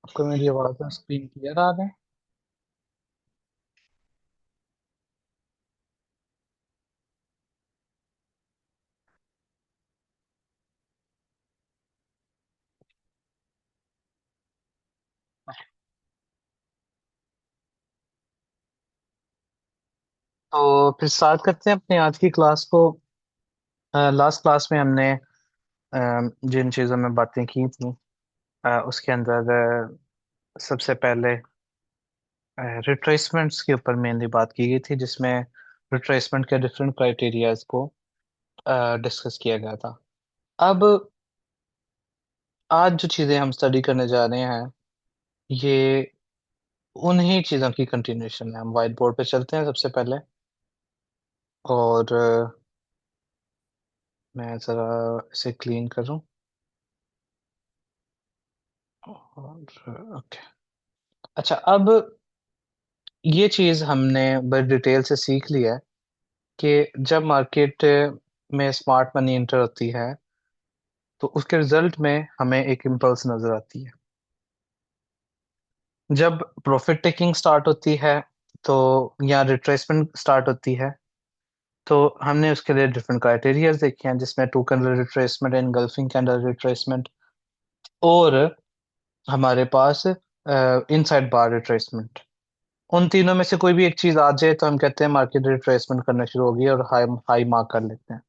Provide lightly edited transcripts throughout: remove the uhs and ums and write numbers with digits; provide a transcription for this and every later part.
आपको मेरी आवाज़ और स्क्रीन क्लियर आ रहा है? तो फिर स्टार्ट करते हैं अपनी आज की क्लास को। लास्ट क्लास में हमने जिन चीज़ों में बातें की थी, उसके अंदर सबसे पहले रिट्रेसमेंट्स के ऊपर मेनली बात की गई थी, जिसमें रिट्रेसमेंट के डिफरेंट क्राइटेरियाज को डिस्कस किया गया था। अब आज जो चीज़ें हम स्टडी करने जा रहे हैं, ये उन्हीं चीज़ों की कंटिन्यूशन है। हम वाइट बोर्ड पे चलते हैं सबसे पहले। और मैं ज़रा इसे क्लीन करूँ। और ओके। अच्छा, अब ये चीज हमने बड़ी डिटेल से सीख लिया है कि जब मार्केट में स्मार्ट मनी इंटर होती है, तो उसके रिजल्ट में हमें एक इम्पल्स नजर आती है। जब प्रॉफिट टेकिंग स्टार्ट होती है, तो या रिट्रेसमेंट स्टार्ट होती है, तो हमने उसके लिए डिफरेंट क्राइटेरियाज देखे हैं, जिसमें two candle retracement, engulfing candle retracement, और हमारे पास इनसाइड बार रिट्रेसमेंट। उन तीनों में से कोई भी एक चीज आ जाए तो हम कहते हैं मार्केट रिट्रेसमेंट करना शुरू होगी, और हाई हाई मार्क कर लेते हैं।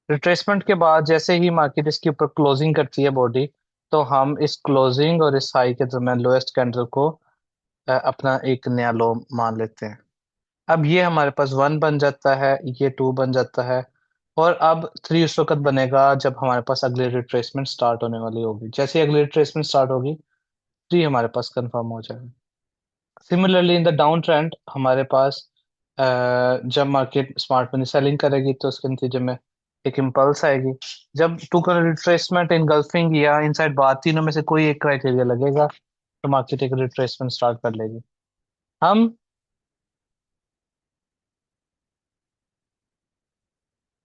रिट्रेसमेंट के बाद जैसे ही मार्केट इसके ऊपर क्लोजिंग करती है बॉडी, तो हम इस क्लोजिंग और इस हाई के दरम्यान लोएस्ट कैंडल को अपना एक नया लो मान लेते हैं। अब ये हमारे पास वन बन जाता है, ये टू बन जाता है, और अब थ्री उस वक्त बनेगा जब हमारे पास अगली रिट्रेसमेंट स्टार्ट होने वाली होगी। जैसे ही अगली रिट्रेसमेंट स्टार्ट होगी, थ्री हमारे पास कंफर्म हो जाएगा। Similarly in the down trend हमारे पास जब मार्केट स्मार्ट मनी सेलिंग करेगी, तो उसके नतीजे में एक इम्पल्स आएगी। जब टू कलर रिट्रेसमेंट, इनगल्फिंग या इनसाइड बार, तीनों में से कोई एक क्राइटेरिया लगेगा, तो मार्केट एक रिट्रेसमेंट स्टार्ट कर लेगी। हम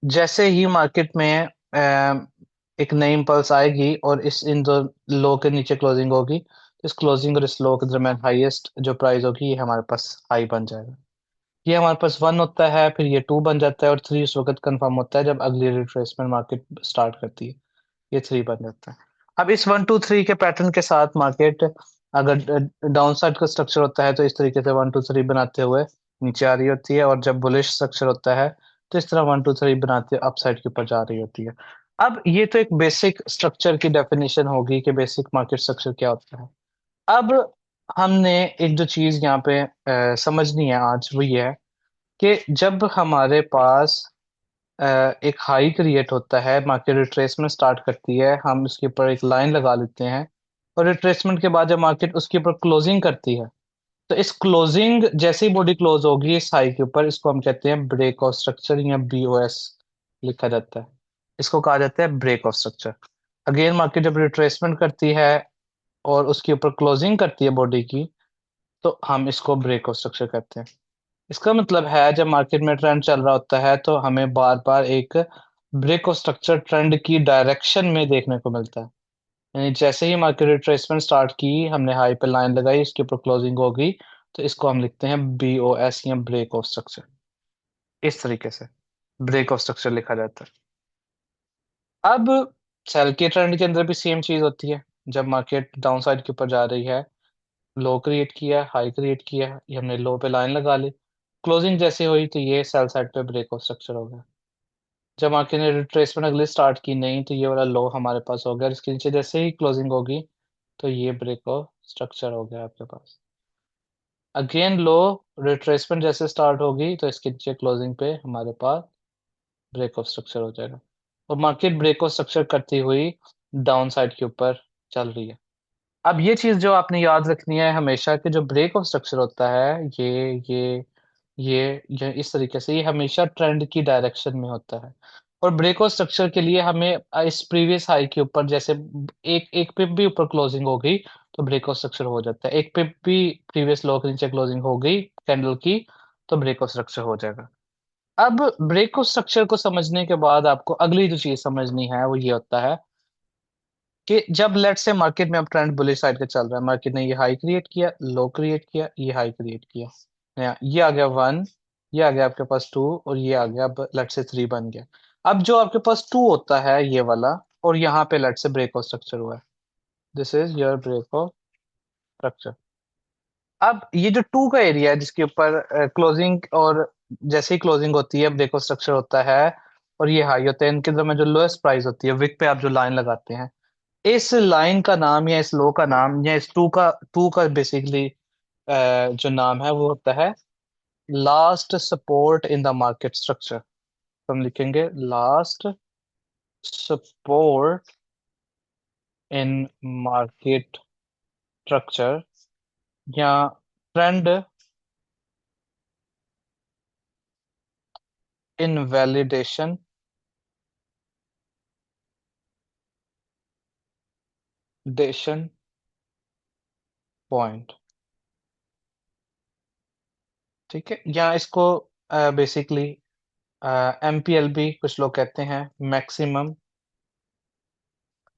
जैसे ही मार्केट में एक नई इम्पल्स आएगी और इस इन दो लो के नीचे क्लोजिंग होगी, तो इस क्लोजिंग और इस लो के दरम्यान हाईएस्ट जो प्राइस होगी, ये हमारे पास हाई बन जाएगा। ये हमारे पास वन होता है, फिर ये टू बन जाता है, और थ्री उस वक्त कंफर्म होता है जब अगली रिट्रेसमेंट मार्केट स्टार्ट करती है। ये थ्री बन जाता है। अब इस वन टू थ्री के पैटर्न के साथ मार्केट अगर डाउन साइड का स्ट्रक्चर होता है, तो इस तरीके से वन टू थ्री बनाते हुए नीचे आ रही होती है, और जब बुलिश स्ट्रक्चर होता है, तो इस तरह वन टू थ्री बनाते अप साइड के ऊपर जा रही होती है। अब ये तो एक बेसिक स्ट्रक्चर की डेफिनेशन होगी कि बेसिक मार्केट स्ट्रक्चर क्या होता है। अब हमने एक जो चीज यहाँ पे समझनी है आज, वो ये है कि जब हमारे पास अ, एक हाई क्रिएट होता है, मार्केट रिट्रेसमेंट स्टार्ट करती है, हम उसके ऊपर एक लाइन लगा लेते हैं, और रिट्रेसमेंट के बाद जब मार्केट उसके ऊपर क्लोजिंग करती है, तो इस क्लोजिंग जैसे ही बॉडी क्लोज होगी इस हाई के ऊपर, इसको हम कहते हैं ब्रेक ऑफ स्ट्रक्चर, या BOS लिखा जाता है। इसको कहा जाता है break of structure. Again market जब रिट्रेसमेंट करती है और उसके ऊपर क्लोजिंग करती है बॉडी की, तो हम इसको ब्रेक ऑफ स्ट्रक्चर कहते हैं। इसका मतलब है जब मार्केट में ट्रेंड चल रहा होता है, तो हमें बार बार एक ब्रेक ऑफ स्ट्रक्चर ट्रेंड की डायरेक्शन में देखने को मिलता है। यानी जैसे ही मार्केट रिट्रेसमेंट स्टार्ट की, हमने हाई पे लाइन लगाई, इसके ऊपर क्लोजिंग होगी, तो इसको हम लिखते हैं BOS, या ब्रेक ऑफ स्ट्रक्चर। इस तरीके से ब्रेक ऑफ स्ट्रक्चर लिखा जाता है। अब सेल के ट्रेंड के अंदर भी सेम चीज होती है। जब मार्केट डाउन साइड के ऊपर जा रही है, लो क्रिएट किया, हाई क्रिएट किया, ये हमने लो पे लाइन लगा ली, क्लोजिंग जैसे हुई, तो ये सेल साइड पे ब्रेक ऑफ स्ट्रक्चर हो गया। जब मार्केट ने रिट्रेसमेंट अगली स्टार्ट की नहीं, तो ये वाला लो हमारे पास हो गया, इसके नीचे जैसे ही क्लोजिंग होगी, तो ये ब्रेक ऑफ स्ट्रक्चर हो गया आपके पास। अगेन लो रिट्रेसमेंट जैसे स्टार्ट होगी, तो इसके नीचे क्लोजिंग पे हमारे पास ब्रेक ऑफ स्ट्रक्चर हो जाएगा, और मार्केट ब्रेक ऑफ स्ट्रक्चर करती हुई डाउन साइड के ऊपर चल रही है। अब ये चीज जो आपने याद रखनी है हमेशा, कि जो ब्रेक ऑफ स्ट्रक्चर होता है, ये इस तरीके से, ये हमेशा ट्रेंड की डायरेक्शन में होता है। और ब्रेक ऑफ स्ट्रक्चर के लिए हमें इस प्रीवियस हाई के ऊपर, जैसे एक एक पिप भी ऊपर क्लोजिंग हो गई, तो ब्रेक ऑफ स्ट्रक्चर हो जाता है। एक पिप भी प्रीवियस लो के नीचे क्लोजिंग हो गई कैंडल की, तो ब्रेक ऑफ स्ट्रक्चर हो जाएगा। अब ब्रेक ऑफ स्ट्रक्चर को समझने के बाद आपको अगली जो चीज समझनी है, वो ये होता है कि जब लेट से मार्केट में अब ट्रेंड बुलिश साइड का चल रहा है, मार्केट ने ये हाई क्रिएट किया, लो क्रिएट किया, ये हाई क्रिएट किया, नया ये आ गया वन, ये आ गया आपके पास टू, और ये आ गया अब लेट से थ्री बन गया। अब जो आपके पास टू होता है ये वाला, और यहाँ पे लेट से ब्रेकआउट स्ट्रक्चर हुआ है, this is your breakout structure. अब ये जो टू का एरिया है जिसके ऊपर क्लोजिंग, और जैसे ही क्लोजिंग होती है ब्रेकआउट स्ट्रक्चर होता है, और ये हाई होता है, इनके दरम्यान जो लोएस्ट प्राइस होती है विक पे आप जो लाइन लगाते हैं, इस लाइन का नाम या इस लो का नाम या इस टू का बेसिकली जो नाम है वो होता है last support in the market structure. तो हम लिखेंगे last support in market structure, या ट्रेंड इनवैलिडेशन डेशन पॉइंट। ठीक है, या इसको बेसिकली एमपीएलबी कुछ लोग कहते हैं, मैक्सिमम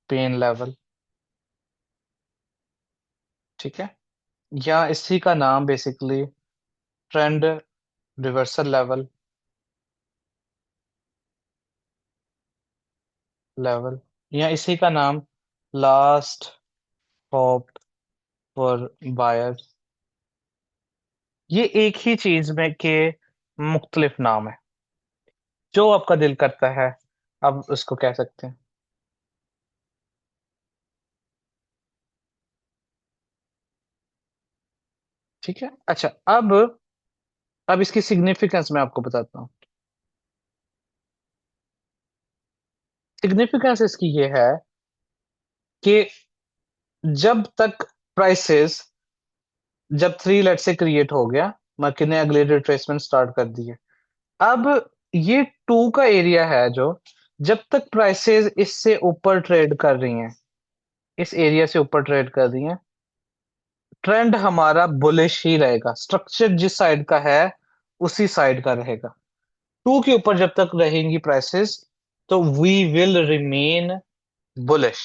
पेन लेवल। ठीक है, या इसी का नाम basically trend reversal level, level, या इसी का नाम लास्ट होप फॉर बायर। ये एक ही चीज में के मुख्तलिफ नाम है, जो आपका दिल करता है आप उसको कह सकते हैं। ठीक है, अच्छा, अब इसकी सिग्निफिकेंस मैं आपको बताता हूँ। सिग्निफिकेंस इसकी ये है कि जब तक प्राइसेस, जब थ्री लेट से क्रिएट हो गया, मार्केट ने अगले रिट्रेसमेंट स्टार्ट कर दी है। अब ये टू का एरिया है जो, जब तक प्राइसेस इससे ऊपर ट्रेड कर रही हैं, इस एरिया से ऊपर ट्रेड कर रही हैं, ट्रेंड हमारा बुलिश ही रहेगा, स्ट्रक्चर जिस साइड का है उसी साइड का रहेगा। टू के ऊपर जब तक रहेंगी प्राइसेस तो we will remain bullish,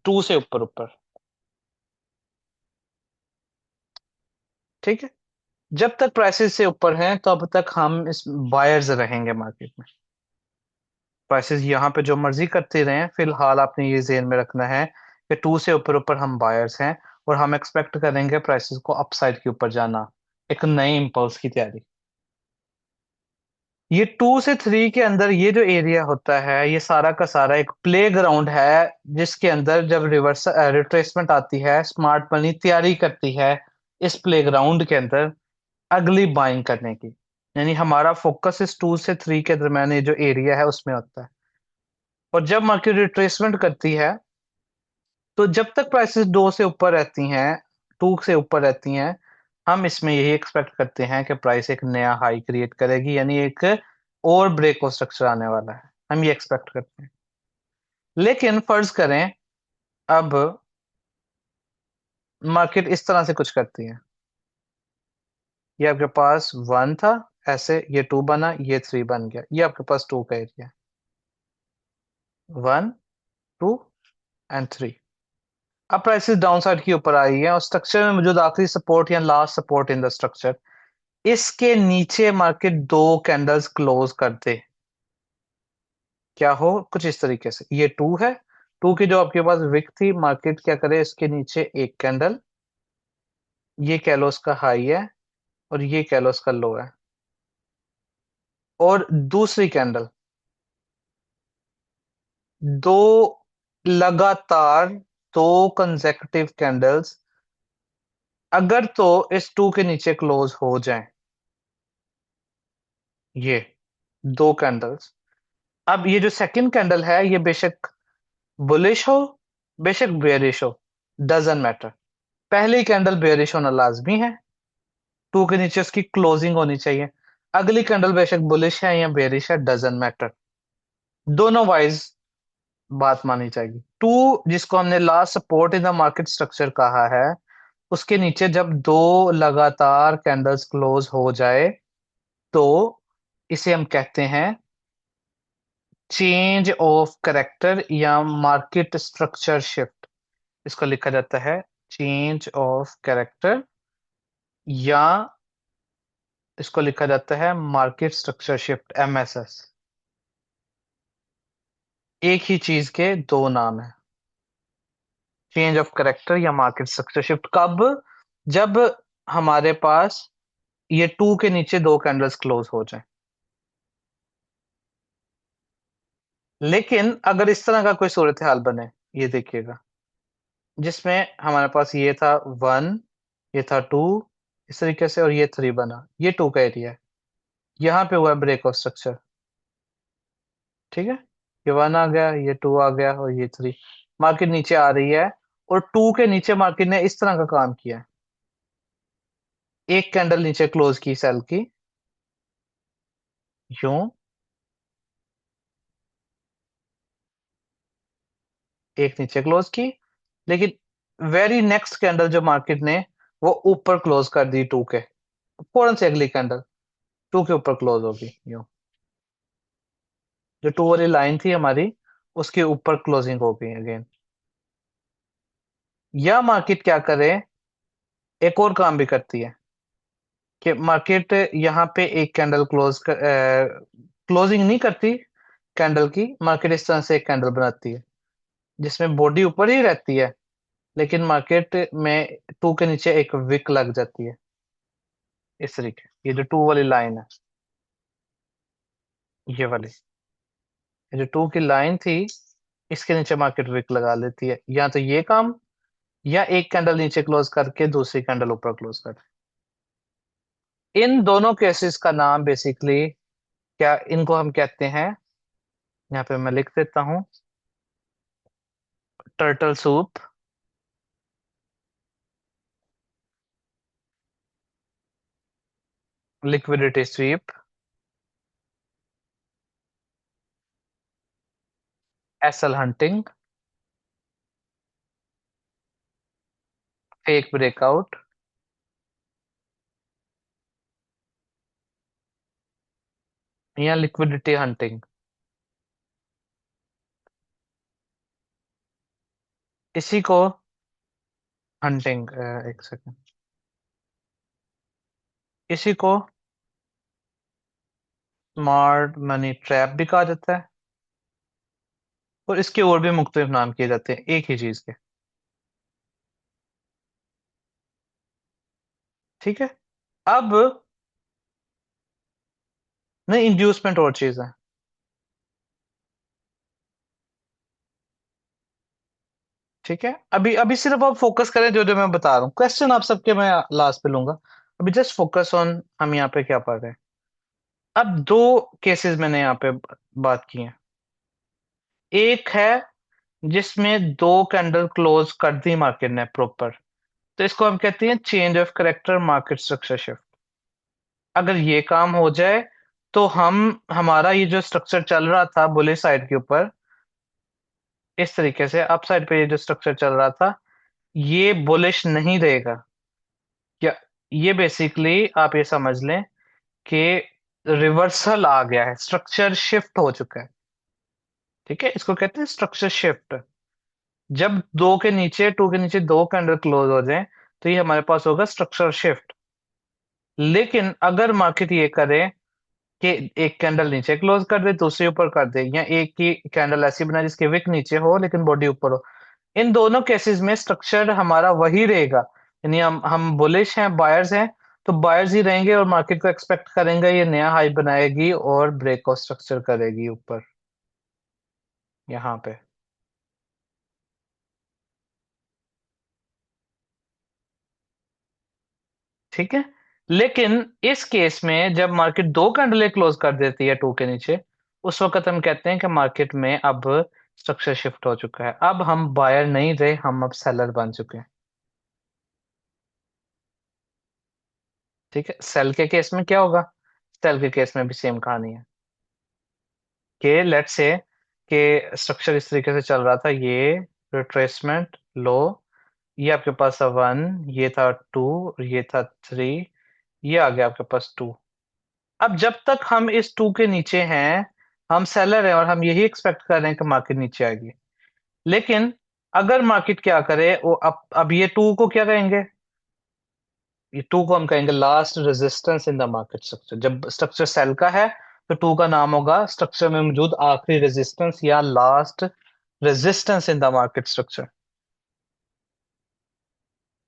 two से ऊपर ऊपर। ठीक है, जब तक प्राइसेस से ऊपर हैं तब तक हम इस बायर्स रहेंगे मार्केट में। प्राइसेस यहाँ पे जो मर्जी करते रहें, फिलहाल आपने ये जेन में रखना है कि टू से ऊपर ऊपर हम बायर्स हैं, और हम एक्सपेक्ट करेंगे प्राइसेस को अपसाइड के ऊपर जाना, एक नए इम्पल्स की तैयारी। ये टू से थ्री के अंदर ये जो एरिया होता है ये सारा का सारा एक प्ले ग्राउंड है, जिसके अंदर जब रिवर्स रिट्रेसमेंट आती है स्मार्ट मनी तैयारी करती है इस प्ले ग्राउंड के अंदर अगली बाइंग करने की। यानी हमारा फोकस इस टू से थ्री के दरम्यान ये जो एरिया है उसमें होता है। और जब मार्केट रिट्रेसमेंट करती है, तो जब तक प्राइसेस दो से ऊपर रहती हैं, टू से ऊपर रहती हैं, हम इसमें यही एक्सपेक्ट करते हैं कि प्राइस एक नया हाई क्रिएट करेगी, यानी एक और ब्रेक ऑफ स्ट्रक्चर आने वाला है, हम ये एक्सपेक्ट करते हैं। लेकिन फर्ज करें अब मार्केट इस तरह से कुछ करती है, ये आपके पास वन था, ऐसे ये टू बना, ये थ्री बन गया, ये आपके पास टू का area, one, two and three. अब प्राइसेस डाउन साइड की ऊपर आई है और स्ट्रक्चर में मौजूद आखिरी सपोर्ट या last support in the structure, इसके नीचे मार्केट दो कैंडल्स क्लोज कर दे, क्या हो कुछ इस तरीके से, ये टू है, टू की जो आपके पास विक थी, मार्केट क्या करे इसके नीचे एक कैंडल, ये कह लो उसका हाई है, और ये कह लो उसका लो है, और दूसरी कैंडल, दो लगातार, दो कंसेक्यूटिव कैंडल्स अगर तो इस टू के नीचे क्लोज हो जाएं, ये दो कैंडल्स। अब ये जो सेकंड कैंडल है ये बेशक बुलिश हो, बेशक बेयरिश हो, डजंट मैटर, पहली कैंडल बेयरिश होना लाजमी है, टू के नीचे उसकी क्लोजिंग होनी चाहिए। अगली कैंडल बेशक बुलिश है या बेयरिश है, डजंट मैटर, दोनों वाइज बात मानी जाएगी। टू जिसको हमने last support in the market structure कहा है, उसके नीचे जब दो लगातार कैंडल्स क्लोज हो जाए तो इसे हम कहते हैं चेंज ऑफ करेक्टर या मार्केट स्ट्रक्चर शिफ्ट, इसको लिखा जाता है चेंज ऑफ कैरेक्टर, या इसको लिखा जाता है मार्केट स्ट्रक्चर शिफ्ट, एमएसएस। एक ही चीज के दो नाम है, चेंज ऑफ करेक्टर या मार्केट स्ट्रक्चर शिफ्ट। कब? जब हमारे पास ये टू के नीचे दो कैंडल्स क्लोज हो जाए। लेकिन अगर इस तरह का कोई सूरत हाल बने, ये देखिएगा, जिसमें हमारे पास ये था वन, ये था टू, इस तरीके से, और ये थ्री बना, ये टू का एरिया है, यहाँ पे हुआ ब्रेक ऑफ स्ट्रक्चर। ठीक है, ये वन आ गया, ये टू आ गया, और ये थ्री। मार्केट नीचे आ रही है, और टू के नीचे मार्केट ने इस तरह का काम किया है, एक कैंडल नीचे क्लोज की सेल की, यूं, एक नीचे क्लोज की, लेकिन वेरी नेक्स्ट कैंडल जो मार्केट ने, वो ऊपर क्लोज कर दी टू के, फौरन से अगली कैंडल टू के ऊपर क्लोज होगी यूं, जो टू वाली लाइन थी हमारी, उसके ऊपर क्लोजिंग होगी अगेन। या मार्केट क्या करे, एक और काम भी करती है, कि मार्केट यहाँ पे एक कैंडल क्लोजिंग नहीं करती कैंडल की, मार्केट इस तरह से एक कैंडल बनाती है, जिसमें बॉडी ऊपर ही रहती है, लेकिन मार्केट में टू के नीचे एक विक लग जाती है, इस तरीके। ये जो टू वाली लाइन है, ये वाली, ये जो टू की लाइन थी, इसके नीचे मार्केट विक लगा लेती है, या तो ये काम, या एक कैंडल नीचे क्लोज करके दूसरी कैंडल ऊपर क्लोज कर। इन दोनों केसेस का नाम बेसिकली क्या, इनको हम कहते हैं, यहाँ पे मैं लिख देता हूँ, turtle soup, liquidity sweep, SL hunting, fake breakout, या लिक्विडिटी हंटिंग। इसी को हंटिंग, एक सेकंड, इसी को स्मार्ट मनी ट्रैप भी कहा जाता है, और इसके और भी मुख्तलिफ नाम किए जाते हैं एक ही चीज के। ठीक है। अब नहीं, इंड्यूसमेंट और चीज है। ठीक है, अभी अभी सिर्फ आप फोकस करें जो जो मैं बता रहा हूँ, क्वेश्चन आप सबके मैं लास्ट पे लूंगा। अभी जस्ट फोकस ऑन हम यहाँ पे क्या पढ़ रहे हैं। अब दो केसेस मैंने यहाँ पे बात की है। एक है जिसमें दो कैंडल क्लोज कर दी मार्केट ने प्रॉपर, तो इसको हम कहते हैं change of character market structure shift. अगर ये काम हो जाए, तो हम, हमारा ये जो स्ट्रक्चर चल रहा था बुले साइड के ऊपर, इस तरीके से अप साइड पे ये जो स्ट्रक्चर चल रहा था, ये बुलिश नहीं रहेगा। क्या, ये बेसिकली आप ये समझ लें कि रिवर्सल आ गया है, स्ट्रक्चर शिफ्ट हो चुका है। ठीक है, इसको कहते हैं स्ट्रक्चर शिफ्ट। जब दो के नीचे, टू के नीचे दो कैंडल क्लोज हो जाए, तो ये हमारे पास होगा स्ट्रक्चर शिफ्ट। लेकिन अगर मार्केट ये करे कि एक कैंडल नीचे क्लोज कर दे, दूसरी ऊपर कर दे, या एक की कैंडल ऐसी बनाए जिसके विक नीचे हो लेकिन बॉडी ऊपर हो, इन दोनों केसेस में स्ट्रक्चर हमारा वही रहेगा। यानी हम बुलिश हैं, बायर्स हैं, तो बायर्स ही रहेंगे, और मार्केट को एक्सपेक्ट करेंगे ये नया हाई बनाएगी और ब्रेक ऑफ स्ट्रक्चर करेगी ऊपर, यहाँ पे। ठीक है। लेकिन इस केस में जब मार्केट दो कैंडलें क्लोज कर देती है टू के नीचे, उस वक्त हम कहते हैं कि मार्केट में अब स्ट्रक्चर शिफ्ट हो चुका है, अब हम बायर नहीं रहे, हम अब सेलर बन चुके हैं। ठीक है, सेल के केस में क्या होगा, सेल के केस में भी सेम कहानी है, कि लेट्स से कि स्ट्रक्चर इस तरीके से चल रहा था, ये रिट्रेसमेंट लो, ये आपके पास था वन, ये था टू, ये था थ्री, ये आ गया आपके पास टू। अब जब तक हम इस टू के नीचे हैं, हम सेलर हैं और हम यही एक्सपेक्ट कर रहे हैं कि मार्केट नीचे आएगी। लेकिन अगर मार्केट क्या करे, वो अब ये टू को क्या कहेंगे, ये टू को हम कहेंगे last resistance in the market structure. जब स्ट्रक्चर सेल का है तो टू का नाम होगा स्ट्रक्चर में मौजूद आखिरी रेजिस्टेंस या last resistance in the market structure.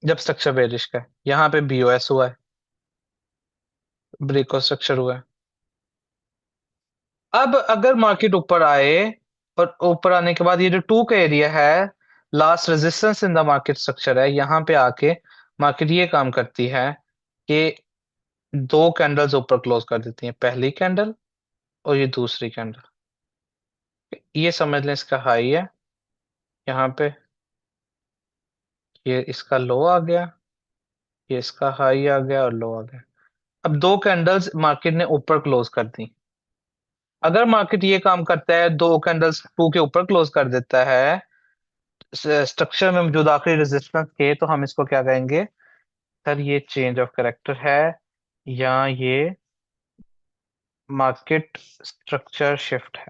जब स्ट्रक्चर बेरिश का है, यहाँ पे बीओएस हुआ है, ब्रेक स्ट्रक्चर हुआ है। अब अगर मार्केट ऊपर आए, और ऊपर आने के बाद ये जो टू का एरिया है, last resistance in the market structure है, यहाँ पे आके मार्केट ये काम करती है कि दो कैंडल्स ऊपर क्लोज कर देती हैं, पहली कैंडल और ये दूसरी कैंडल। ये समझ लें इसका हाई है यहाँ पे, ये इसका लो आ गया, ये इसका हाई आ गया और लो आ गया। अब दो कैंडल्स मार्केट ने ऊपर क्लोज कर दी। अगर मार्केट ये काम करता है, दो कैंडल्स टू के ऊपर क्लोज कर देता है स्ट्रक्चर में मौजूद आखिरी रेजिस्टेंस के, तो हम इसको क्या कहेंगे, सर ये चेंज ऑफ कैरेक्टर है या ये मार्केट स्ट्रक्चर शिफ्ट है।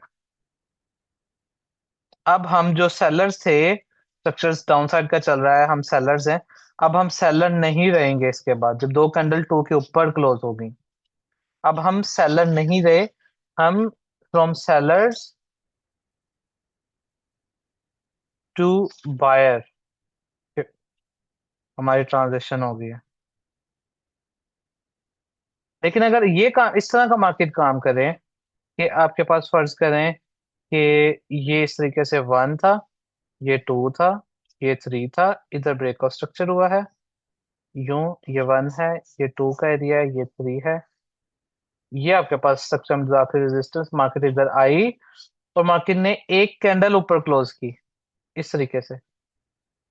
अब हम जो सेलर्स थे, स्ट्रक्चर्स डाउन साइड का चल रहा है, हम सेलर्स हैं। अब हम सेलर नहीं रहेंगे इसके बाद, जब दो कैंडल टू के ऊपर क्लोज हो गई, अब हम सेलर नहीं रहे। हम फ्रॉम सेलर्स टू बायर, हमारी ट्रांजेक्शन हो गई है। लेकिन अगर ये काम इस तरह का मार्केट काम करे कि आपके पास फर्ज करें कि ये इस तरीके से वन था, ये टू था, ये थ्री था, इधर ब्रेकआउट स्ट्रक्चर हुआ है, यूं ये वन है, ये टू का एरिया है, ये थ्री है, ये आपके पास स्ट्रक्चर में आखिरी रेजिस्टेंस, मार्केट इधर आई और मार्केट ने एक कैंडल ऊपर क्लोज की इस तरीके से,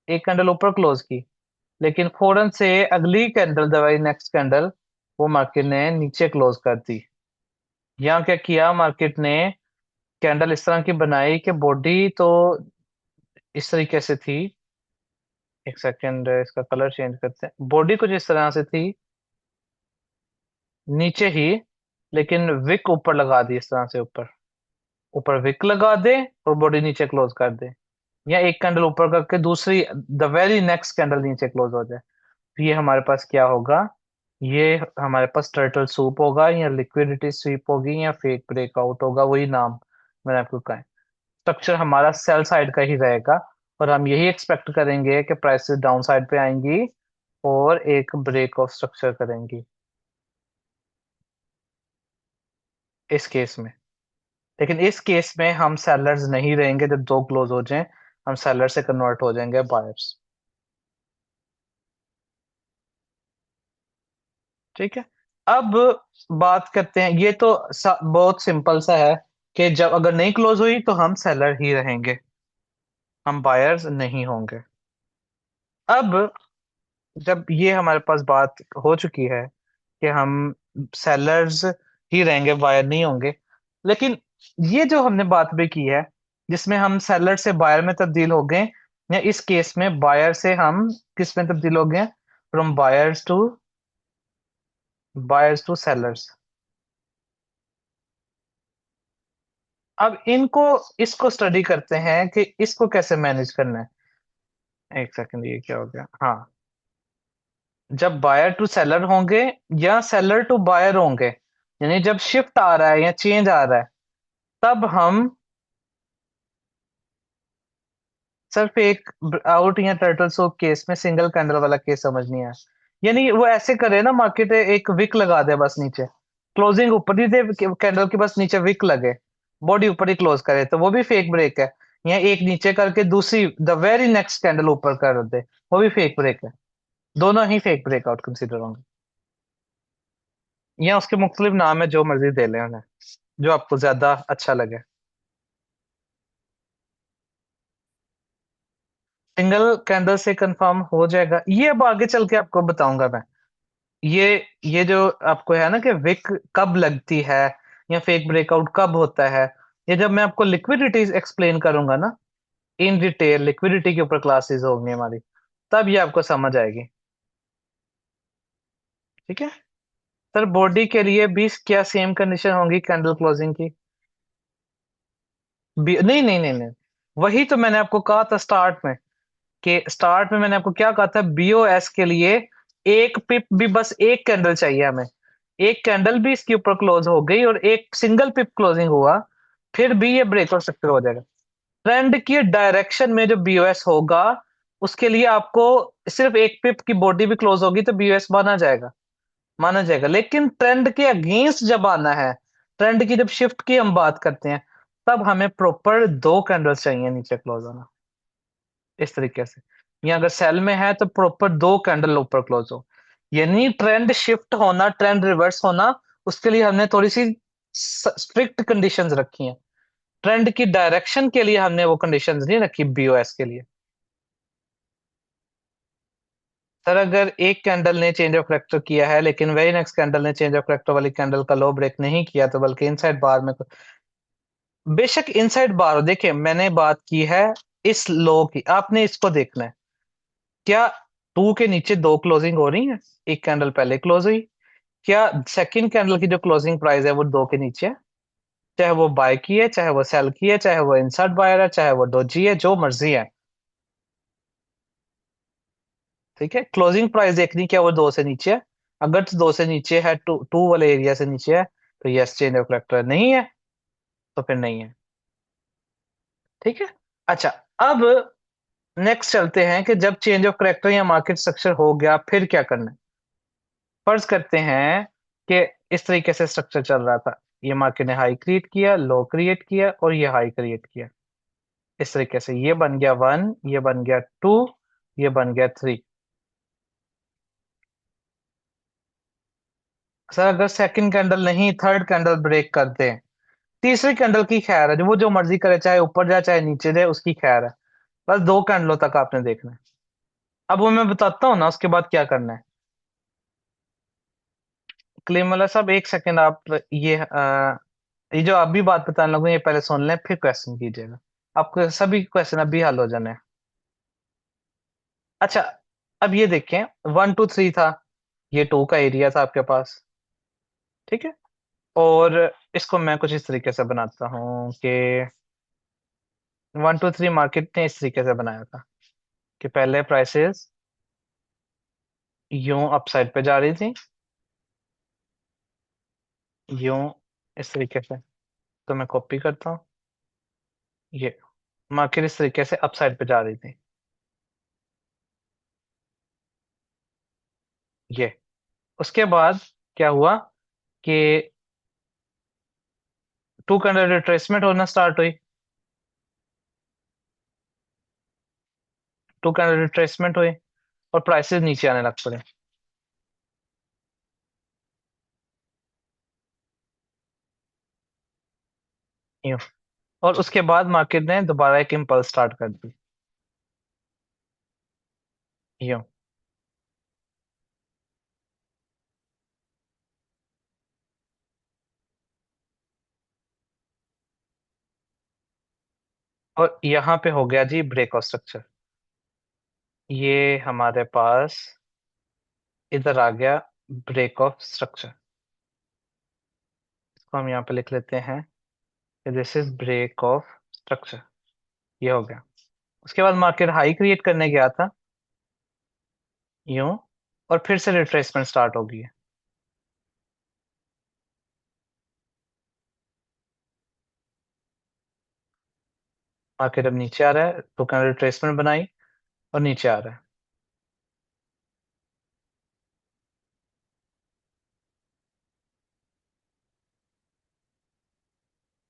एक कैंडल ऊपर क्लोज की, लेकिन फौरन से अगली कैंडल दवाई नेक्स्ट कैंडल वो मार्केट ने नीचे क्लोज कर दी। यहाँ क्या किया मार्केट ने, कैंडल इस तरह की बनाई कि बॉडी तो इस तरीके से थी, एक सेकेंड इसका कलर चेंज करते हैं, बॉडी कुछ इस तरह से थी नीचे ही, लेकिन विक ऊपर लगा दी इस तरह से, ऊपर ऊपर विक लगा दे और बॉडी नीचे क्लोज कर दे, या एक कैंडल ऊपर करके दूसरी द वेरी नेक्स्ट कैंडल नीचे क्लोज हो जाए, तो ये हमारे पास क्या होगा, ये हमारे पास टर्टल सूप होगा या लिक्विडिटी स्वीप होगी या फेक ब्रेकआउट होगा, वही नाम मैंने आपको कहा है। स्ट्रक्चर हमारा सेल साइड का ही रहेगा और हम यही एक्सपेक्ट करेंगे कि प्राइसेस डाउन साइड पे आएंगी और एक ब्रेक ऑफ स्ट्रक्चर करेंगी इस केस में। लेकिन इस केस में हम सेलर्स नहीं रहेंगे, जब दो क्लोज हो जाएं हम सेलर से कन्वर्ट हो जाएंगे बायर्स। ठीक है। अब बात करते हैं, ये तो बहुत सिंपल सा है कि जब अगर नहीं क्लोज हुई तो हम सेलर ही रहेंगे, हम बायर्स नहीं होंगे। अब जब ये हमारे पास बात हो चुकी है कि हम सेलर्स ही रहेंगे, बायर नहीं होंगे, लेकिन ये जो हमने बात भी की है जिसमें हम सेलर से बायर में तब्दील हो गए, या इस केस में बायर से हम किस में तब्दील हो गए, फ्रॉम बायर्स टू सेलर्स। अब इनको इसको स्टडी करते हैं कि इसको कैसे मैनेज करना है। एक सेकंड, ये क्या हो गया, हाँ, जब बायर टू सेलर होंगे या सेलर टू बायर होंगे, यानी जब शिफ्ट आ रहा है या चेंज आ रहा है, तब हम सिर्फ एक आउट या टर्टल सोप केस में सिंगल कैंडल वाला केस समझ नहीं आया। यानी वो ऐसे करे ना, मार्केट एक विक लगा दे बस नीचे, क्लोजिंग ऊपर ही दे कैंडल के बस नीचे विक लगे, बॉडी ऊपर ही क्लोज करे, तो वो भी फेक ब्रेक है। या एक नीचे करके दूसरी द वेरी नेक्स्ट कैंडल ऊपर कर दे, वो भी फेक ब्रेक है। दोनों ही फेक ब्रेकआउट कंसिडर होंगे, या उसके मुख्तलिफ नाम है, जो मर्जी दे लें उन्हें, जो आपको ज्यादा अच्छा लगे। सिंगल कैंडल से कंफर्म हो जाएगा, ये अब आगे चल के आपको बताऊंगा मैं। ये ये जो आपको है ना कि विक कब लगती है या फेक ब्रेकआउट कब होता है, ये जब मैं आपको लिक्विडिटी एक्सप्लेन करूंगा ना इन डिटेल, लिक्विडिटी के ऊपर क्लासेस होंगी हमारी, तब ये आपको समझ आएगी। ठीक है। सर बॉडी के लिए भी क्या सेम कंडीशन होंगी कैंडल क्लोजिंग की? नहीं नहीं नहीं नहीं, वही तो मैंने आपको कहा था स्टार्ट में, कि स्टार्ट में मैंने आपको क्या कहा था, बीओएस के लिए एक पिप भी, बस एक कैंडल चाहिए हमें। एक कैंडल भी इसके ऊपर क्लोज हो गई और एक सिंगल पिप क्लोजिंग हुआ, फिर भी ये ब्रेक और स्ट्रक्चर हो जाएगा। ट्रेंड की डायरेक्शन में जो बीओएस होगा, उसके लिए आपको सिर्फ एक पिप की बॉडी भी क्लोज होगी तो बीओएस माना जाएगा, माना जाएगा। लेकिन ट्रेंड के अगेंस्ट जब आना है, ट्रेंड की जब शिफ्ट की हम बात करते हैं, तब हमें प्रॉपर दो कैंडल्स चाहिए नीचे क्लोज होना, इस तरीके से। या अगर सेल में है तो प्रॉपर दो कैंडल ऊपर क्लोज हो, यानी ट्रेंड शिफ्ट होना, ट्रेंड रिवर्स होना, उसके लिए हमने थोड़ी सी स्ट्रिक्ट कंडीशंस रखी हैं। ट्रेंड की डायरेक्शन के लिए हमने वो कंडीशंस नहीं रखी बीओएस के लिए। सर अगर एक कैंडल ने चेंज ऑफ करेक्टर किया है, लेकिन वेरी नेक्स्ट कैंडल ने चेंज ऑफ करेक्टर वाली कैंडल का लो ब्रेक नहीं किया, तो बल्कि इनसाइड बार में, बेशक इनसाइड बार हो, देखिए मैंने बात की है इस लो की, आपने इसको देखना है। क्या टू के नीचे दो क्लोजिंग हो रही है? एक कैंडल पहले क्लोज हुई। क्या सेकंड कैंडल की जो क्लोजिंग प्राइस है वो दो के नीचे है? चाहे वो बाय की है, चाहे वो सेल की है, चाहे वो इनसाइड बायर है, चाहे वो डोजी है, जो मर्जी है, ठीक है। क्लोजिंग प्राइस देखनी, क्या वो दो से नीचे है? अगर तो दो से नीचे है, टू टू वाले एरिया से नीचे है, तो यस चेंज ऑफ करेक्टर। नहीं है तो फिर नहीं है, ठीक है। अच्छा, अब नेक्स्ट चलते हैं कि जब चेंज ऑफ करेक्टर या मार्केट स्ट्रक्चर हो गया, फिर क्या करना है। फर्ज करते हैं कि इस तरीके से स्ट्रक्चर चल रहा था, ये मार्केट ने हाई क्रिएट किया, लो क्रिएट किया और ये हाई क्रिएट किया। इस तरीके से ये बन गया वन, ये बन गया टू, ये बन गया थ्री। सर अगर सेकंड कैंडल नहीं, थर्ड कैंडल ब्रेक कर दे, तीसरी कैंडल की खैर है, जो वो जो मर्जी करे, चाहे ऊपर जाए चाहे नीचे जाए, उसकी खैर है। बस दो कैंडलों तक आपने देखना है। अब वो मैं बताता हूँ ना उसके बाद क्या करना है। क्लेम वाला साहब एक सेकंड, आप ये जो अभी बात बताने लगूँ, ये पहले सुन लें फिर क्वेश्चन कीजिएगा। आपके सभी क्वेश्चन अभी हल हो जाने हैं। अच्छा, अब ये देखें, वन टू थ्री था, ये टू का एरिया था आपके पास, ठीक है। और इसको मैं कुछ इस तरीके से बनाता हूँ कि वन टू थ्री मार्केट ने इस तरीके से बनाया था कि पहले प्राइसेस यूं अपसाइड पे जा रही थी, यूं, इस तरीके से। तो मैं कॉपी करता हूँ, ये मार्केट इस तरीके से अपसाइड पे जा रही थी, ये। उसके बाद क्या हुआ कि टू कैंडल रिट्रेसमेंट होना स्टार्ट हुई, टू कैंडल रिट्रेसमेंट हुई और प्राइसेस नीचे आने लग पड़े, यूं। और उसके बाद मार्केट ने दोबारा एक इम्पल्स स्टार्ट कर दी, यूं। और यहाँ पे हो गया जी ब्रेक ऑफ स्ट्रक्चर, ये हमारे पास इधर आ गया ब्रेक ऑफ स्ट्रक्चर। इसको हम यहाँ पे लिख लेते हैं कि this is break of structure, ये हो गया। उसके बाद मार्केट हाई क्रिएट करने गया था, यूं, और फिर से रिट्रेसमेंट स्टार्ट हो गई है। मार्केट अब नीचे आ रहा है, तो क्या रिट्रेसमेंट बनाई और नीचे आ रहा है,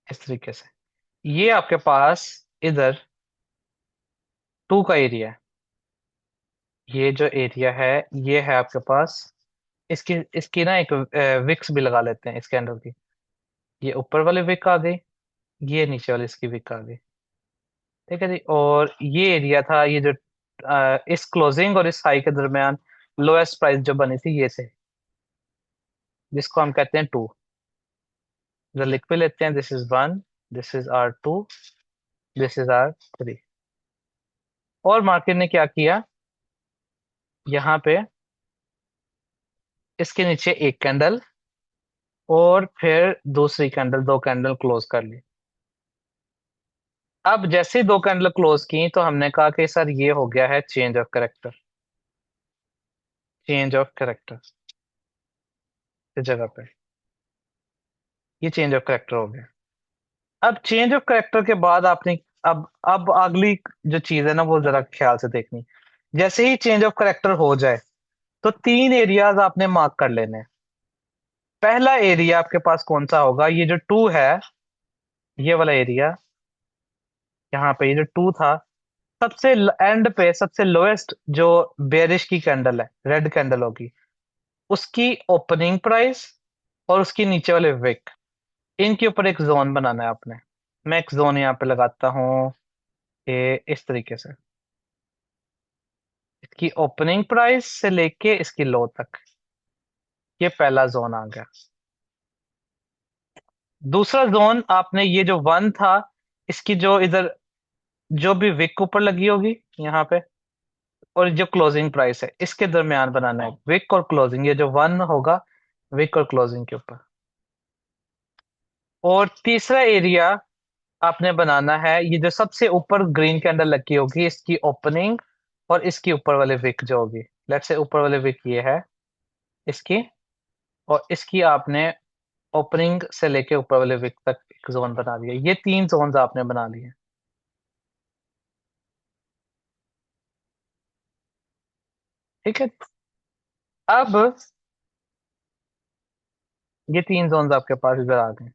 इस तरीके से। ये आपके पास इधर टू का एरिया है, ये जो एरिया है, ये है आपके पास। इसकी इसकी ना एक विक्स भी लगा लेते हैं इस कैंडल की। ये ऊपर वाली विक आ गई, ये नीचे वाली इसकी विक आ गई, ठीक है जी। और ये एरिया था, ये जो इस क्लोजिंग और इस हाई के दरमियान लोएस्ट प्राइस जो बनी थी, ये से, जिसको हम कहते हैं टू। इधर लिख भी लेते हैं, this is one, this is R two, this is R three. और मार्केट ने क्या किया, यहाँ पे इसके नीचे एक कैंडल और फिर दूसरी कैंडल, दो कैंडल क्लोज कर ली। अब जैसे ही दो कैंडल क्लोज की तो हमने कहा कि सर ये हो गया है change of character. Change of character इस जगह पे ये चेंज ऑफ करेक्टर हो गया। अब चेंज ऑफ करेक्टर के बाद आपने अब अगली जो चीज है ना वो जरा ख्याल से देखनी। जैसे ही चेंज ऑफ करेक्टर हो जाए तो तीन एरियाज आपने मार्क कर लेने हैं। पहला एरिया आपके पास कौन सा होगा, ये जो टू है, ये वाला एरिया। यहाँ पे ये जो टू था, सबसे एंड पे सबसे लोएस्ट जो बेरिश की कैंडल है, रेड कैंडल होगी, उसकी ओपनिंग प्राइस और उसकी नीचे वाले विक, इनके ऊपर एक जोन बनाना है आपने। मैं एक जोन यहाँ पे लगाता हूँ, ये इस तरीके से। इसकी ओपनिंग प्राइस से लेके इसकी लो तक, ये पहला जोन आ गया। दूसरा जोन आपने ये जो वन था, इसकी जो इधर जो भी विक ऊपर लगी होगी यहाँ पे, और जो क्लोजिंग प्राइस है इसके दरमियान बनाना है विक और क्लोजिंग, ये जो वन होगा विक और क्लोजिंग के ऊपर। और तीसरा एरिया आपने बनाना है ये जो सबसे ऊपर ग्रीन कैंडल लगी होगी, इसकी ओपनिंग और इसकी ऊपर वाले विक जो होगी। लेट्स से ऊपर वाले विक ये है इसकी, और इसकी आपने ओपनिंग से लेके ऊपर वाले विक तक एक जोन बना दिया। ये तीन जोन्स आपने बना लिए। ठीक है। अब ये तीन जोन्स आपके पास इधर आ गए।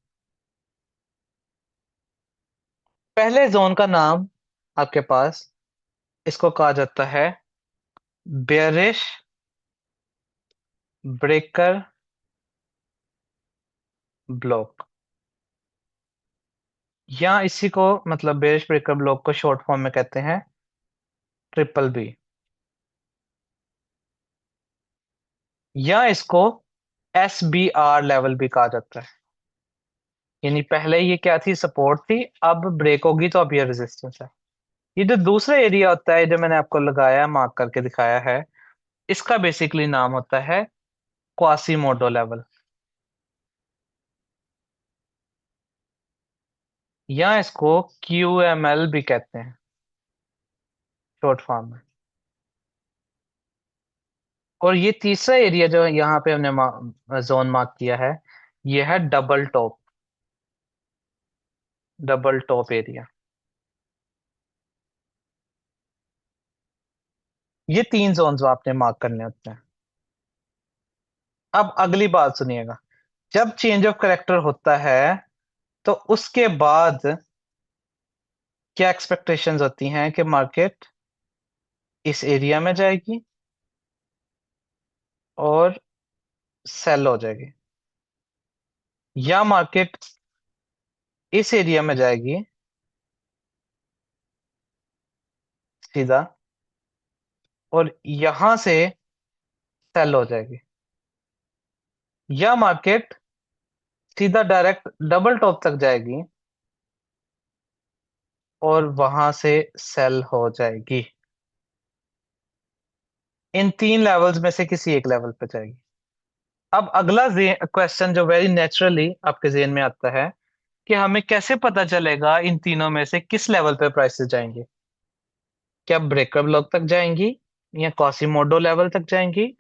पहले जोन का नाम आपके पास, इसको कहा जाता है बेयरिश ब्रेकर ब्लॉक, या इसी को मतलब बेयरिश ब्रेकर ब्लॉक को शॉर्ट फॉर्म में कहते हैं ट्रिपल बी, या इसको एस बी आर लेवल भी कहा जाता है। यानी पहले ये क्या थी, सपोर्ट थी, अब ब्रेक होगी तो अब ये रेजिस्टेंस है। ये जो दूसरा एरिया होता है जो मैंने आपको लगाया मार्क करके दिखाया है, इसका बेसिकली नाम होता है क्वासीमोडो लेवल, या इसको क्यू एम एल भी कहते हैं शॉर्ट फॉर्म में। और ये तीसरा एरिया जो यहाँ पे हमने जोन मार्क किया है, ये है double top, double top area. ये तीन जोन जो आपने मार्क करने होते हैं। अब अगली बात सुनिएगा, जब चेंज ऑफ करेक्टर होता है तो उसके बाद क्या एक्सपेक्टेशंस होती हैं कि मार्केट इस एरिया में जाएगी और सेल हो जाएगी, या मार्केट इस एरिया में जाएगी सीधा और यहां से सेल हो जाएगी, या मार्केट सीधा डायरेक्ट डबल टॉप तक जाएगी और वहां से सेल हो जाएगी। इन तीन लेवल्स में से किसी एक लेवल पे जाएगी। अब अगला क्वेश्चन जो वेरी नेचुरली आपके जेहन में आता है कि हमें कैसे पता चलेगा इन तीनों में से किस लेवल पे प्राइसेस जाएंगे। क्या ब्रेकर ब्लॉक तक जाएंगी, या कॉसिमोडो लेवल तक जाएंगी,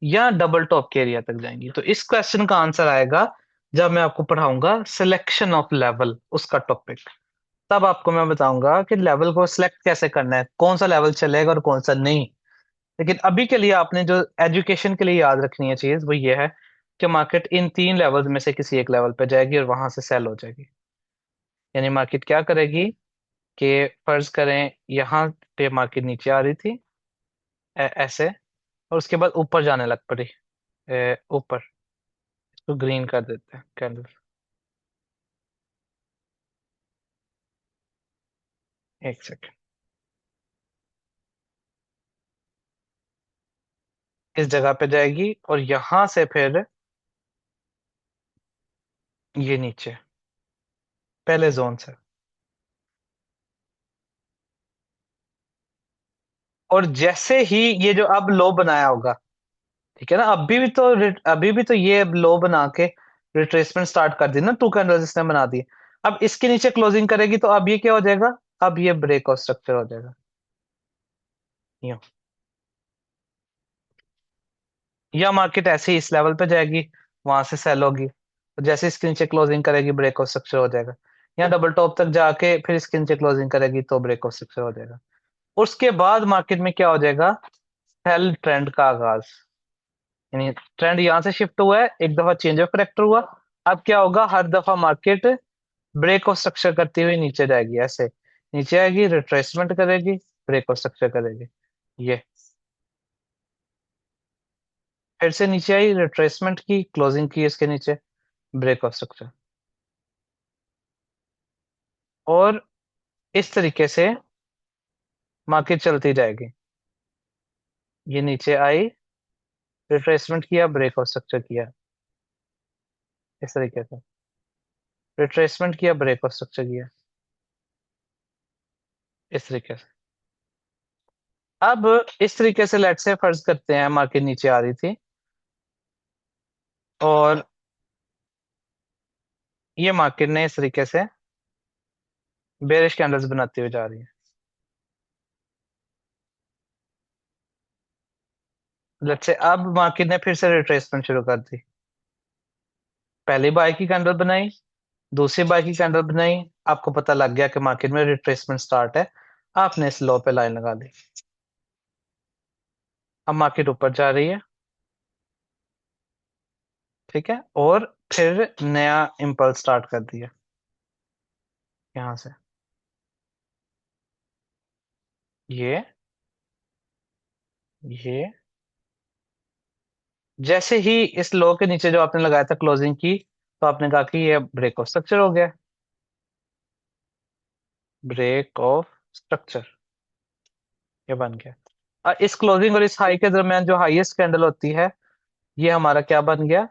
या डबल टॉप के एरिया तक जाएंगी। तो इस क्वेश्चन का आंसर आएगा जब मैं आपको पढ़ाऊंगा सिलेक्शन ऑफ लेवल, उसका टॉपिक। तब आपको मैं बताऊंगा कि लेवल को सिलेक्ट कैसे करना है, कौन सा लेवल चलेगा और कौन सा नहीं। लेकिन अभी के लिए आपने जो एजुकेशन के लिए याद रखनी है चीज वो ये है कि मार्केट इन तीन लेवल्स में से किसी एक लेवल पे जाएगी और वहां से सेल हो जाएगी। यानी मार्केट क्या करेगी कि फर्ज करें यहाँ पे मार्केट नीचे आ रही थी, ऐसे, और उसके बाद ऊपर जाने लग पड़ी, ऊपर। इसको ग्रीन कर देते हैं कैंडल। एक सेकेंड। इस जगह पे जाएगी और यहां से फिर ये नीचे पहले जोन से। और जैसे ही ये जो अब लो बनाया होगा, ठीक है ना, अभी भी तो ये लो बना के रिट्रेसमेंट स्टार्ट कर दी ना, टू कैंडल्स इसने बना दी। अब इसके नीचे क्लोजिंग करेगी तो अब ये क्या हो जाएगा, अब ये ब्रेक ऑफ स्ट्रक्चर हो जाएगा, यूं। या मार्केट ऐसे ही इस लेवल पे जाएगी, वहां से सेल होगी, तो जैसे इसके नीचे क्लोजिंग करेगी ब्रेक ऑफ स्ट्रक्चर हो जाएगा। या डबल टॉप तक जाके फिर इसके नीचे क्लोजिंग करेगी तो ब्रेक ऑफ स्ट्रक्चर हो जाएगा। उसके बाद मार्केट में क्या हो जाएगा, सेल ट्रेंड का आगाज। यानी ट्रेंड यहां से शिफ्ट हुआ है, एक दफा चेंज ऑफ करेक्टर हुआ, अब क्या होगा, हर दफा मार्केट ब्रेक ऑफ स्ट्रक्चर करती हुई नीचे जाएगी, ऐसे नीचे आएगी, रिट्रेसमेंट करेगी, ब्रेक ऑफ स्ट्रक्चर करेगी, ये फिर से नीचे आई, रिट्रेसमेंट की, क्लोजिंग की इसके नीचे, ब्रेक ऑफ स्ट्रक्चर। और इस तरीके से मार्केट चलती जाएगी। ये नीचे आई, रिट्रेसमेंट किया, ब्रेक ऑफ स्ट्रक्चर किया, इस तरीके से रिट्रेसमेंट किया, ब्रेक ऑफ स्ट्रक्चर किया, इस तरीके से। अब इस तरीके से लेट से फर्ज करते हैं मार्केट नीचे आ रही थी, और ये मार्केट ने इस तरीके से बेरिश कैंडल्स बनाती हुई जा रही है। लेट से अब मार्केट ने फिर से रिट्रेसमेंट शुरू कर दी, पहली बाय की कैंडल बनाई, दूसरी बाय की कैंडल बनाई, आपको पता लग गया कि मार्केट में रिट्रेसमेंट स्टार्ट है, आपने इस लो पे लाइन लगा दी। अब मार्केट ऊपर जा रही है, ठीक है, और फिर नया इम्पल्स स्टार्ट कर दिया यहां से, ये ये जैसे ही इस लो के नीचे जो आपने लगाया था क्लोजिंग की, तो आपने कहा कि ये ब्रेक ऑफ स्ट्रक्चर हो गया, ब्रेक ऑफ स्ट्रक्चर, ये बन गया। और इस क्लोजिंग और इस हाई के दरमियान जो हाईएस्ट कैंडल होती है, ये हमारा क्या बन गया,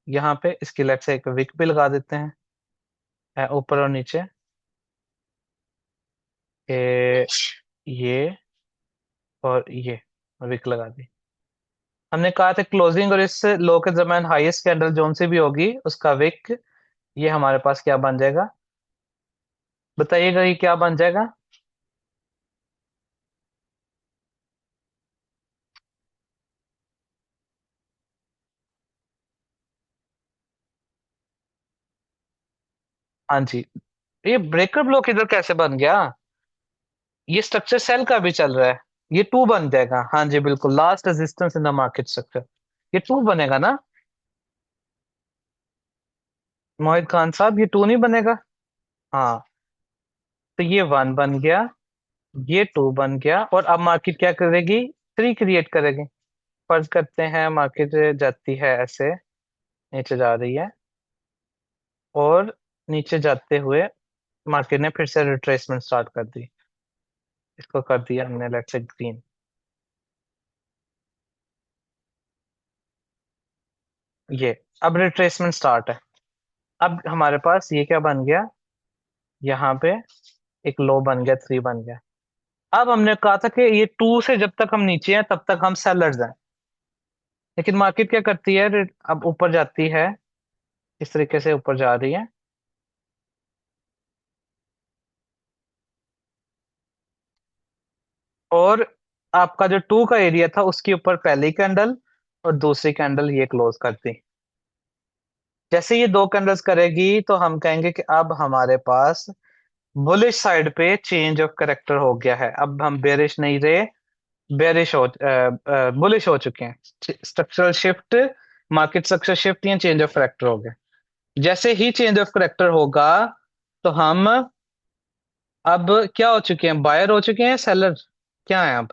यहाँ पे इसकी लेट से एक विक भी लगा देते हैं, ऊपर और नीचे, ये और ये विक लगा दी। हमने कहा था क्लोजिंग और इस लो के दरमियान हाईएस्ट कैंडल जोन से भी होगी, उसका विक, ये हमारे पास क्या बन जाएगा, बताइएगा ये क्या बन जाएगा। हाँ जी, ये ब्रेकर ब्लॉक इधर कैसे बन गया, ये स्ट्रक्चर सेल का भी चल रहा है, ये टू बन जाएगा, हाँ जी बिल्कुल, last resistance in the market structure, ये टू बनेगा ना मोहित खान साहब, ये टू नहीं बनेगा। हाँ, तो ये वन बन गया, ये टू बन गया, और अब मार्केट क्या करेगी, थ्री क्रिएट करेगी। फर्ज करते हैं मार्केट जाती है ऐसे, नीचे जा रही है, और नीचे जाते हुए मार्केट ने फिर से रिट्रेसमेंट स्टार्ट कर दी, इसको कर दिया हमने लेट्स से ग्रीन, ये अब रिट्रेसमेंट स्टार्ट है। अब हमारे पास ये क्या बन गया, यहाँ पे एक लो बन गया, थ्री बन गया। अब हमने कहा था कि ये टू से जब तक हम नीचे हैं तब तक हम सेलर्स हैं, लेकिन मार्केट क्या करती है, अब ऊपर जाती है, इस तरीके से ऊपर जा रही है, और आपका जो टू का एरिया था उसके ऊपर पहली कैंडल और दूसरी कैंडल ये क्लोज कर दी। जैसे ये दो कैंडल्स करेगी तो हम कहेंगे कि अब हमारे पास बुलिश साइड पे चेंज ऑफ करेक्टर हो गया है, अब हम बेरिश नहीं रहे, बेरिश हो बुलिश हो चुके हैं, structural shift, market structure shift या चेंज ऑफ करेक्टर हो गया। जैसे ही चेंज ऑफ करेक्टर होगा तो हम अब क्या हो चुके हैं, बायर हो चुके हैं, सेलर क्या है अब।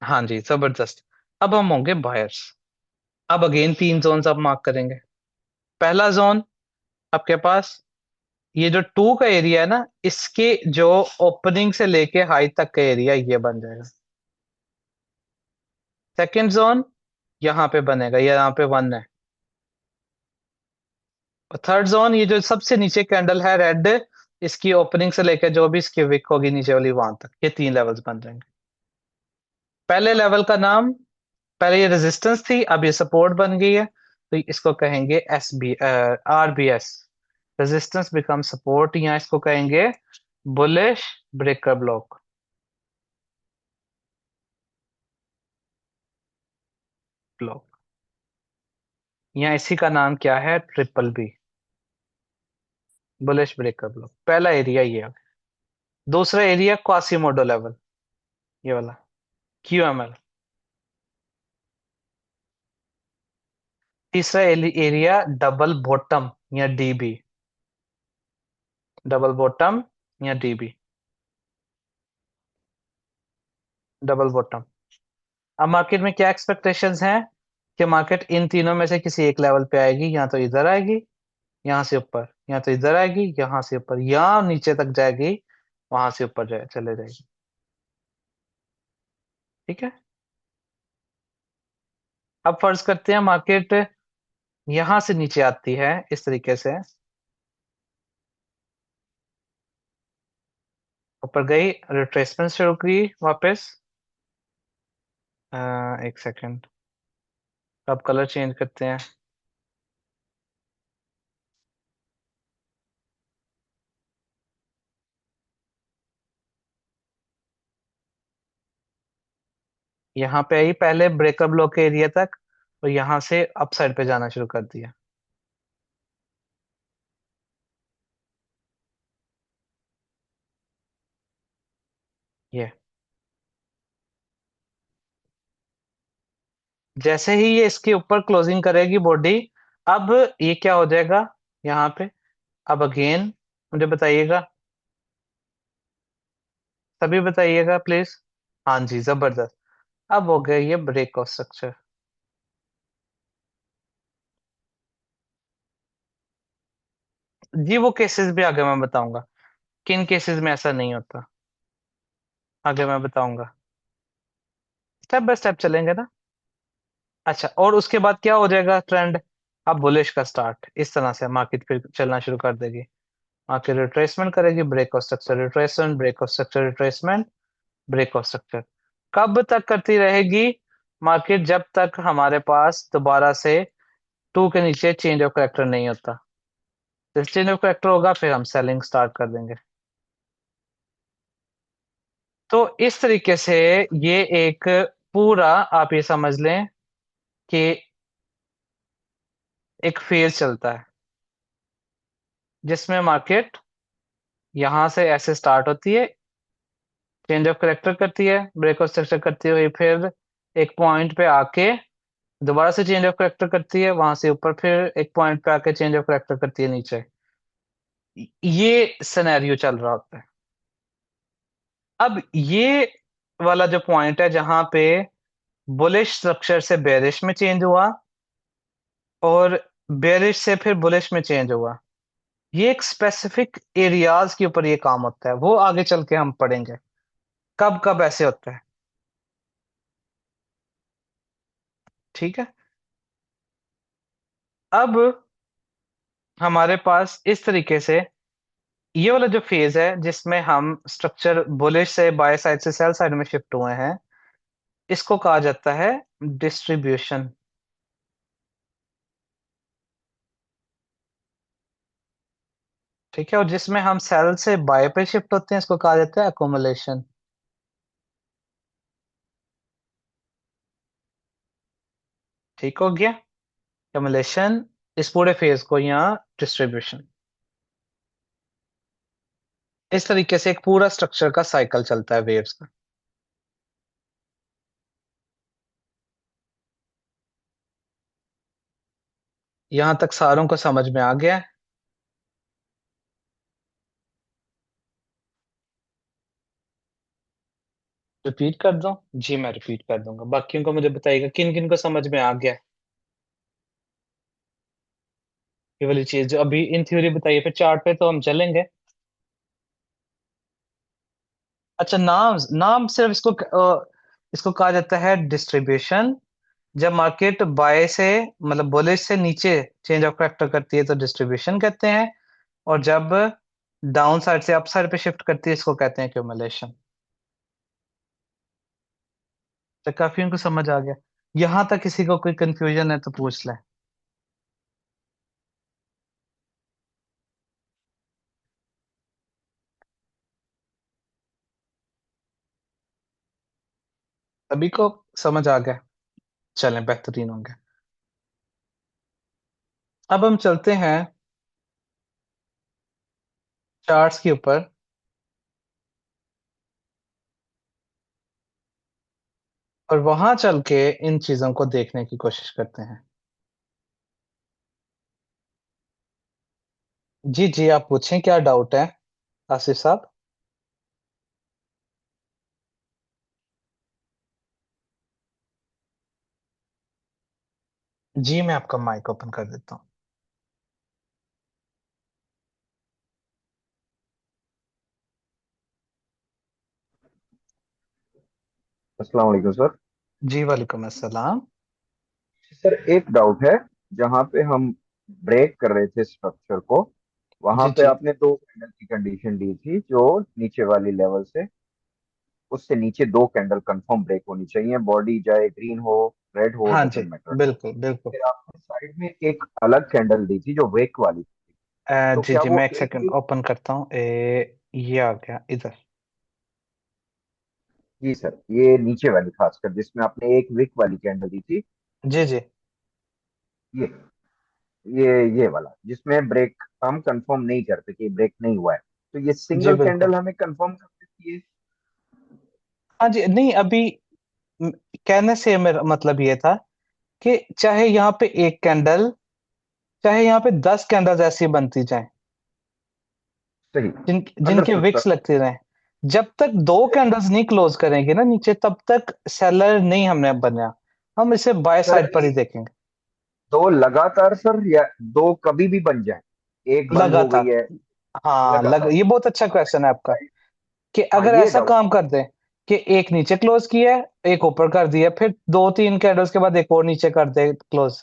हाँ जी जबरदस्त, अब हम होंगे बायर्स। अब अगेन तीन जोन अब मार्क करेंगे। पहला जोन आपके पास ये जो टू का एरिया है ना, इसके जो ओपनिंग से लेके हाई तक का एरिया ये बन जाएगा। सेकंड जोन यहाँ पे बनेगा, ये यहाँ पे वन है। और थर्ड जोन ये जो सबसे नीचे कैंडल है रेड, इसकी ओपनिंग से लेकर जो भी इसकी विक होगी नीचे वाली वहां तक, ये तीन लेवल्स बन जाएंगे। पहले लेवल का नाम पहले ये रेजिस्टेंस थी, अब ये सपोर्ट बन गई है, तो इसको कहेंगे RBS, रेजिस्टेंस बिकम सपोर्ट, या इसको कहेंगे बुलिश ब्रेकर ब्लॉक। ब्लॉक, या इसी का नाम क्या है, triple B, bullish breaker block. पहला एरिया ये है। दूसरा एरिया क्वासीमोडो लेवल, ये वाला QML। तीसरा एरिया डबल बॉटम या DB, डबल बॉटम या DB, डबल बॉटम। अब मार्केट में क्या एक्सपेक्टेशंस हैं कि मार्केट इन तीनों में से किसी एक लेवल पे आएगी, या तो इधर आएगी, यहाँ से ऊपर, या तो इधर आएगी, यहाँ से ऊपर, या नीचे तक जाएगी, वहां से ऊपर जाए चले जाएगी। ठीक है। अब फर्ज करते हैं मार्केट यहां से नीचे आती है इस तरीके से, ऊपर गई, रिट्रेसमेंट शुरू की वापस। एक सेकेंड, अब कलर चेंज करते हैं। यहाँ पे आई पहले ब्रेकर ब्लॉक के एरिया तक, और यहाँ से अप साइड पे जाना शुरू कर दिया। ये जैसे ही ये इसके ऊपर क्लोजिंग करेगी बॉडी, अब ये क्या हो जाएगा यहाँ पे, अब अगेन मुझे बताइएगा, सभी बताइएगा प्लीज। हाँ जी, जबरदस्त। अब हो गया ये ब्रेक ऑफ स्ट्रक्चर। जी वो केसेस भी आगे मैं बताऊंगा, किन केसेस में ऐसा नहीं होता, आगे मैं बताऊंगा। स्टेप बाय स्टेप चलेंगे ना। अच्छा, और उसके बाद क्या हो जाएगा ट्रेंड, अब बुलिश का स्टार्ट, इस तरह से मार्केट फिर चलना शुरू कर देगी। मार्केट रिट्रेसमेंट करेगी, break of structure, retracement, break of structure, retracement, break of structure. कब तक करती रहेगी मार्केट, जब तक हमारे पास दोबारा से टू के नीचे चेंज ऑफ करेक्टर नहीं होता। जब चेंज ऑफ करेक्टर होगा फिर हम सेलिंग स्टार्ट कर देंगे। तो इस तरीके से ये एक पूरा, आप ये समझ लें कि एक फेज चलता है जिसमें मार्केट यहां से ऐसे स्टार्ट होती है, चेंज ऑफ करेक्टर करती है, ब्रेक ऑफ स्ट्रक्चर करती हुई, फिर एक पॉइंट पे आके दोबारा से चेंज ऑफ करेक्टर करती है, वहां से ऊपर फिर एक पॉइंट पे आके चेंज ऑफ करेक्टर करती है नीचे। ये सिनेरियो चल रहा होता है। अब ये वाला जो पॉइंट है जहां पे बुलिश स्ट्रक्चर से बेरिश में चेंज हुआ, और बेरिश से फिर बुलिश में चेंज हुआ, ये एक स्पेसिफिक एरियाज के ऊपर ये काम होता है, वो आगे चल के हम पढ़ेंगे कब कब ऐसे होता है। ठीक है। अब हमारे पास इस तरीके से ये वाला जो फेज है जिसमें हम स्ट्रक्चर बुलिश से बाय साइड से सेल साइड में शिफ्ट हुए हैं, इसको कहा जाता है डिस्ट्रीब्यूशन। ठीक है। और जिसमें हम सेल से बाय पे शिफ्ट होते हैं, इसको कहा जाता है एकोमुलेशन। ठीक हो गया, एकोमुलेशन, इस पूरे फेज को यहाँ डिस्ट्रीब्यूशन। इस तरीके से एक पूरा स्ट्रक्चर का साइकिल चलता है वेव्स का। यहां तक सारों को समझ में आ गया है। रिपीट कर दूं? जी मैं रिपीट कर दूंगा, बाकियों को मुझे बताइएगा किन किन को समझ में आ गया है ये वाली चीज जो अभी इन थ्योरी बताइए, फिर चार्ट पे तो हम चलेंगे। अच्छा, नाम नाम सिर्फ इसको कहा जाता है डिस्ट्रीब्यूशन। जब मार्केट बाय से, मतलब बुलिश से नीचे चेंज ऑफ करेक्टर करती है तो डिस्ट्रीब्यूशन कहते हैं, और जब डाउन साइड से अप साइड पे शिफ्ट करती है इसको कहते हैं क्यूमुलेशन। तो काफी उनको समझ आ गया। यहाँ तक किसी को कोई कंफ्यूजन है तो पूछ ले। सभी को समझ आ गया। चलें, बेहतरीन होंगे। अब हम चलते हैं चार्ट्स के ऊपर, और वहां चल के इन चीजों को देखने की कोशिश करते हैं। जी जी, आप पूछें, क्या डाउट है आसिफ साहब। जी, मैं आपका माइक ओपन कर देता हूँ। अस्सलाम वालेकुम सर। जी वालेकुम अस्सलाम। सर एक डाउट है। जहाँ पे हम ब्रेक कर रहे थे स्ट्रक्चर को, वहां जी पे जी। आपने दो कैंडल की कंडीशन दी थी, जो नीचे वाली लेवल से उससे नीचे दो कैंडल कंफर्म ब्रेक होनी चाहिए, बॉडी चाहे ग्रीन हो रेड हो हाँ जी, डजेंट मैटर। बिल्कुल बिल्कुल। फिर आपने साइड में एक अलग कैंडल दी थी जो वेक वाली थी। तो जी क्या जी, वो मैं एक एक सेकंड ही? ओपन करता हूँ। ये आ गया इधर। जी सर, ये नीचे वाली खासकर जिसमें आपने एक विक वाली कैंडल दी थी। जी जी। ये ये वाला जिसमें ब्रेक हम कंफर्म नहीं करते कि ब्रेक नहीं हुआ है, तो ये जी सिंगल बिल्कुल। कैंडल हमें कंफर्म कर देती है। हाँ जी, नहीं अभी म- कहने से मेरा मतलब ये था कि चाहे यहाँ पे एक कैंडल, चाहे यहाँ पे 10 कैंडल्स ऐसी बनती जाएं, सही। जिनके अंडरस्टूड विक्स सर। लगते रहे, जब तक दो कैंडल्स नहीं क्लोज करेंगे ना नीचे, तब तक सेलर नहीं हमने बनया। हम इसे बाय सर साइड पर ही देखेंगे। दो लगातार सर, या दो कभी भी बन जाए, एक बंद हो गई लगातार। है हाँ, लगातार। ये बहुत अच्छा क्वेश्चन है आपका, राइट। कि हाँ अगर ये ऐसा डाउट। काम कर दे कि एक नीचे क्लोज किया है, एक ऊपर कर दिया, फिर दो तीन कैंडल्स के बाद एक और नीचे कर दे क्लोज।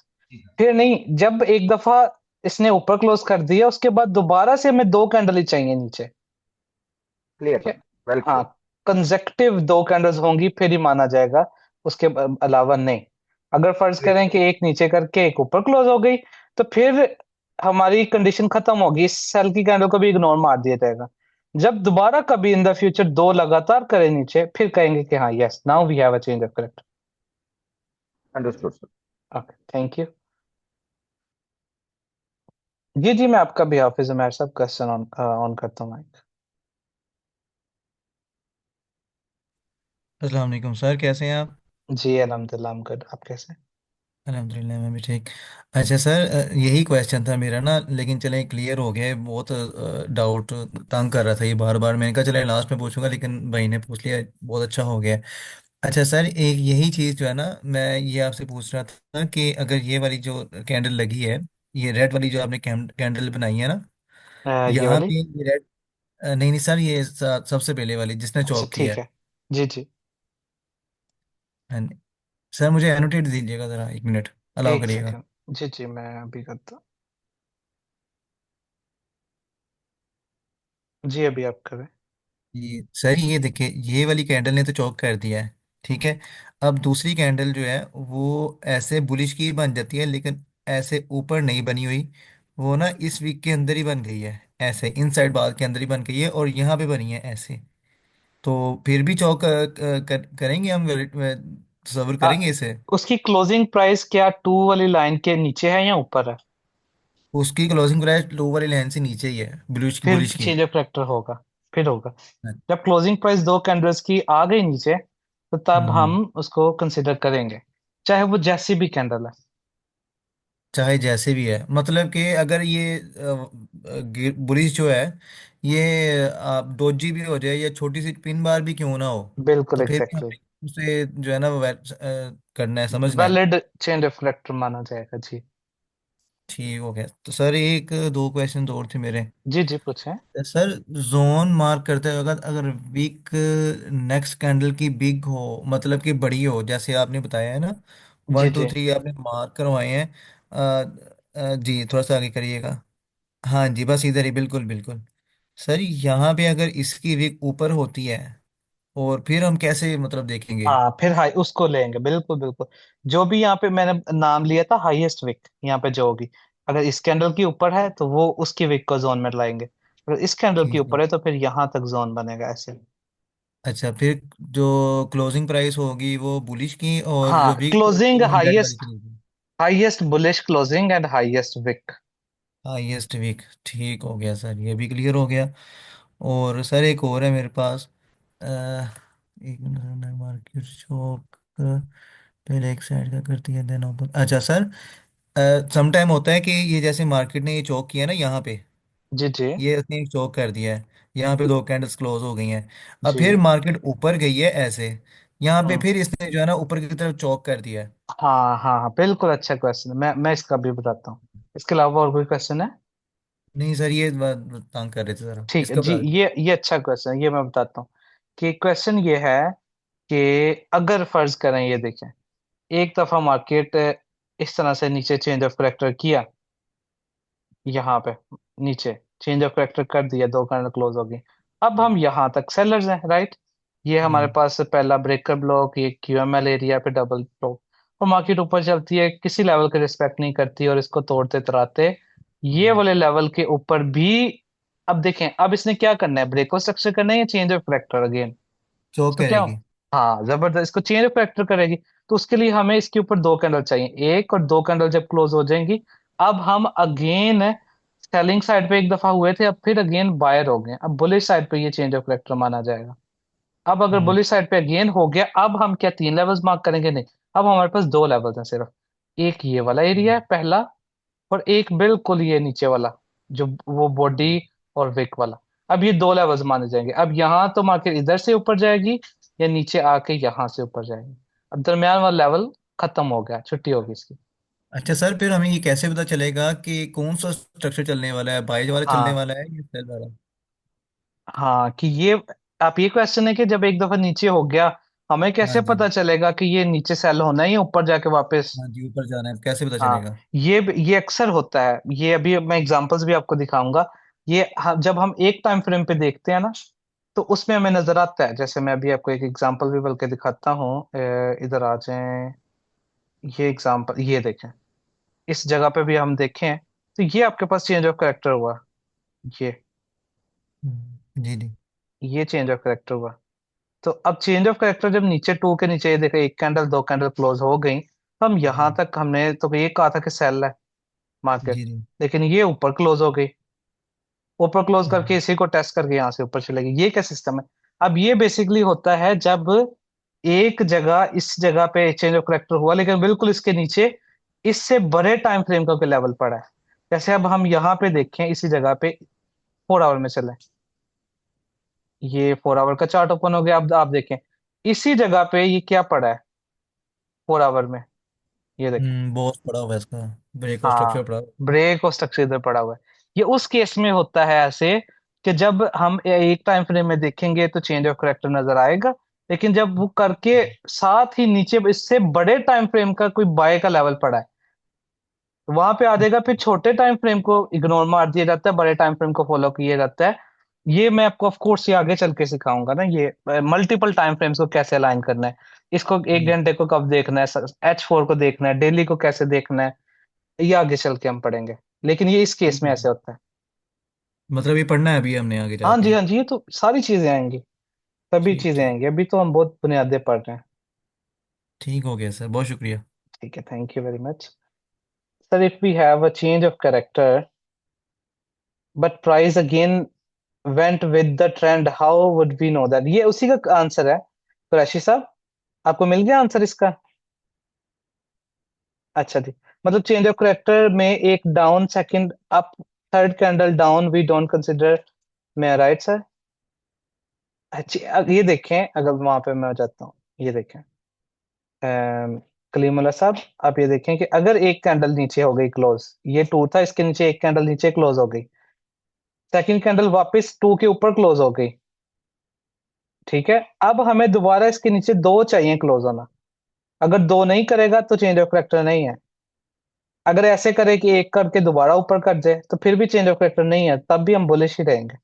फिर नहीं, जब एक दफा इसने ऊपर क्लोज कर दिया, उसके बाद दोबारा से हमें दो कैंडल ही चाहिए नीचे। क्लियर ठीक सर। है। वेल हाँ, क्लियर। कंसेक्टिव दो कैंडल्स होंगी फिर ही माना जाएगा, उसके अलावा नहीं। अगर फर्ज करें कि एक नीचे करके एक ऊपर क्लोज हो गई, तो फिर हमारी कंडीशन खत्म होगी, इस सेल की कैंडल को भी इग्नोर मार दिया जाएगा। जब दोबारा कभी इन द फ्यूचर दो लगातार करें नीचे, फिर कहेंगे कि हाँ, yes, now we have a change of correct. Understood sir. Okay, thank you. जी जी, मैं आपका भी हाफिज उमर साहब, क्वेश्चन ऑन ऑन करता हूँ माइक। अस्सलाम वालेकुम सर, कैसे हैं आप? जी अल्हम्दुलिल्लाह, I'm good। आप कैसे? अल्हम्दुलिल्लाह मैं भी ठीक। अच्छा सर, यही क्वेश्चन था मेरा ना, लेकिन चले क्लियर हो गया। बहुत डाउट तंग कर रहा था ये बार बार। मैंने कहा चले लास्ट में पूछूंगा, लेकिन भाई ने पूछ लिया, बहुत अच्छा हो गया। अच्छा सर, एक यही चीज़ जो है ना, मैं ये आपसे पूछ रहा था कि अगर ये वाली जो कैंडल लगी है, ये रेड वाली जो आपने कैंडल बनाई है ना, ये यहाँ वाली। पे ये रेड, नहीं नहीं सर, ये सबसे पहले वाली जिसने अच्छा चौक किया ठीक है। है। जी जी। हाँ जी। सर मुझे एनोटेट दीजिएगा ज़रा, 1 मिनट अलाउ एक करिएगा। सेकंड। जी जी, मैं अभी करता हूँ। जी, अभी आप करें। ये सर, ये देखिए, ये वाली कैंडल ने तो चौक कर दिया है, ठीक है। अब दूसरी कैंडल जो है वो ऐसे बुलिश की बन जाती है, लेकिन ऐसे ऊपर नहीं बनी हुई। वो ना इस वीक के अंदर ही बन गई है, ऐसे इनसाइड बार के अंदर ही बन गई है, और यहाँ पे बनी है ऐसे। तो फिर भी चौक करेंगे हम, तस्वर आ, करेंगे इसे। उसकी क्लोजिंग प्राइस क्या टू वाली लाइन के नीचे है या ऊपर है? उसकी क्लोजिंग प्राइस लो वाली लाइन से नीचे ही है, बुलिश फिर बुलिश की। चेंज ऑफ फैक्टर होगा। फिर होगा। हाँ। जब क्लोजिंग प्राइस दो कैंडल्स की आ गई नीचे, तो तब हम्म। हम उसको कंसिडर करेंगे, चाहे वो जैसी भी कैंडल है। चाहे जैसे भी है, मतलब कि अगर ये बुलिश जो है, ये आप डोजी भी हो जाए या छोटी सी पिन बार भी क्यों ना हो, बिल्कुल तो फिर भी एग्जैक्टली। हमें उसे जो है ना वो करना है, समझना है। वैलिड चेंज ऑफ फैक्टर माना जाएगा जी। ठीक हो गया। तो सर एक दो क्वेश्चन और थे मेरे। जी जी, पूछें। सर, जोन मार्क करते हुए अगर अगर वीक नेक्स्ट कैंडल की बिग हो, मतलब कि बड़ी हो, जैसे आपने बताया है ना, जी 1 2 3 आपने मार्क करवाए हैं। जी थोड़ा सा आगे करिएगा। हाँ जी, बस इधर ही, बिल्कुल बिल्कुल। सर यहाँ पे अगर इसकी विक ऊपर होती है और फिर हम कैसे मतलब देखेंगे? हाँ फिर हाई उसको लेंगे, बिल्कुल बिल्कुल। जो भी यहाँ पे मैंने नाम लिया था हाईएस्ट विक, यहाँ पे जो होगी, अगर इस कैंडल के ऊपर है तो वो उसकी विक को जोन में लाएंगे, अगर इस कैंडल के ठीक है। ऊपर है तो फिर यहाँ तक जोन बनेगा ऐसे। अच्छा, फिर जो क्लोजिंग प्राइस होगी वो बुलिश की, और जो हाँ वीक क्लोजिंग होगी वो डेड वाली हाईएस्ट, की होगी। Highest bullish closing and highest wick. Highest wick, ठीक हो गया सर, ये भी क्लियर हो गया। और सर एक और है मेरे पास। एक मिनट, मार्केट शॉक पहले एक साइड का करती है देन ओपन। अच्छा सर, सम टाइम होता है कि ये जैसे मार्केट ने ये चौक किया ना यहाँ पे, जी जी ये उसने चौक कर दिया है, यहाँ पे दो कैंडल्स क्लोज हो गई हैं। अब जी। फिर मार्केट ऊपर गई है ऐसे, यहाँ पे हम्म। फिर इसने जो है ना ऊपर की तरफ चौक कर दिया है। हाँ हाँ हाँ बिल्कुल, अच्छा क्वेश्चन है, मैं इसका भी बताता हूँ। इसके अलावा और कोई क्वेश्चन है? नहीं सर, ये बात तंग कर रहे थे सर, ठीक है इसका जी, बता। ये अच्छा क्वेश्चन है, ये मैं बताता हूँ। कि क्वेश्चन ये है कि अगर फर्ज करें, ये देखें, एक दफा मार्केट इस तरह से नीचे चेंज ऑफ करेक्टर किया, यहाँ पे नीचे चेंज ऑफ करेक्टर कर दिया, दो कैंडल क्लोज हो गई। अब हम यहाँ तक सेलर्स हैं, राइट? ये हमारे हम्म। पास पहला ब्रेकर ब्लॉक, ये क्यूएमएल एरिया पे डबल ब्लॉक, और मार्केट ऊपर चलती है, किसी लेवल के रिस्पेक्ट नहीं करती और इसको तोड़ते तराते ये हम्म। वाले लेवल के ऊपर भी। अब देखें, अब इसने क्या करना है, ब्रेक स्ट्रक्चर करना है या चेंज ऑफ करेक्टर अगेन? चौक इसको क्या, करेगी। हाँ जबरदस्त, इसको चेंज ऑफ करेक्टर करेगी। तो उसके लिए हमें इसके ऊपर दो कैंडल चाहिए, एक और दो कैंडल जब क्लोज हो जाएंगी, अब हम अगेन सेलिंग साइड पे एक दफा हुए थे, अब फिर अगेन बायर हो गए, अब बुलिश साइड पे ये चेंज ऑफ करेक्टर माना जाएगा। अब अगर हम्म। बुलिश साइड पे अगेन हो गया, अब हम क्या तीन लेवल्स मार्क करेंगे? नहीं, अब हमारे पास दो लेवल्स हैं सिर्फ। एक ये वाला एरिया है पहला, और एक बिल्कुल ये नीचे वाला, जो वो बॉडी और विक वाला। अब ये दो लेवल्स माने जाएंगे। अब यहाँ तो मार्केट इधर से ऊपर जाएगी या नीचे आके यहाँ से ऊपर जाएगी। अब दरम्यान वाला लेवल खत्म हो गया, छुट्टी होगी इसकी। अच्छा सर, फिर हमें ये कैसे पता चलेगा कि कौन सा स्ट्रक्चर चलने वाला है, बाइज वाला चलने हाँ वाला है या सेल वाला? हाँ, कि ये, आप ये क्वेश्चन है कि जब एक दफा नीचे हो गया, हमें हाँ कैसे जी। पता चलेगा कि ये नीचे सेल होना है या ऊपर जाके वापस? हाँ जी, ऊपर जाना है, कैसे पता हाँ, चलेगा? ये अक्सर होता है, ये अभी मैं एग्जांपल्स भी आपको दिखाऊंगा। ये जब हम एक टाइम फ्रेम पे देखते हैं ना, तो उसमें हमें नजर आता है। जैसे मैं अभी आपको एक एग्जांपल भी बल्कि दिखाता हूँ, इधर आ जाएं। ये एग्जांपल ये देखें, इस जगह पे भी हम देखें तो ये आपके पास चेंज ऑफ करेक्टर हुआ, ये जी जी। ये चेंज ऑफ करेक्टर हुआ। तो अब चेंज ऑफ करेक्टर जब नीचे टू के नीचे, ये देखें, एक कैंडल दो कैंडल क्लोज हो गई, तो हम यहाँ जी तक हमने तो ये कहा था कि सेल है मार्केट, जी जी। लेकिन ये ऊपर क्लोज हो गई, ऊपर क्लोज करके हम्म। इसी को टेस्ट करके यहाँ से ऊपर चलेगी। ये क्या सिस्टम है? अब ये बेसिकली होता है जब एक जगह, इस जगह पे चेंज ऑफ करेक्टर हुआ, लेकिन बिल्कुल इसके नीचे इससे बड़े टाइम फ्रेम का कोई लेवल पड़ा है। जैसे अब हम यहाँ पे देखें, इसी जगह पे 4 आवर में चले, ये 4 आवर का चार्ट ओपन हो गया। अब आप देखें इसी जगह पे ये क्या पड़ा है 4 आवर में, ये देखें। बॉस पड़ा हुआ है इसका, ब्रेक और स्ट्रक्चर हाँ, पड़ा हुआ है। ब्रेक और स्ट्रक्चर इधर पड़ा हुआ है। ये उस केस में होता है ऐसे, कि जब हम एक टाइम फ्रेम में देखेंगे तो चेंज ऑफ करेक्टर नजर आएगा, लेकिन जब वो करके साथ ही नीचे इससे बड़े टाइम फ्रेम का कोई बाय का लेवल पड़ा है, तो वहां पे आ जाएगा, फिर छोटे टाइम फ्रेम को इग्नोर मार दिया जाता है, बड़े टाइम फ्रेम को फॉलो किया जाता है। ये मैं आपको ऑफ कोर्स ये आगे चल के सिखाऊंगा ना, ये मल्टीपल टाइम फ्रेम्स को कैसे अलाइन करना है, इसको एक ठीक। घंटे को कब देखना है, H4 को देखना है, डेली को कैसे देखना है, ये आगे चल के हम पढ़ेंगे। लेकिन ये इस केस ठीक में है, ऐसे होता है। मतलब ये पढ़ना है अभी हमने आगे हाँ जी जाके? हाँ जी, ये तो सारी चीजें आएंगी, सभी ठीक चीजें ठीक। आएंगी, अभी तो हम बहुत बुनियादें पढ़ रहे हैं। ठीक हो गया सर, बहुत शुक्रिया। ठीक है, thank you very much. Sir, if we have a change of character but price again went with the trend, how would we know that? ये उसी का आंसर है कुरैशी साहब, आपको मिल गया आंसर इसका? अच्छा जी, मतलब चेंज ऑफ कैरेक्टर में एक down, second up, third candle down we don't consider, मैं राइट सर? अच्छा, अब ये देखें, अगर वहां पे मैं जाता हूँ, ये देखें, कलीमुल्ला साहब, आप ये देखें कि अगर एक कैंडल नीचे हो गई क्लोज, ये टू था, इसके नीचे एक कैंडल नीचे क्लोज हो गई, सेकंड कैंडल वापस टू के ऊपर क्लोज हो गई, ठीक है? अब हमें दोबारा इसके नीचे दो चाहिए क्लोज होना। अगर दो नहीं करेगा तो चेंज ऑफ करेक्टर नहीं है। अगर ऐसे करे कि एक करके दोबारा ऊपर कर जाए तो फिर भी चेंज ऑफ करेक्टर नहीं है, तब भी हम बुलिश ही रहेंगे।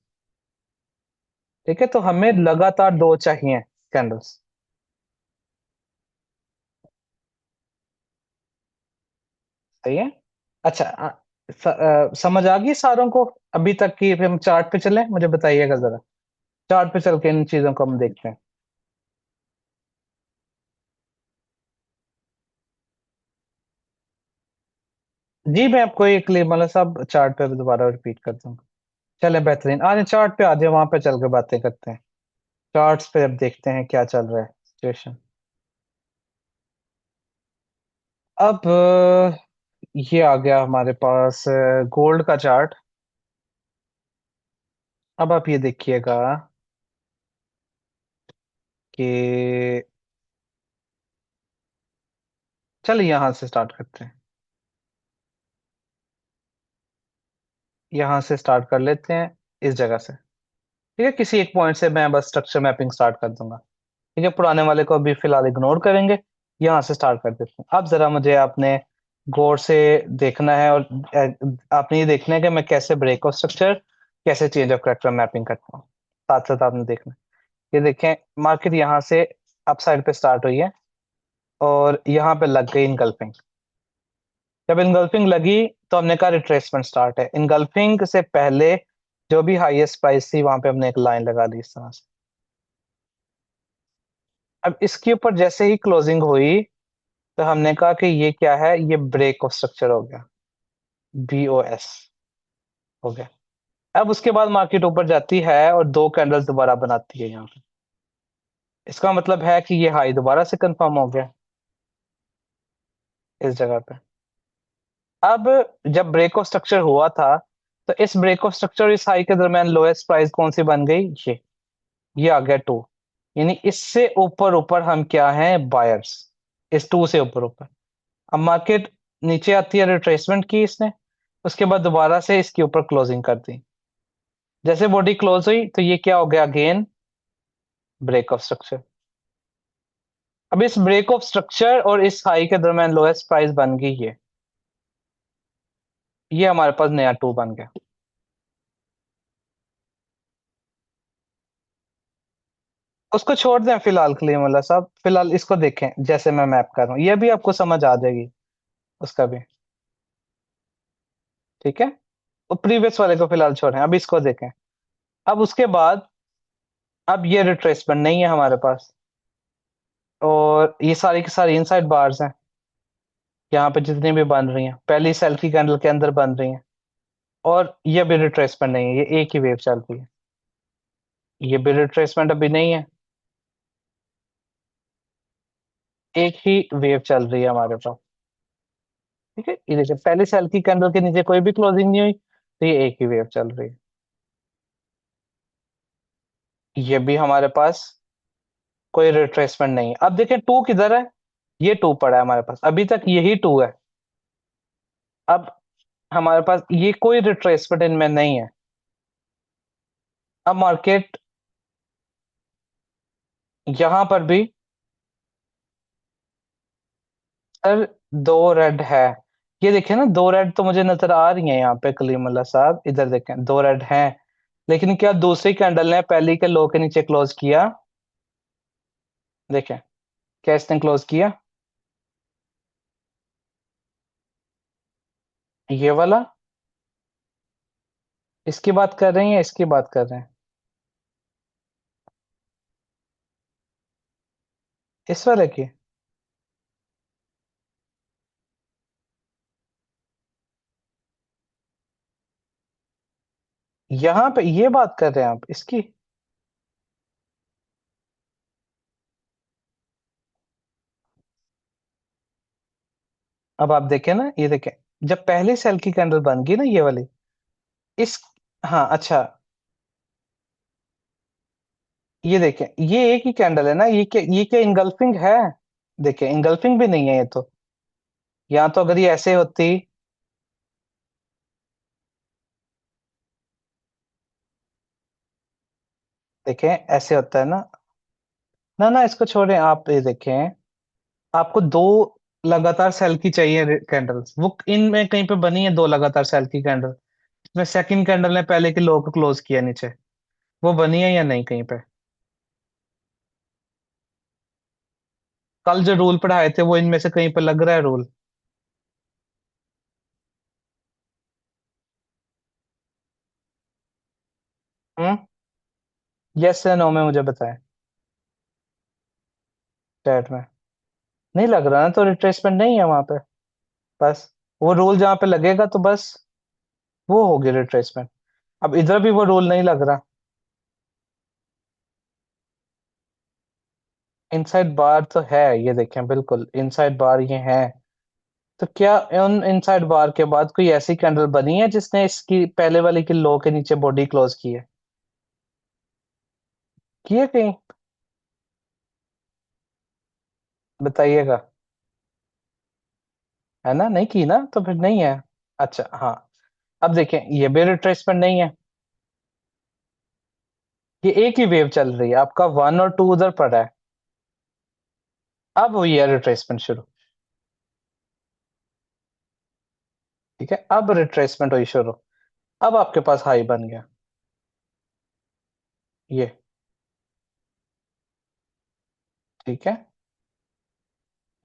ठीक है, तो हमें लगातार दो चाहिए कैंडल्स। सही है। अच्छा समझ आ गई सारों को अभी तक की? फिर हम चार्ट पे चलें, मुझे बताइएगा जरा। चार्ट पे चल के इन चीजों को हम देखते हैं। जी मैं आपको एक मतलब सब चार्ट पे दोबारा रिपीट कर दूंगा। चले बेहतरीन, आज चार्ट पे आ जाए, वहां पे चल के बातें करते हैं। चार्ट्स पे अब देखते हैं क्या चल रहा है सिचुएशन। अब ये आ गया हमारे पास गोल्ड का चार्ट। अब आप ये देखिएगा कि चलिए यहां से स्टार्ट करते हैं। यहां से स्टार्ट कर लेते हैं, इस जगह से। ठीक है, किसी एक पॉइंट से मैं बस स्ट्रक्चर मैपिंग स्टार्ट कर दूंगा। ठीक है, पुराने वाले को अभी फिलहाल इग्नोर करेंगे। यहाँ से स्टार्ट कर देते हैं। अब जरा मुझे आपने गौर से देखना है, और आपने ये देखना है कि मैं कैसे ब्रेक ऑफ स्ट्रक्चर, कैसे चेंज ऑफ करेक्टर मैपिंग करता हूँ। साथ साथ आपने देखना है। ये देखें, मार्केट यहाँ से अप साइड पे स्टार्ट हुई है, और यहाँ पे लग गई इनगल्फिंग। जब इनगल्फिंग लगी तो हमने कहा रिट्रेसमेंट स्टार्ट है। इनगल्फिंग से पहले जो भी हाईएस्ट प्राइस थी, वहां पे हमने एक लाइन लगा दी इस तरह से। अब इसके ऊपर जैसे ही क्लोजिंग हुई, तो हमने कहा कि ये क्या है, ये ब्रेक ऑफ स्ट्रक्चर हो गया, BOS हो गया। अब उसके बाद मार्केट ऊपर जाती है और दो कैंडल्स दोबारा बनाती है यहाँ पे। इसका मतलब है कि ये हाई दोबारा से कंफर्म हो गया इस जगह पे। अब जब ब्रेक ऑफ स्ट्रक्चर हुआ था, तो इस ब्रेक ऑफ स्ट्रक्चर और इस हाई के दरमियान लोएस्ट प्राइस कौन सी बन गई? ये आ गया 2। यानी इससे ऊपर ऊपर हम क्या हैं? बायर्स। इस 2 से ऊपर ऊपर। अब मार्केट नीचे आती है, रिट्रेसमेंट की इसने, उसके बाद दोबारा से इसके ऊपर क्लोजिंग कर दी। जैसे बॉडी क्लोज हुई, तो ये क्या हो गया? Again break of structure. अब इस ब्रेक ऑफ स्ट्रक्चर और इस हाई के दरमियान लोएस्ट प्राइस बन गई ये हमारे पास नया 2 बन गया। उसको छोड़ दें फिलहाल कलीमुल्ला साहब, फिलहाल इसको देखें जैसे मैं मैप कर रहा हूँ, ये भी आपको समझ आ जाएगी उसका भी। ठीक है, वो प्रीवियस वाले को फिलहाल छोड़ें, अब इसको देखें। अब उसके बाद, अब ये रिट्रेसमेंट नहीं है हमारे पास, और ये सारी की सारी इनसाइड बार्स हैं। यहाँ पे जितनी भी बन रही हैं, पहली सेल की कैंडल के अंदर बन रही हैं, और ये भी रिट्रेसमेंट नहीं है, ये एक ही वेव चल रही है। ये भी रिट्रेसमेंट अभी नहीं है, एक ही वेव चल रही है हमारे पास। ठीक है, ये देखिए, पहली सेल की कैंडल के नीचे कोई भी क्लोजिंग नहीं हुई, तो ये एक ही वेव चल रही है। ये भी हमारे पास कोई रिट्रेसमेंट नहीं है। अब देखिए 2 किधर है? ये 2 पड़ा है हमारे पास, अभी तक यही 2 है। अब हमारे पास ये कोई रिट्रेसमेंट इनमें नहीं है। अब मार्केट यहां पर भी, सर, 2 रेड है। ये देखिए ना, 2 रेड तो मुझे नजर आ रही है यहाँ पे कलीमुल्ला साहब, इधर देखें 2 रेड हैं। लेकिन क्या दूसरी कैंडल ने पहली के लो के नीचे क्लोज किया? देखें, क्या इसने क्लोज किया? ये वाला? इसकी बात कर रही हैं, इसकी बात कर रहे हैं? इस वाले की? यहाँ पे ये बात कर रहे हैं आप इसकी? अब आप देखें ना, ये देखें, जब पहली सेल की कैंडल बन गई ना, ये वाली, इस, हाँ अच्छा, ये देखें, ये एक ही कैंडल है ना, ये क्या इंगल्फिंग है? देखें, इंगल्फिंग भी नहीं है ये तो। यहाँ तो अगर ये ऐसे होती, देखें ऐसे होता है ना। ना ना, इसको छोड़ें, आप ये देखें, आपको 2 लगातार सेल की चाहिए कैंडल्स, वो इनमें कहीं पे बनी है 2 लगातार सेल की कैंडल। इसमें सेकंड कैंडल ने पहले के लो को क्लोज किया नीचे, वो बनी है या नहीं कहीं पे? कल जो रूल पढ़ाए थे वो इनमें से कहीं पर लग रहा है रूल? हम्म। यस या नो में मुझे बताएं, चैट में। नहीं लग रहा ना, तो रिट्रेसमेंट नहीं है वहां पे। बस वो रूल जहाँ पे लगेगा तो बस वो होगी रिट्रेसमेंट। अब इधर भी वो रूल नहीं लग रहा। इनसाइड बार तो है, ये देखें, बिल्कुल इनसाइड बार ये है। तो क्या उन इनसाइड बार के बाद कोई ऐसी कैंडल बनी है जिसने इसकी पहले वाली की लो के नीचे बॉडी क्लोज की है? की है कहीं? बताइएगा। है ना, नहीं की ना, तो फिर नहीं है। अच्छा हाँ। अब देखें, ये भी रिट्रेसमेंट नहीं है। ये एक ही वेव चल रही है, आपका वन और टू उधर पड़ा है। अब हुई है रिट्रेसमेंट शुरू। ठीक है, अब रिट्रेसमेंट हुई शुरू। अब आपके पास हाई बन गया ये। ठीक है,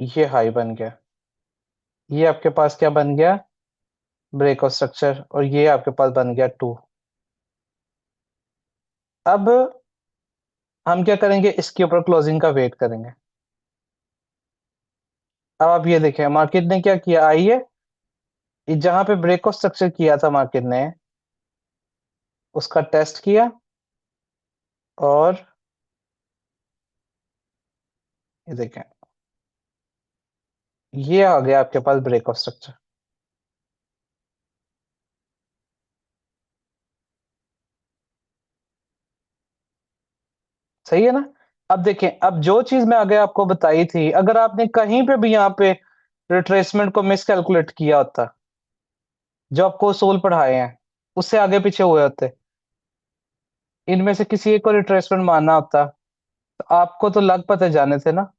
ये हाई बन गया। ये आपके पास क्या बन गया? Break of structure. और ये आपके पास बन गया टू। अब हम क्या करेंगे, इसके ऊपर क्लोजिंग का वेट करेंगे। अब आप ये देखें, मार्केट ने क्या किया, आइए, जहां पे ब्रेक ऑफ स्ट्रक्चर किया था मार्केट ने, उसका टेस्ट किया। और ये देखें, ये आ गया आपके पास ब्रेक ऑफ स्ट्रक्चर। सही है ना? अब देखें, अब जो चीज मैं आगे आपको बताई थी, अगर आपने कहीं पे भी यहाँ पे रिट्रेसमेंट को मिस कैलकुलेट किया होता, जो आपको उसूल पढ़ाए हैं उससे आगे पीछे हुए होते, इनमें से किसी एक को रिट्रेसमेंट मानना होता, तो आपको तो लग पते जाने थे ना,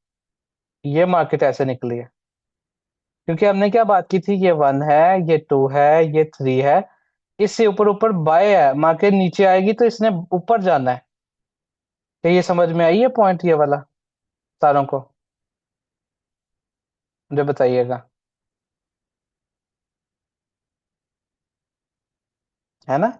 ये मार्केट ऐसे निकली है। क्योंकि हमने क्या बात की थी, ये वन है, ये टू है, ये थ्री है, इससे ऊपर ऊपर बाय है, मार्केट नीचे आएगी तो इसने ऊपर जाना है। क्या ये समझ में आई है पॉइंट ये वाला सारों को? मुझे बताइएगा। है ना?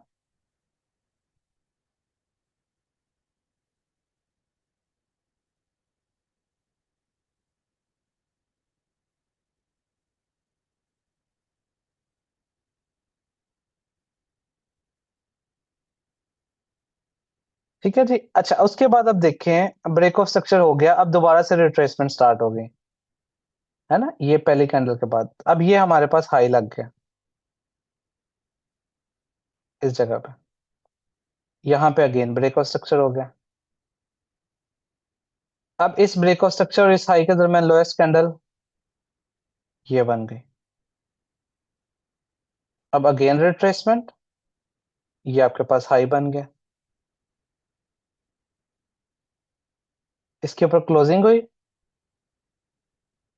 ठीक है जी। अच्छा, उसके बाद अब देखें, ब्रेक ऑफ स्ट्रक्चर हो गया, अब दोबारा से रिट्रेसमेंट स्टार्ट हो गई। है ना, ये पहली कैंडल के बाद अब ये हमारे पास हाई लग गया इस जगह पे। यहाँ पे अगेन ब्रेक ऑफ स्ट्रक्चर हो गया। अब इस ब्रेक ऑफ स्ट्रक्चर और इस हाई के दरमियान लोएस्ट कैंडल ये बन गई। अब अगेन रिट्रेसमेंट, ये आपके पास हाई बन गया। इसके ऊपर क्लोजिंग हुई,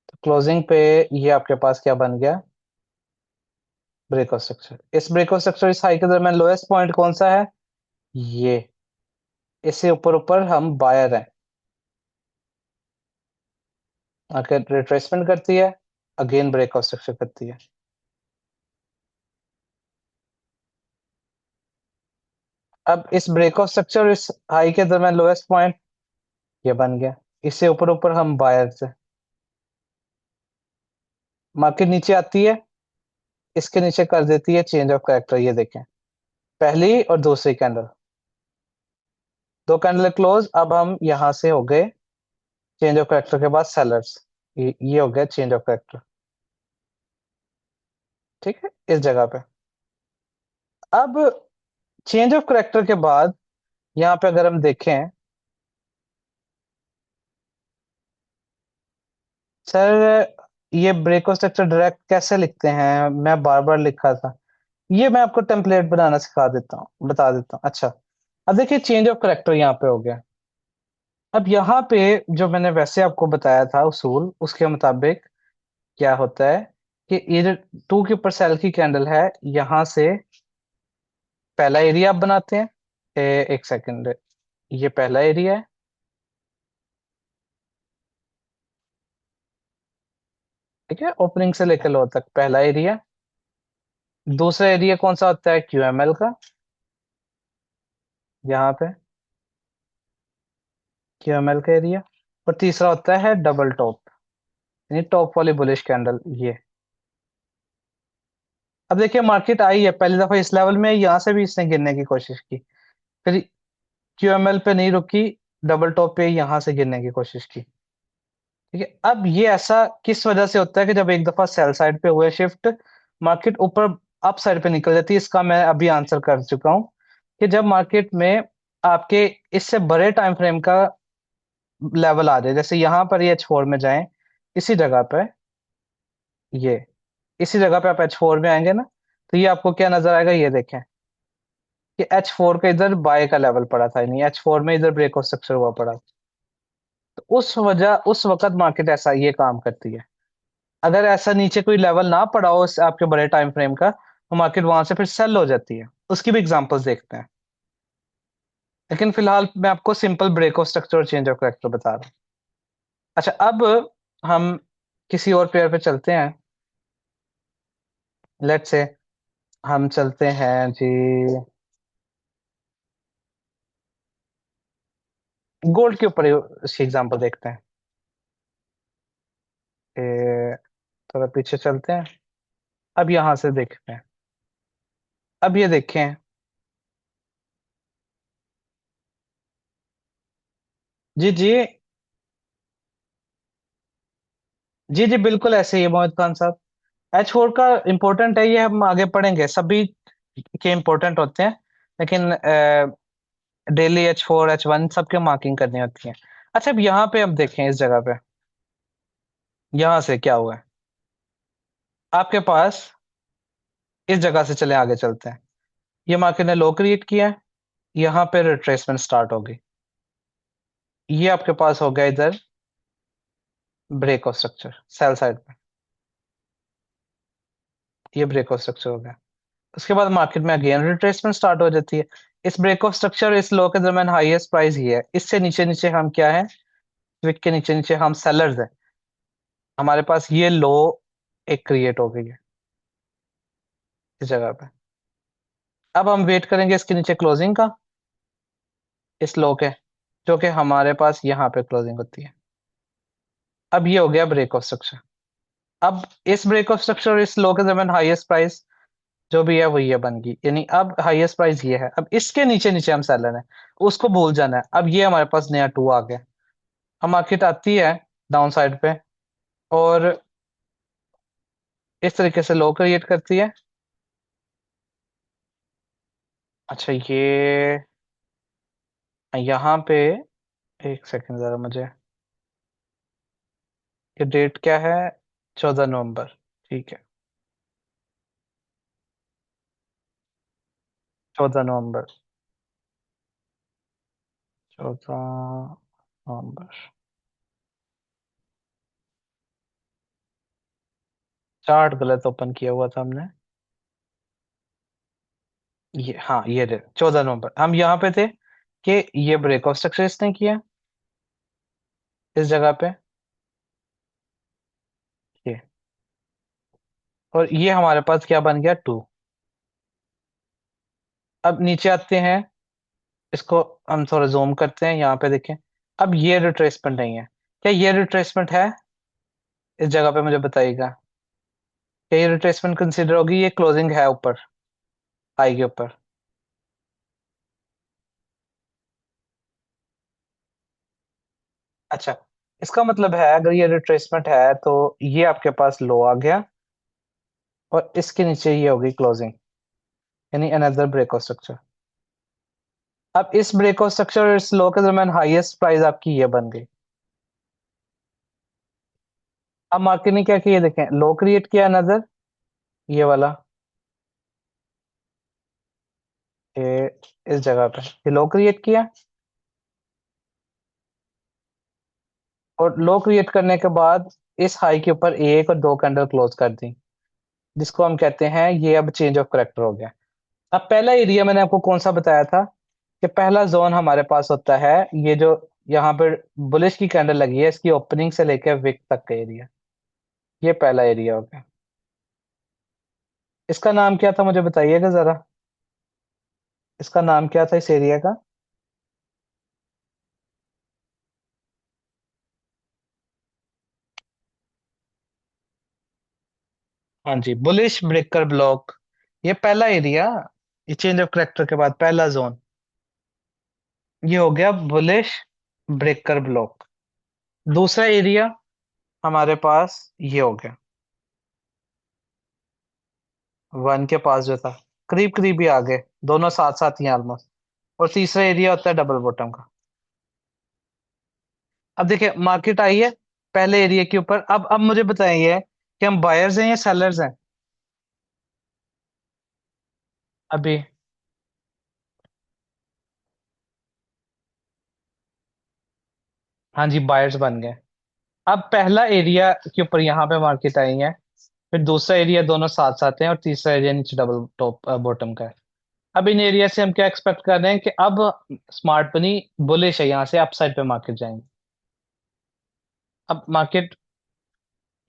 तो क्लोजिंग पे ये आपके पास क्या बन गया? Break of structure. इस ब्रेक ऑफ स्ट्रक्चर इस हाई के दरमियान लोएस्ट पॉइंट कौन सा है? ये। इससे ऊपर ऊपर हम बायर हैं। अगर रिट्रेसमेंट करती है, अगेन ब्रेक ऑफ स्ट्रक्चर करती है। अब इस ब्रेक ऑफ स्ट्रक्चर और इस हाई के दरमियान लोएस्ट पॉइंट ये बन गया। इससे ऊपर ऊपर हम बायर से। मार्केट नीचे आती है, इसके नीचे कर देती है चेंज ऑफ कैरेक्टर, ये देखें, पहली और दूसरी कैंडल, दो कैंडल क्लोज। अब हम यहां से हो गए चेंज ऑफ कैरेक्टर के बाद सेलर्स। ये हो गया चेंज ऑफ कैरेक्टर। ठीक है, इस जगह पे। अब चेंज ऑफ कैरेक्टर के बाद यहाँ पे अगर हम देखें, सर ये ब्रेक ऑफ स्ट्रक्चर डायरेक्ट कैसे लिखते हैं, मैं बार बार लिखा था। ये मैं आपको टेम्पलेट बनाना सिखा देता हूँ, बता देता हूँ। अच्छा, अब देखिए चेंज ऑफ कैरेक्टर यहाँ पे हो गया। अब यहाँ पे जो मैंने वैसे आपको बताया था उसूल, उसके मुताबिक क्या होता है कि ये टू के ऊपर सेल की कैंडल है, यहाँ से पहला एरिया आप बनाते हैं। एक सेकंड, ये पहला एरिया है। ठीक है, ओपनिंग से लेकर लो तक पहला एरिया। दूसरा एरिया कौन सा होता है, क्यूएमएल का, यहाँ पे क्यूएमएल का एरिया। और तीसरा होता है डबल टॉप, यानी टॉप वाली बुलिश कैंडल ये। अब देखिए मार्केट आई है पहली दफा इस लेवल में, यहाँ से भी इसने गिरने की कोशिश की, फिर क्यूएमएल पे नहीं रुकी, डबल टॉप पे यहाँ से गिरने की कोशिश की। ठीक है, अब ये ऐसा किस वजह से होता है कि जब एक दफा सेल साइड पे हुए शिफ्ट, मार्केट ऊपर अप साइड पे निकल जाती है। इसका मैं अभी आंसर कर चुका हूं कि जब मार्केट में आपके इससे बड़े टाइम फ्रेम का लेवल आ जाए, जैसे यहाँ पर ये H4 में जाएं, इसी जगह पे ये इसी जगह पे आप H4 में आएंगे ना, तो ये आपको क्या नजर आएगा, ये देखें कि H4 का इधर बाय का लेवल पड़ा था, नहीं H4 में इधर ब्रेक ऑफ स्ट्रक्चर हुआ पड़ा। तो उस वक्त मार्केट ऐसा ये काम करती है। अगर ऐसा नीचे कोई लेवल ना पड़ा हो आपके बड़े टाइम फ्रेम का, तो मार्केट वहां से फिर सेल हो जाती है। उसकी भी एग्जांपल्स देखते हैं, लेकिन फिलहाल मैं आपको सिंपल ब्रेक ऑफ स्ट्रक्चर और चेंज ऑफ करेक्टर बता रहा हूँ। अच्छा, अब हम किसी और पेयर पे चलते हैं। लेट्स से हम चलते हैं जी, गोल्ड के ऊपर इसकी एग्जांपल देखते हैं। थोड़ा पीछे चलते हैं, अब यहां से देखते हैं। अब ये देखें, जी जी, जी जी बिल्कुल ऐसे ही है मोहित खान साहब। H4 का इंपॉर्टेंट है, ये हम आगे पढ़ेंगे, सभी के इंपॉर्टेंट होते हैं, लेकिन डेली H4 H1 सबके मार्किंग करनी होती है। अच्छा, अब यहाँ पे हम देखें इस जगह पे, यहाँ से क्या हुआ है आपके पास, इस जगह से चले आगे चलते हैं। ये मार्केट ने लो क्रिएट किया है, यहाँ पे रिट्रेसमेंट स्टार्ट होगी, ये आपके पास हो गया इधर break of structure sell side पे, ये ब्रेक ऑफ स्ट्रक्चर हो गया। उसके बाद मार्केट में अगेन रिट्रेसमेंट स्टार्ट हो जाती है। इस ब्रेक ऑफ स्ट्रक्चर इस लो के दरमियान हाईएस्ट प्राइस ही है, इससे नीचे नीचे हम क्या है, विक के नीचे नीचे हम सेलर्स हैं। हमारे पास ये लो एक क्रिएट हो गई है इस जगह पे। अब हम वेट करेंगे इसके नीचे क्लोजिंग का, इस लो के, जो कि हमारे पास यहाँ पे क्लोजिंग होती है। अब ये हो गया ब्रेक ऑफ स्ट्रक्चर। अब इस ब्रेक ऑफ स्ट्रक्चर और इस लो के दरमियान हाईएस्ट प्राइस जो भी है वो ये बन गई, यानी अब हाईएस्ट प्राइस ये है। अब इसके नीचे नीचे हम सेलर हैं, उसको भूल जाना है। अब ये हमारे पास नया टू आ गया। अब मार्केट आती है डाउन साइड पे और इस तरीके से लो क्रिएट करती है। अच्छा, ये यहाँ पे एक सेकंड जरा मुझे, ये डेट क्या है, 14 नवंबर, ठीक है, 14 नवंबर, 14 नवंबर। चार्ट गलत ओपन किया हुआ था हमने, ये हाँ, ये 14 नवंबर हम यहाँ पे थे कि ये ब्रेक ऑफ स्ट्रक्चर इसने किया इस जगह पे, ये, और ये हमारे पास क्या बन गया, टू। अब नीचे आते हैं, इसको हम थोड़ा जूम करते हैं, यहाँ पे देखें। अब ये रिट्रेसमेंट नहीं है, क्या ये रिट्रेसमेंट है, इस जगह पे मुझे बताइएगा, क्या ये रिट्रेसमेंट कंसिडर होगी, ये क्लोजिंग है ऊपर हाई के ऊपर। अच्छा, इसका मतलब है अगर ये रिट्रेसमेंट है तो ये आपके पास लो आ गया और इसके नीचे ये होगी क्लोजिंग, यानी अनदर ब्रेक ऑफ स्ट्रक्चर। अब इस ब्रेक ऑफ स्ट्रक्चर और इस लो के दरमियान हाईएस्ट प्राइस आपकी ये बन गई। अब मार्केट ने क्या किया, देखें लो क्रिएट किया अनदर, ये वाला, ये इस जगह पे ये लो क्रिएट किया, और लो क्रिएट करने के बाद इस हाई के ऊपर एक और दो कैंडल क्लोज कर दी, जिसको हम कहते हैं ये अब चेंज ऑफ करेक्टर हो गया। अब पहला एरिया मैंने आपको कौन सा बताया था, कि पहला जोन हमारे पास होता है ये जो यहाँ पर बुलिश की कैंडल लगी है, इसकी ओपनिंग से लेकर विक तक का एरिया, ये पहला एरिया हो गया। इसका नाम क्या था मुझे बताइएगा जरा। इसका नाम क्या था इस एरिया का? हाँ जी, बुलिश ब्रेकर ब्लॉक। ये पहला एरिया, ये चेंज ऑफ करेक्टर के बाद पहला जोन, ये हो गया बुलिश ब्रेकर ब्लॉक। दूसरा एरिया हमारे पास ये हो गया, वन के पास जो था, करीब करीब ही आ गए, दोनों साथ साथ ही ऑलमोस्ट। और तीसरा एरिया होता है डबल बॉटम का। अब देखिए मार्केट आई है पहले एरिया के ऊपर। अब मुझे बताइए कि हम बायर्स हैं या सेलर्स हैं अभी? हाँ जी, बायर्स बन गए। अब पहला एरिया के ऊपर यहाँ पे मार्केट आई है, फिर दूसरा एरिया, दोनों साथ साथ हैं, और तीसरा एरिया नीचे डबल टॉप बॉटम का है। अब इन एरिया से हम क्या एक्सपेक्ट कर रहे हैं कि अब स्मार्ट मनी बुलिश है, यहाँ से अपसाइड पे मार्केट जाएंगे। अब मार्केट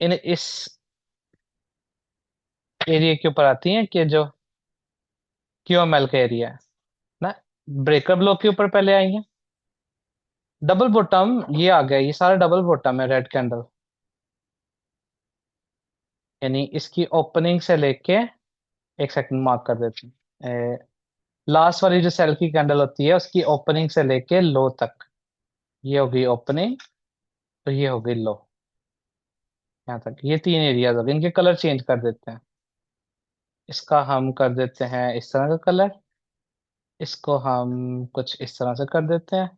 इन इस एरिया के ऊपर आती है कि जो क्यूएमएल का एरिया है ना, ब्रेकर ब्लॉक के ऊपर पहले आई है। डबल बॉटम ये आ गया, ये सारा डबल बॉटम है रेड कैंडल, यानी इसकी ओपनिंग से लेके, एक सेकंड मार्क कर देते हैं, लास्ट वाली जो सेल की कैंडल होती है उसकी ओपनिंग से लेके लो तक, ये हो गई ओपनिंग, तो ये हो गई लो, यहाँ तक। ये तीन एरियाज हो गए, इनके कलर चेंज कर देते हैं। इसका हम कर देते हैं इस तरह का कलर, इसको हम कुछ इस तरह से कर देते हैं,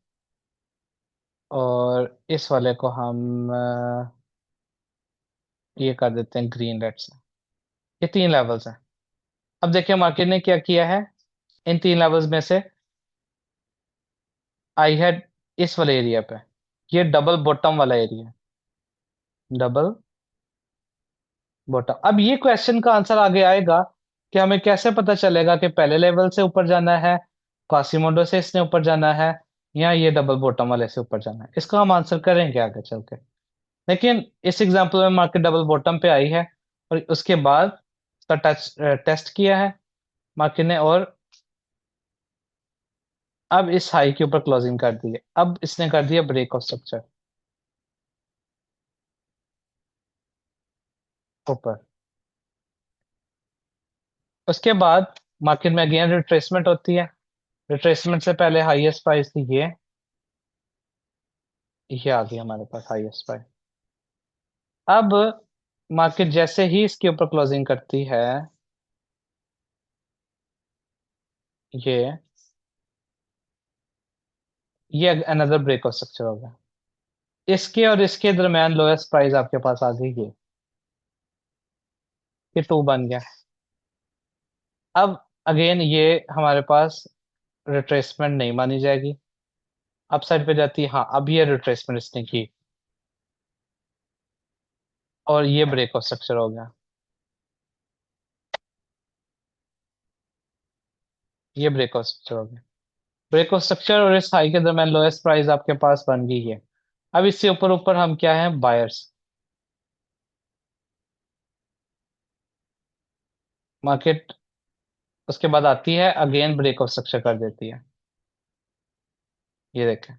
और इस वाले को हम ये कर देते हैं ग्रीन रेड से। ये तीन लेवल्स हैं। अब देखिए मार्केट ने क्या किया है, इन तीन लेवल्स में से आई हैड इस वाले एरिया पे, ये डबल बॉटम वाला एरिया, डबल बॉटम। अब ये क्वेश्चन का आंसर आगे आएगा कि हमें कैसे पता चलेगा कि पहले लेवल से ऊपर जाना है, क्वासीमोडो से इसने ऊपर जाना है, या ये डबल बॉटम वाले से ऊपर जाना है। इसका हम आंसर करेंगे आगे चल के। लेकिन इस एग्जांपल में मार्केट डबल बॉटम पे आई है, और उसके बाद उसका टच टेस्ट किया है मार्केट ने, और अब इस हाई के ऊपर क्लोजिंग कर दी है। अब इसने कर दिया ब्रेक ऑफ स्ट्रक्चर ऊपर। उसके बाद मार्केट में अगेन रिट्रेसमेंट होती है। रिट्रेसमेंट से पहले हाईएस्ट प्राइस थी ये आ गई हमारे पास हाईएस्ट प्राइस। अब मार्केट जैसे ही इसके ऊपर क्लोजिंग करती है, ये ये अनदर ब्रेक ऑफ स्ट्रक्चर होगा। इसके और इसके दरमियान लोएस्ट प्राइस आपके पास आ गई ये टू बन गया। अब अगेन ये हमारे पास रिट्रेसमेंट नहीं मानी जाएगी, अपसाइड पे जाती है। हाँ, अब ये रिट्रेसमेंट इसने की, और ये ब्रेक ऑफ स्ट्रक्चर हो गया, ये ब्रेक ऑफ स्ट्रक्चर हो गया। ब्रेक ऑफ स्ट्रक्चर और इस हाई के दरमियान लोएस्ट प्राइस आपके पास बन गई है। अब इससे ऊपर ऊपर हम क्या है, बायर्स। मार्केट उसके बाद आती है अगेन ब्रेक ऑफ स्ट्रक्चर कर देती है, ये देखें,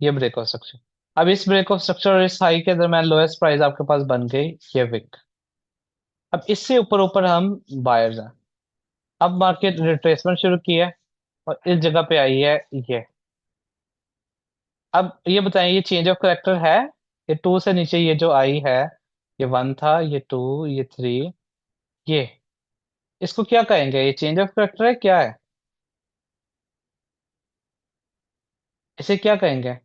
ये ब्रेक ऑफ स्ट्रक्चर। अब इस ब्रेक ऑफ स्ट्रक्चर और इस हाई के दरमियान लोएस्ट प्राइस आपके पास बन गई ये विक। अब इससे ऊपर ऊपर हम बायर्स हैं। अब मार्केट रिट्रेसमेंट शुरू की है, और इस जगह पे आई है ये। अब ये बताएं, ये चेंज ऑफ करेक्टर है? ये टू से नीचे ये जो आई है, ये वन था, ये टू, ये थ्री, ये, इसको क्या कहेंगे? ये चेंज ऑफ करेक्टर है क्या है? इसे क्या कहेंगे?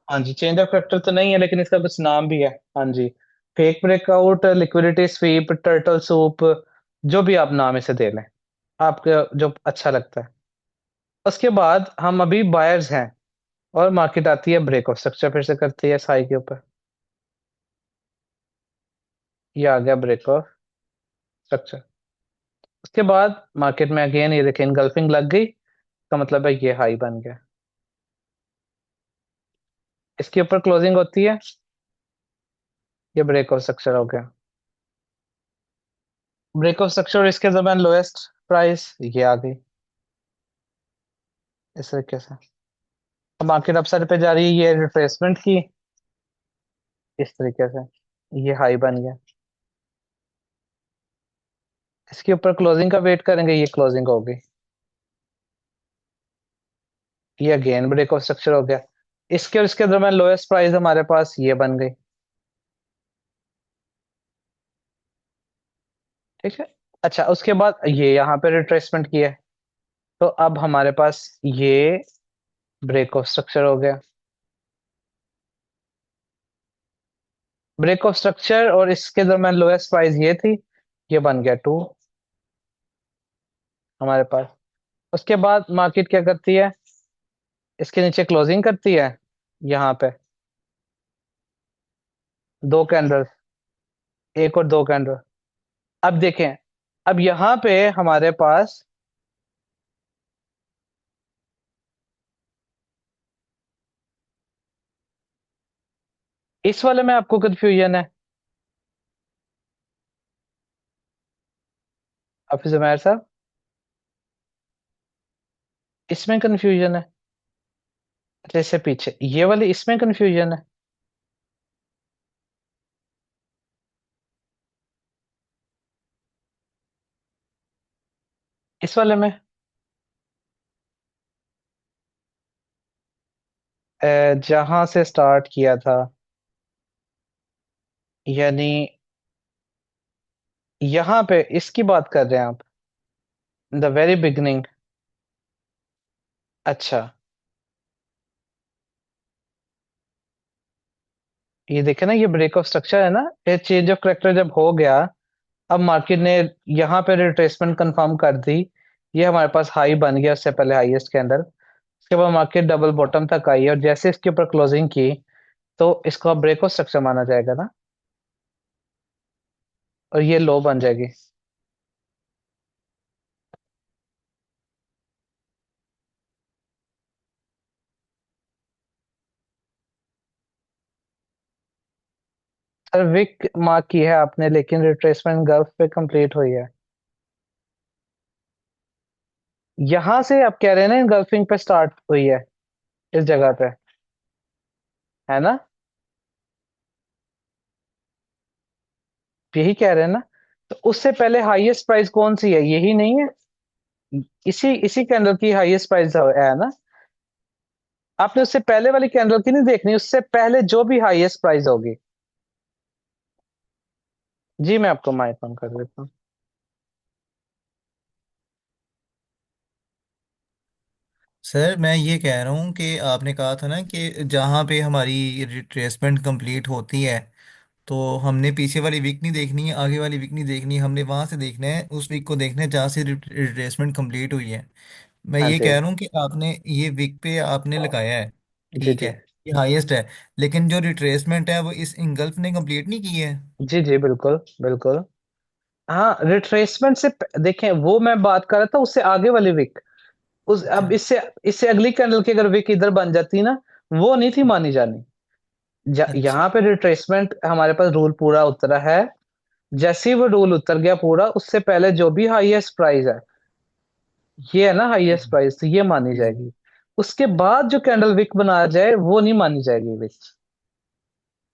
हाँ जी, चेंज ऑफ करेक्टर तो नहीं है, लेकिन इसका कुछ नाम भी है। हाँ जी, fake breakout, liquidity sweep, turtle soup, जो भी आप नाम इसे दे लें, आपको जो अच्छा लगता है। उसके बाद हम अभी बायर्स हैं, और मार्केट आती है ब्रेक ऑफ स्ट्रक्चर फिर से करती है साई के ऊपर, ये आ गया ब्रेक ऑफ स्ट्रक्चर। उसके बाद मार्केट में अगेन ये देखें इनगल्फिंग लग गई, का मतलब है ये हाई बन गया। इसके ऊपर क्लोजिंग होती है, ये ब्रेक ऑफ स्ट्रक्चर हो गया। ब्रेक ऑफ स्ट्रक्चर इसके दरम्यान लोएस्ट प्राइस ये आ गई इस तरीके से। अब मार्केट अपसाइड पे जा रही है, ये रिट्रेसमेंट की इस तरीके से, ये हाई बन गया। इसके ऊपर क्लोजिंग का वेट करेंगे, ये क्लोजिंग हो गई, ये अगेन ब्रेक ऑफ स्ट्रक्चर हो गया। इसके और इसके दरम्यान लोएस्ट प्राइस हमारे पास ये बन गई। ठीक है। अच्छा उसके बाद ये यहाँ पे रिट्रेसमेंट किया है, तो अब हमारे पास ये ब्रेक ऑफ स्ट्रक्चर हो गया। ब्रेक ऑफ स्ट्रक्चर और इसके दरम्यान लोएस्ट प्राइस ये थी, ये बन गया 2 हमारे पास। उसके बाद मार्केट क्या करती है, इसके नीचे क्लोजिंग करती है यहाँ पे, 2 कैंडल, एक और 2 कैंडल। अब देखें, अब यहाँ पे हमारे पास इस वाले में आपको कंफ्यूजन है हाफिज उमैर साहब, इसमें कंफ्यूजन है। अच्छा इससे पीछे ये वाली इसमें कंफ्यूजन है। इस वाले में जहां से स्टार्ट किया था, यानी यहाँ पे इसकी बात कर रहे हैं आप, द वेरी बिगनिंग। अच्छा ये देखे ना, ये ब्रेक ऑफ स्ट्रक्चर है ना, ये चेंज ऑफ करेक्टर जब हो गया, अब मार्केट ने यहाँ पे रिट्रेसमेंट कंफर्म कर दी, ये हमारे पास हाई बन गया उससे पहले हाईएस्ट कैंडल। उसके बाद मार्केट डबल बॉटम तक आई और जैसे इसके ऊपर क्लोजिंग की, तो इसको ब्रेक ऑफ स्ट्रक्चर माना जाएगा ना, और ये लो बन जाएगी। सर विक मार्क की है आपने, लेकिन रिट्रेसमेंट गल्फ पे कंप्लीट हुई है। यहां से आप कह रहे हैं ना इनगल्फिंग पे स्टार्ट हुई है, इस जगह पे, है ना, यही कह रहे हैं ना। तो उससे पहले हाईएस्ट प्राइस कौन सी है, यही नहीं है, इसी इसी कैंडल की हाईएस्ट प्राइस है ना। आपने उससे पहले वाली कैंडल की नहीं देखनी, उससे पहले जो भी हाईएस्ट प्राइस होगी। जी मैं आपको माइक ऑन कर देता हूँ। सर मैं ये कह रहा हूँ कि आपने कहा था ना कि जहाँ पे हमारी रिट्रेसमेंट कंप्लीट होती है, तो हमने पीछे वाली वीक नहीं देखनी है, आगे वाली वीक नहीं देखनी है, हमने वहां से देखना है, उस वीक को देखना है जहाँ से रिट्रेसमेंट कंप्लीट हुई है। मैं हाँ ये जी। कह रहा हूँ कि आपने ये वीक पे आपने लगाया है, जी ठीक जी। है, ये हाईएस्ट है, लेकिन जो रिट्रेसमेंट है वो इस इंगल्फ ने कंप्लीट नहीं की है। जी जी बिल्कुल बिल्कुल। हाँ रिट्रेसमेंट से देखें, वो मैं बात कर रहा था उससे आगे वाली वीक, उस अब अच्छा इससे इससे अगली कैंडल की अगर वीक इधर बन जाती ना, वो नहीं थी मानी जानी। अच्छा। यहाँ पे रिट्रेसमेंट हमारे पास रूल पूरा उतरा है, जैसे ही वो रूल उतर गया पूरा, उससे पहले जो भी हाईएस्ट प्राइस है, ये है ना हाईएस्ट हम्म, प्राइस, तो ये मानी हम्म। जाएगी। उसके बाद जो कैंडल विक बनाया जाए वो नहीं मानी जाएगी विक।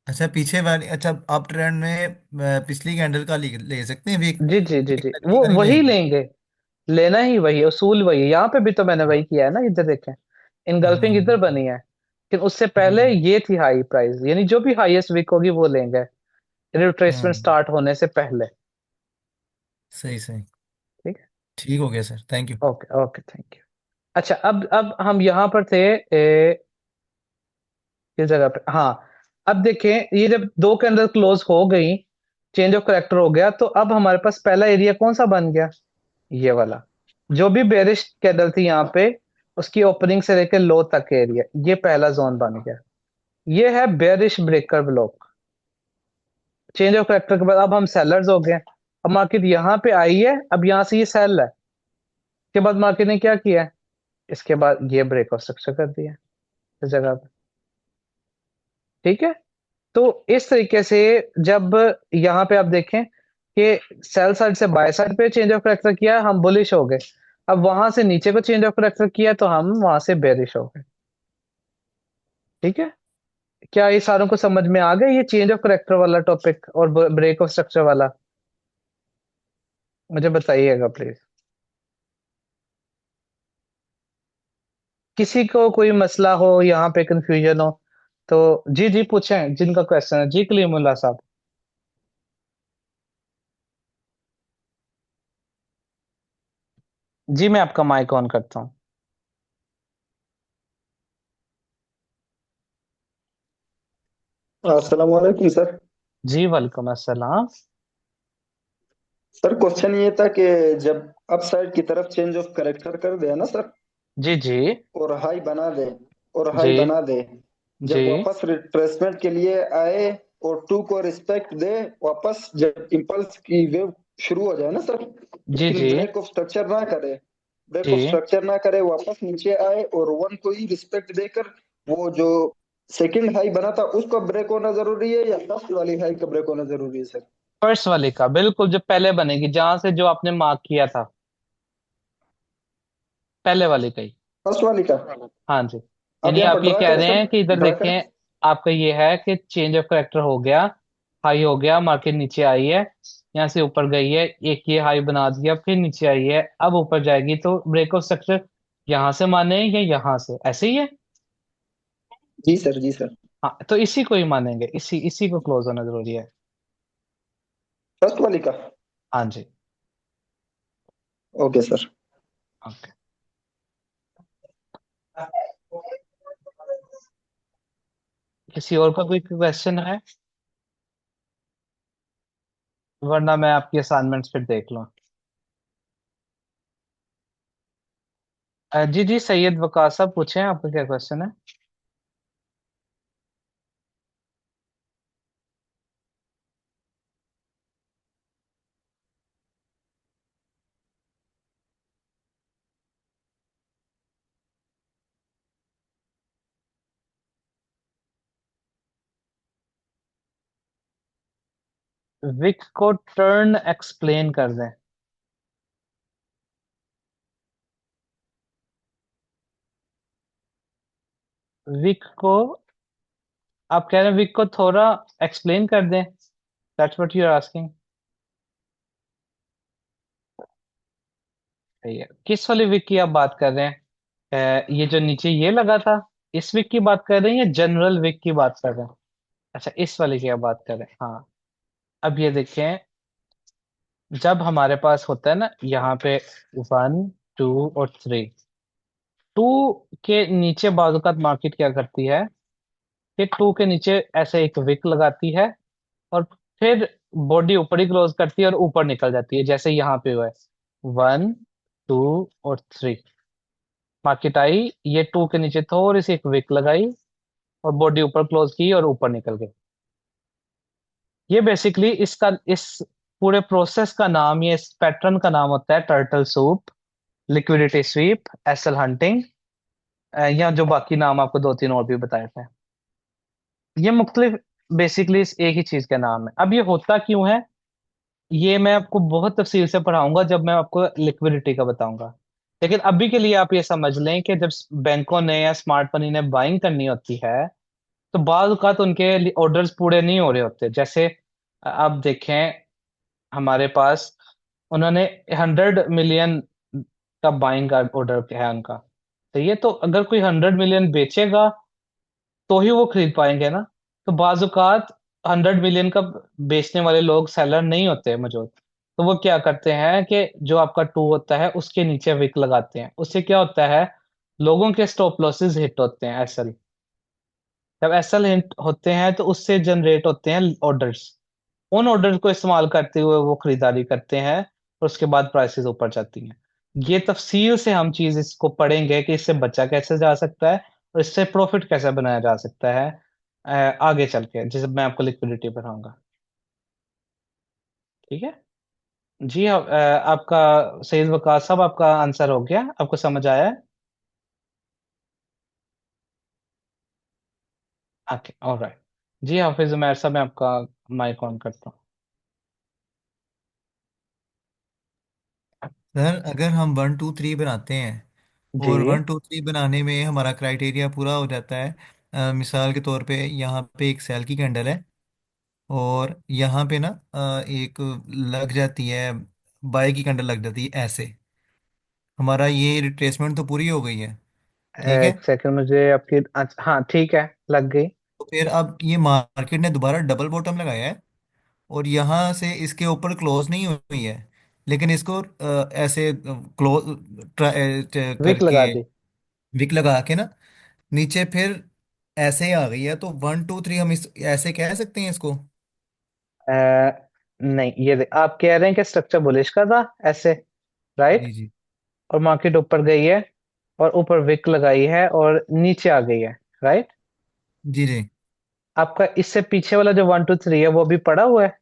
अच्छा पीछे वाली, अच्छा आप ट्रेंड में पिछली कैंडल का ले सकते हैं वीक, जी जी जी जी, लेकिन अगली वो का नहीं वही लेंगे। लेंगे, लेना ही वही है, उसूल वही है, यहाँ पे भी तो मैंने वही किया है ना, इधर देखें इनगल्फिंग इधर हम्म बनी है, लेकिन उससे पहले हम्म ये थी हाई प्राइस, यानी जो भी हाईएस्ट विक होगी वो लेंगे रिट्रेसमेंट हम्म। स्टार्ट होने से पहले। सही सही। ठीक है। ठीक हो गया sir, thank you. Okay okay thank you. अच्छा अब हम यहाँ पर थे, किस जगह पे, हाँ। अब देखें ये जब 2 कैंडल क्लोज हो गई, चेंज ऑफ करेक्टर हो गया, तो अब हमारे पास पहला एरिया कौन सा बन गया, ये वाला। जो भी बेरिश कैंडल थी यहाँ पे, उसकी ओपनिंग से लेकर लो तक का एरिया, ये पहला जोन बन गया। ये है bearish breaker block. Change of character के बाद अब हम सेलर्स हो गए, अब मार्केट यहाँ पे आई है, अब यहाँ से ये सेल है, इसके बाद मार्केट ने क्या किया है, इसके बाद ये ब्रेक ऑफ स्ट्रक्चर कर दिया इस जगह पे। ठीक है, तो इस तरीके से जब यहाँ पे आप देखें कि सेल साइड से बाय साइड पे चेंज ऑफ करेक्टर किया, हम बुलिश हो गए। अब वहां से नीचे को चेंज ऑफ करेक्टर किया तो हम वहां से बेरिश हो गए। ठीक है, क्या ये सारों को समझ में आ गया, ये चेंज ऑफ करेक्टर वाला टॉपिक और ब्रेक ऑफ स्ट्रक्चर वाला? मुझे बताइएगा प्लीज। किसी को कोई मसला हो, यहाँ पे कंफ्यूजन हो तो जी जी पूछें, जिनका क्वेश्चन है। जी कलीमुल्लाह साहब। जी मैं आपका माइक ऑन करता हूँ। अस्सलाम वालेकुम सर। जी वालेकुम अस्सलाम। सर क्वेश्चन ये था कि जब अप साइड की तरफ चेंज ऑफ करेक्टर कर दे ना सर, जी जी और हाई बना दे, जी जी जब वापस रिट्रेसमेंट के लिए आए और टू को रिस्पेक्ट दे, वापस जब इम्पल्स की वेव शुरू हो जाए ना सर, जी लेकिन जी ब्रेक ऑफ जी। स्ट्रक्चर ना करे, वापस नीचे आए और वन को ही रिस्पेक्ट देकर वो जो सेकंड हाई बना था उसका ब्रेक होना जरूरी है या फर्स्ट वाली हाई का ब्रेक होना जरूरी है सर? फर्स्ट वाले का बिल्कुल, जो पहले बनेगी जहां से जो आपने मार्क किया था, पहले वाले का ही। फर्स्ट वाली का। हाँ जी। आप यानी यहाँ आप पर ये ड्रा कह करें रहे सर, हैं कि इधर ड्रा करें। देखें, आपका ये है कि चेंज ऑफ करेक्टर हो गया, हाई हो गया, मार्केट नीचे आई है, यहाँ से ऊपर गई है, एक ये हाई बना दिया, फिर नीचे आई है, अब ऊपर जाएगी तो ब्रेक ऑफ स्ट्रक्चर यहाँ से माने या यहाँ से, ऐसे ही है। जी सर, जी सर। हाँ, तो इसी को ही मानेंगे, इसी इसी को क्लोज होना जरूरी है। फर्स्ट वाली का। हाँ जी। Okay sir. ओके। किसी और का कोई क्वेश्चन है, वरना मैं आपकी असाइनमेंट्स फिर देख लूँ। जी जी सैयद वकास साहब पूछें, आपका क्या क्वेश्चन है? विक को टर्न एक्सप्लेन कर दें। विक को, आप कह रहे हैं विक को थोड़ा एक्सप्लेन कर दें, that's what you are asking? सही है। किस वाली विक की आप बात कर रहे हैं? ये जो नीचे ये लगा था, इस विक की बात कर रहे हैं या जनरल विक की बात कर रहे हैं? अच्छा, इस वाली की आप बात कर रहे हैं, हाँ। अब ये देखें, जब हमारे पास होता है ना यहाँ पे 1 2 और 3, 2 के नीचे बाजुकात मार्केट क्या करती है कि 2 के नीचे ऐसे एक विक लगाती है, और फिर बॉडी ऊपर ही क्लोज करती है और ऊपर निकल जाती है, जैसे यहाँ पे हुआ है 1 2 और 3। मार्केट आई, ये 2 के नीचे थोड़ी सी एक विक लगाई और बॉडी ऊपर क्लोज की और ऊपर निकल गई। ये बेसिकली इसका, इस पूरे प्रोसेस का नाम, ये इस पैटर्न का नाम होता है turtle soup, liquidity sweep, SL hunting, या जो बाकी नाम आपको दो तीन और भी बताए थे। ये मुख्तलिफ बेसिकली इस एक ही चीज का नाम है। अब ये होता क्यों है, ये मैं आपको बहुत तफसील से पढ़ाऊंगा जब मैं आपको लिक्विडिटी का बताऊंगा। लेकिन अभी के लिए आप ये समझ लें कि जब बैंकों ने या स्मार्ट मनी ने बाइंग करनी होती है, तो बाज़ औक़ात उनके ऑर्डर्स पूरे नहीं हो रहे होते। जैसे आप देखें, हमारे पास उन्होंने 100 मिलियन का बाइंग का ऑर्डर है उनका। तो ये, तो अगर कोई 100 मिलियन बेचेगा तो ही वो खरीद पाएंगे ना। तो बाज़ औक़ात 100 मिलियन का बेचने वाले लोग सेलर नहीं होते मौजूद, तो वो क्या करते हैं कि जो आपका टू होता है उसके नीचे विक लगाते हैं। उससे क्या होता है, लोगों के स्टॉप लॉसेस हिट होते हैं, एसएल। जब एसएल हिट होते हैं तो उससे जनरेट होते हैं ऑर्डर्स, उन ऑर्डर को इस्तेमाल करते हुए वो खरीदारी करते हैं, और उसके बाद प्राइसेस ऊपर जाती हैं। ये तफसील से हम चीज इसको पढ़ेंगे कि इससे बचा कैसे जा सकता है और इससे प्रॉफिट कैसे बनाया जा सकता है, आगे चल के, जैसे मैं आपको लिक्विडिटी पढ़ाऊंगा। ठीक है। जी आपका सईद वकास साहब, आपका आंसर हो गया, आपको समझ आया है? Okay, alright. जी हाफिज उमैर साहब, मैं आपका माइक ऑन करता हूँ। सर अगर हम 1 2 3 बनाते हैं जी। और 1 2 3 बनाने में हमारा क्राइटेरिया पूरा हो जाता है, मिसाल के तौर पे यहाँ पे एक सेल की कैंडल है और यहाँ पे ना एक लग जाती है, बाय की कैंडल लग जाती है ऐसे, हमारा ये रिट्रेसमेंट तो पूरी हो गई है। ठीक है। एक सेकंड, मुझे आपकी अच्छा, हाँ ठीक है, लग गई। तो फिर अब ये मार्केट ने दोबारा डबल बॉटम लगाया है और यहाँ से इसके ऊपर क्लोज नहीं हुई है, लेकिन इसको ऐसे क्लोज विक करके लगा दी। विक लगा के ना नीचे फिर ऐसे ही आ गई है, तो 1 2 3 हम इस ऐसे कह सकते हैं इसको। अ, नहीं, आप कह रहे हैं कि स्ट्रक्चर बुलिश का था ऐसे, राइट? जी जी। और मार्केट ऊपर गई है और ऊपर विक लगाई है और नीचे आ गई है, राइट? जी जी। आपका इससे पीछे वाला जो 1 2 3 है वो भी पड़ा हुआ है,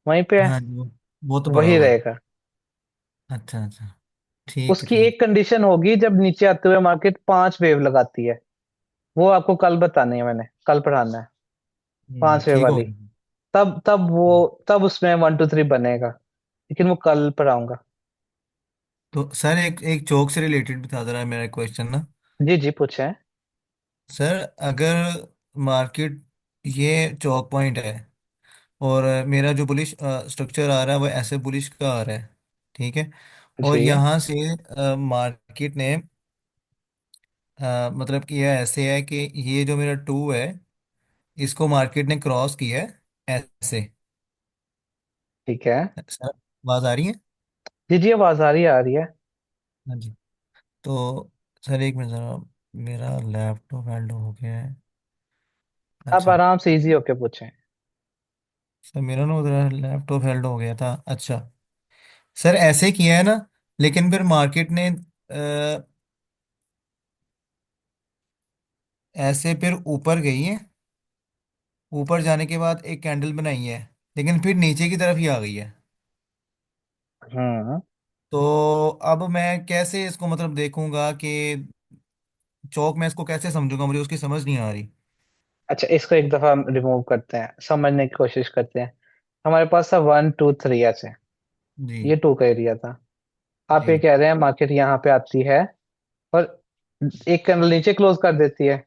वहीं पे है, हाँ जी, वो तो पड़ा वही हुआ है। रहेगा। अच्छा अच्छा। ठीक है उसकी ठीक। एक कंडीशन होगी, जब नीचे आते हुए मार्केट 5 वेव लगाती है, वो आपको कल बतानी है, मैंने कल पढ़ाना है, 5 वेव ठीक हो वाली। गया। तब उसमें 1 2 3 बनेगा, लेकिन वो कल पढ़ाऊंगा। तो सर एक एक चौक से रिलेटेड भी था जरा मेरा क्वेश्चन ना। जी जी, पूछे। सर अगर मार्केट ये चौक पॉइंट है और मेरा जो बुलिश स्ट्रक्चर आ रहा है वो ऐसे बुलिश का आ रहा है, ठीक है, और जी। यहाँ से मार्केट ने मतलब कि यह ऐसे है कि ये जो मेरा टू है इसको मार्केट ने क्रॉस किया है ऐसे। ठीक है। सर आवाज आ रही है? जी जी, आवाज आ रही है, आ रही है। हाँ जी। तो सर एक मिनट जरा, मेरा लैपटॉप हैंड हो गया है। आप अच्छा। आराम से इजी होके पूछें। सर मेरा ना उधर लैपटॉप हेल्ड हो गया था। अच्छा। सर ऐसे किया है ना, लेकिन फिर मार्केट ने ऐसे फिर ऊपर गई है, ऊपर जाने के बाद एक कैंडल बनाई है, लेकिन फिर नीचे की तरफ ही आ गई है। हम्म। तो अब मैं कैसे इसको मतलब देखूंगा कि चौक में इसको कैसे समझूंगा, मुझे उसकी समझ नहीं आ रही। अच्छा, इसको एक दफा रिमूव करते हैं, समझने की कोशिश करते हैं। हमारे पास था 1 2 3 ऐसे, जी ये टू का एरिया था। आप ये जी कह रहे हैं मार्केट यहाँ पे आती है और एक कैंडल नीचे क्लोज कर देती है।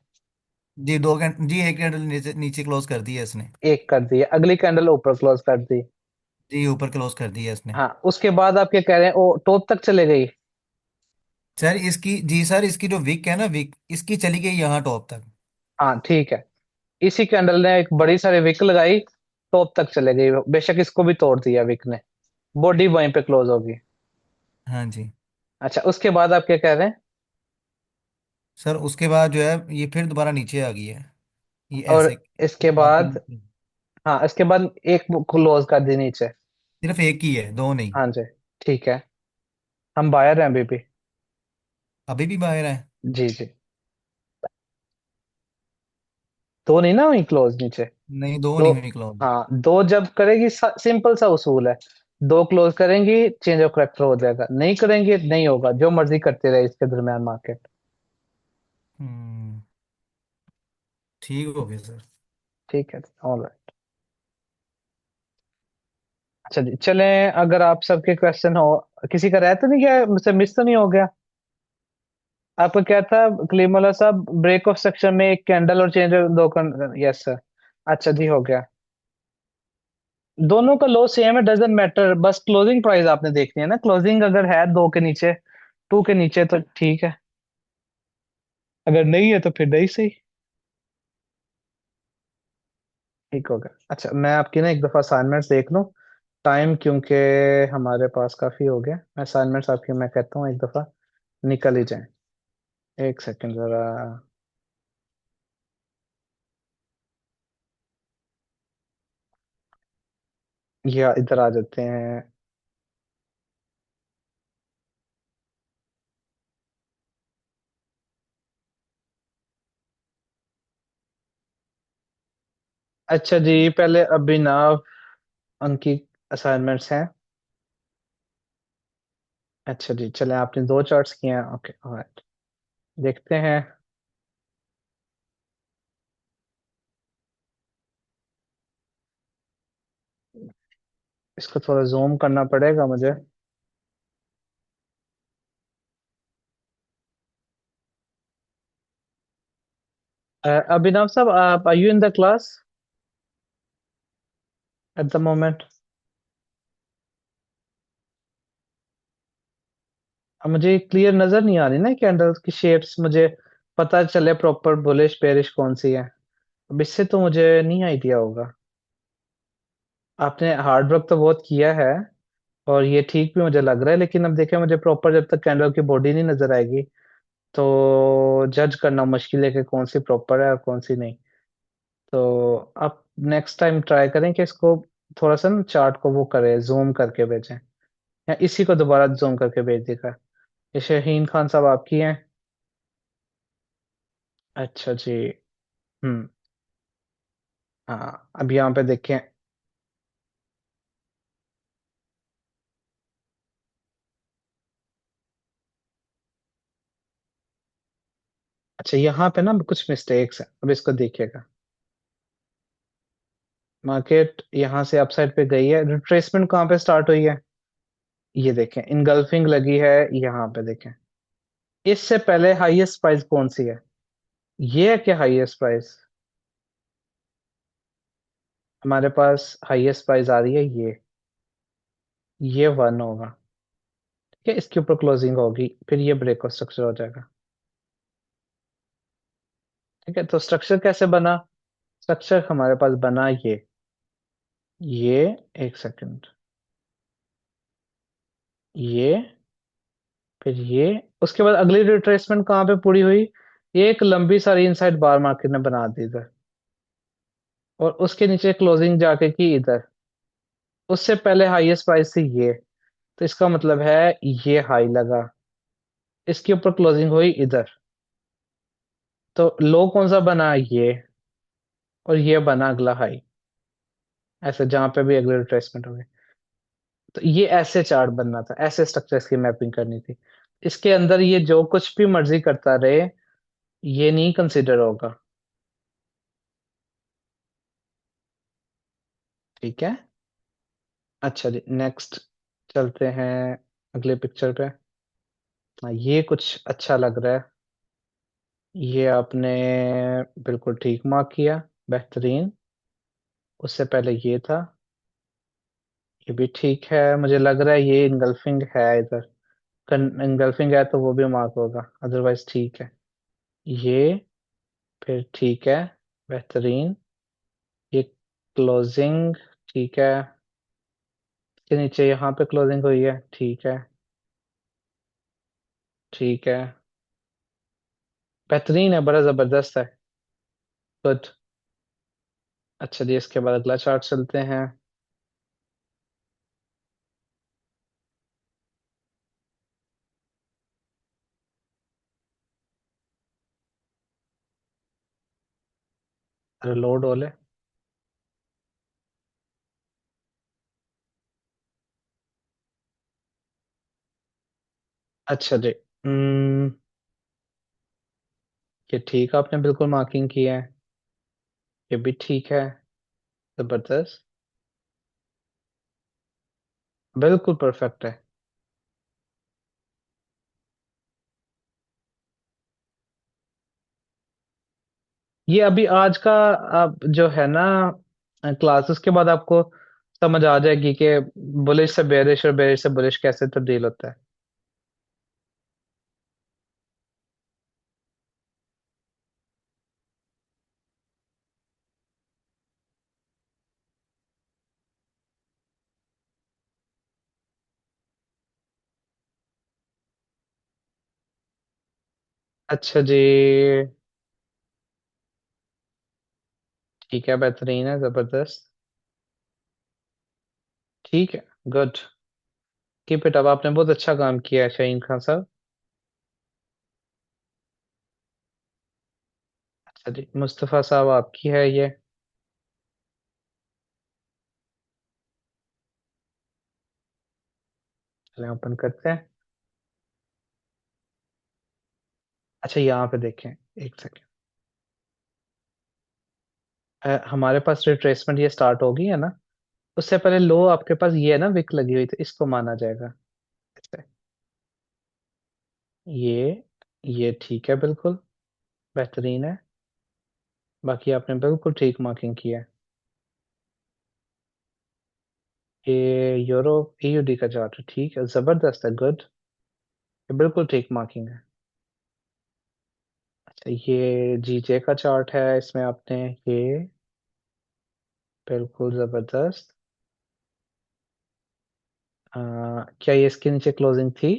जी, दो कैंडल जी, एक कैंडल नीचे नीचे क्लोज कर दी है इसने। एक कर दी है, अगली कैंडल ऊपर क्लोज कर दी। जी, ऊपर क्लोज कर दी है इसने। हाँ, उसके बाद आप क्या कह रहे हैं, वो टॉप तक चले गई। सर इसकी जी सर, इसकी जो विक है ना, विक इसकी चली गई यहाँ टॉप तक। हाँ ठीक है, इसी कैंडल ने एक बड़ी सारी विक लगाई, टॉप तक चले गई, बेशक इसको भी तोड़ दिया विक ने, बॉडी वहीं पे क्लोज होगी। हाँ जी। अच्छा, उसके बाद आप क्या कह रहे हैं? सर उसके बाद जो है ये फिर दोबारा नीचे आ गई है, ये और ऐसे इसके मार्केट बाद, नीचे। हाँ इसके बाद एक क्लोज कर दी नीचे। सिर्फ एक ही है, दो नहीं। हाँ जी, ठीक है, हम बायर हैं अभी भी। अभी भी बाहर है? जी जी, दो नहीं ना हुई क्लोज नीचे। नहीं, दो तो नहीं हुई क्लोज। हाँ, दो जब करेगी, सिंपल सा उसूल है, दो क्लोज करेंगी चेंज ऑफ करेक्टर हो जाएगा, नहीं करेंगे नहीं होगा, जो मर्जी करते रहे इसके दरमियान मार्केट। हम्म। ठीक हो गया सर। ठीक है, ऑल राइट। अच्छा जी, चलें, अगर आप सबके क्वेश्चन हो, किसी का रह तो नहीं गया, मुझसे मिस तो नहीं हो गया? आपका क्या था कलीमुल्लाह साहब, ब्रेक ऑफ सेक्शन में एक कैंडल और चेंज दो, यस सर। अच्छा जी, हो गया। दोनों का लो सेम है, डजेंट मैटर, बस क्लोजिंग प्राइस आपने देखनी है ना, क्लोजिंग अगर है दो के नीचे, टू के नीचे तो ठीक है, अगर नहीं है तो फिर नहीं सही। ठीक हो गया। अच्छा, मैं आपकी ना एक दफा असाइनमेंट्स देख लूं, टाइम क्योंकि हमारे पास काफी हो गया। मैं असाइनमेंट्स आपकी, मैं कहता हूँ एक दफा निकल ही जाए। एक सेकंड जरा, या इधर आ जाते हैं। अच्छा जी, पहले अभिनव, उनकी असाइनमेंट्स हैं, अच्छा जी, चले आपने दो चार्ट्स किए हैं, ओके ऑलराइट। देखते हैं। इसको थोड़ा जूम करना पड़ेगा मुझे। अभिनव साहब, आप are you in the class at the moment? मुझे क्लियर नजर नहीं आ रही ना कैंडल्स की शेप्स, मुझे पता चले प्रॉपर बुलिश बेरिश कौन सी है। अब इससे तो मुझे नहीं आइडिया होगा। आपने हार्ड वर्क तो बहुत किया है और ये ठीक भी मुझे लग रहा है, लेकिन अब देखें, मुझे प्रॉपर जब तक कैंडल की बॉडी नहीं नजर आएगी तो जज करना मुश्किल है कि कौन सी प्रॉपर है और कौन सी नहीं। तो आप नेक्स्ट टाइम ट्राई करें कि इसको थोड़ा सा ना चार्ट को वो करें, जूम करके भेजें, या इसी को दोबारा जूम करके भेज देगा। ये शहीन खान साहब आपकी हैं? अच्छा जी। हम्म। हाँ, अब यहाँ पे देखें। अच्छा, यहाँ पे ना कुछ मिस्टेक्स हैं, अब इसको देखिएगा। मार्केट यहाँ से अपसाइड पे गई है, रिट्रेसमेंट कहाँ पे स्टार्ट हुई है? ये देखें, इनगल्फिंग लगी है यहाँ पे, देखें। इससे पहले हाईएस्ट प्राइस कौन सी है? ये है क्या हाईएस्ट प्राइस? हमारे पास हाईएस्ट प्राइस आ रही है ये वन होगा। ठीक है, इसके ऊपर क्लोजिंग होगी, फिर ये ब्रेक और स्ट्रक्चर हो जाएगा। ठीक है, तो स्ट्रक्चर कैसे बना? स्ट्रक्चर हमारे पास बना ये, एक सेकंड, ये, फिर ये, उसके बाद अगली रिट्रेसमेंट कहाँ पे पूरी हुई? एक लंबी सारी इनसाइड बार मार्केट ने बना दी इधर, और उसके नीचे क्लोजिंग जाके की इधर। उससे पहले हाईएस्ट प्राइस थी ये, तो इसका मतलब है ये हाई लगा, इसके ऊपर क्लोजिंग हुई इधर, तो लो कौन सा बना? ये, और ये बना अगला हाई, ऐसे जहां पे भी अगले रिट्रेसमेंट हो गए। तो ये ऐसे चार्ट बनना था, ऐसे स्ट्रक्चर्स की मैपिंग करनी थी। इसके अंदर ये जो कुछ भी मर्जी करता रहे, ये नहीं कंसिडर होगा। ठीक है। अच्छा जी, नेक्स्ट चलते हैं अगले पिक्चर पे। हाँ, ये कुछ अच्छा लग रहा है। ये आपने बिल्कुल ठीक मार्क किया, बेहतरीन। उससे पहले ये था, ये भी ठीक है। मुझे लग रहा है ये इनगल्फिंग है इधर, इनगल्फिंग है तो वो भी मार्क होगा, अदरवाइज ठीक है। ये, फिर ठीक है, बेहतरीन। ये क्लोजिंग, ठीक है। इसके नीचे यहाँ पे क्लोजिंग हुई है, ठीक है, ठीक है, बेहतरीन है, बड़ा जबरदस्त है। गुड। अच्छा जी, इसके बाद अगला चार्ट चलते हैं। अरे लोड वाले। अच्छा जी। हम्म। ये ठीक, आपने बिल्कुल मार्किंग की है। ये भी ठीक है, जबरदस्त, बिल्कुल परफेक्ट है। ये अभी आज का, अब जो है ना, क्लासेस के बाद आपको समझ आ जाएगी कि बुलिश से बेरिश और बेरिश से बुलिश कैसे तब्दील होता है। अच्छा जी। ठीक है, बेहतरीन है, जबरदस्त। ठीक है, गुड। कीप इट अप, आपने बहुत अच्छा काम किया है शाहीन खान साहब। अच्छा जी, मुस्तफ़ा साहब आपकी है ये। चलें ओपन करते हैं। अच्छा यहाँ पे देखें, एक सेकेंड। हमारे पास रिट्रेसमेंट ये स्टार्ट होगी है ना, उससे पहले लो आपके पास ये है ना, विक लगी हुई, तो इसको माना जाएगा ऐसे। ये ये ठीक है, बिल्कुल बेहतरीन है। बाकी आपने बिल्कुल ठीक मार्किंग किया है। ये यूरो ईयूडी का चार्ट है, ठीक है, जबरदस्त है, गुड। ये बिल्कुल ठीक मार्किंग है। अच्छा ये जीजे का चार्ट है, इसमें आपने ये बिल्कुल जबरदस्त। क्या ये इसके नीचे क्लोजिंग थी?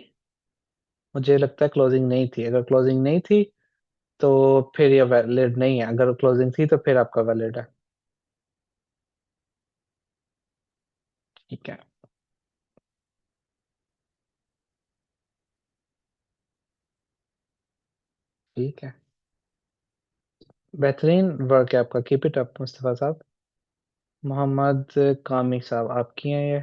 मुझे लगता है क्लोजिंग नहीं थी। अगर क्लोजिंग नहीं थी तो फिर ये वैलिड नहीं है, अगर क्लोजिंग थी तो फिर आपका वैलिड है। ठीक है। ठीक है, बेहतरीन वर्क है आपका, कीप इट अप मुस्तफा साहब। मोहम्मद कामी साहब आपकी हैं ये।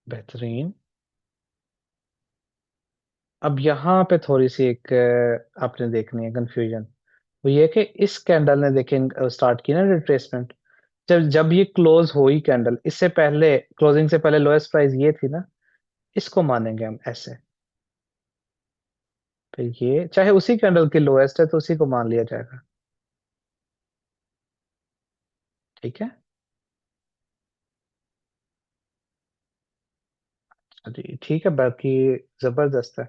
बेहतरीन। अब यहाँ पे थोड़ी सी एक आपने देखनी है कंफ्यूजन। वो ये कि इस कैंडल ने देखें स्टार्ट की ना रिट्रेसमेंट, जब जब ये क्लोज हुई कैंडल, इससे पहले क्लोजिंग से पहले लोएस्ट प्राइस ये थी ना, इसको मानेंगे हम ऐसे। तो ये चाहे उसी कैंडल की लोएस्ट है तो उसी को मान लिया जाएगा। ठीक है। जी ठीक है, बाकी जबरदस्त है।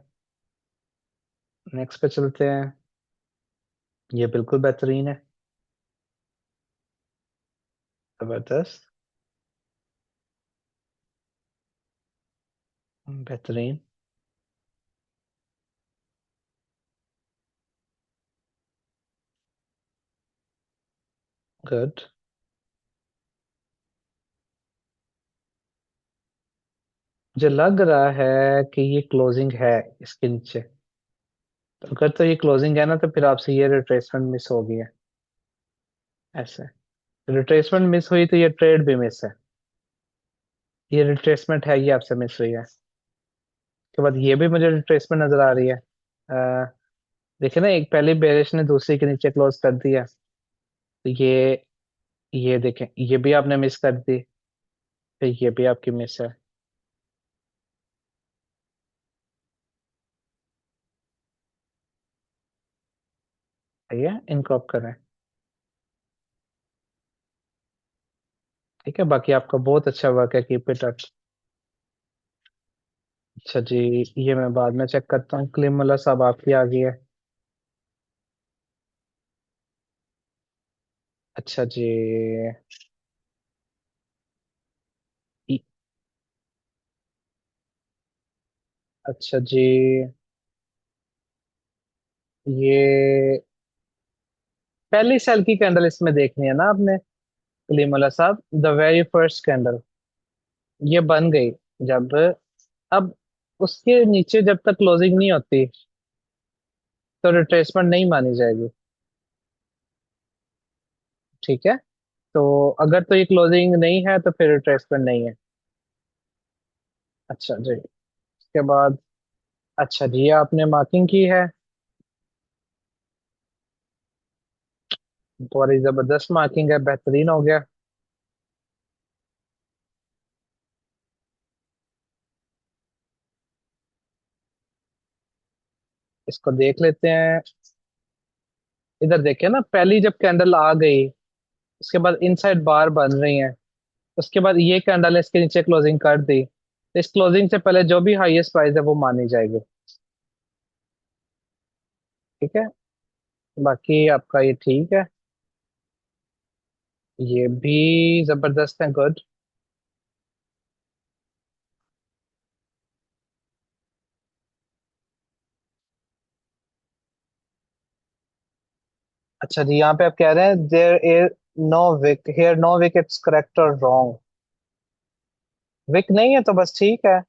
नेक्स्ट पे चलते हैं। ये बिल्कुल बेहतरीन है, जबरदस्त, बेहतरीन, गुड। मुझे लग रहा है कि ये क्लोजिंग है इसके नीचे। तो अगर तो ये क्लोजिंग है ना, तो फिर आपसे ये रिट्रेसमेंट मिस हो गई है ऐसे। रिट्रेसमेंट मिस हुई तो ये ट्रेड भी मिस है। ये रिट्रेसमेंट है, ये आपसे मिस हुई है। उसके बाद ये भी मुझे रिट्रेसमेंट नजर आ रही है। देखिए ना, एक पहली बेरिश ने दूसरी के नीचे क्लोज कर दिया, तो ये देखें, ये भी आपने मिस कर दी, तो ये भी आपकी मिस है। सही है, इनको आप करें। ठीक है, बाकी आपका बहुत अच्छा वर्क है, कीप इट अप। अच्छा जी, ये मैं बाद में चेक करता हूँ। कलीमुल्लाह साहब आपकी आ गई है। अच्छा जी। ई- अच्छा जी, ये पहली सेल की कैंडल इसमें देखनी है ना आपने, कलीमुल्लाह साहब, द वेरी फर्स्ट कैंडल ये बन गई जब, अब उसके नीचे जब तक क्लोजिंग नहीं होती तो रिट्रेसमेंट नहीं मानी जाएगी। ठीक है, तो अगर तो ये क्लोजिंग नहीं है तो फिर रिट्रेसमेंट नहीं है। अच्छा जी, उसके बाद अच्छा जी, ये आपने मार्किंग की है, बड़ी जबरदस्त मार्किंग है, बेहतरीन हो गया। इसको देख लेते हैं। इधर देखिए ना, पहली जब कैंडल आ गई, उसके बाद इनसाइड बार बन रही है, उसके बाद ये कैंडल ने इसके नीचे क्लोजिंग कर दी, तो इस क्लोजिंग से पहले जो भी हाईएस्ट प्राइस है वो मानी जाएगी। ठीक है, बाकी आपका ये ठीक है, ये भी जबरदस्त है, गुड। अच्छा जी, यहाँ पे आप कह रहे हैं there is no wick here, no wick, it's correct और रॉन्ग? विक नहीं है तो बस ठीक है।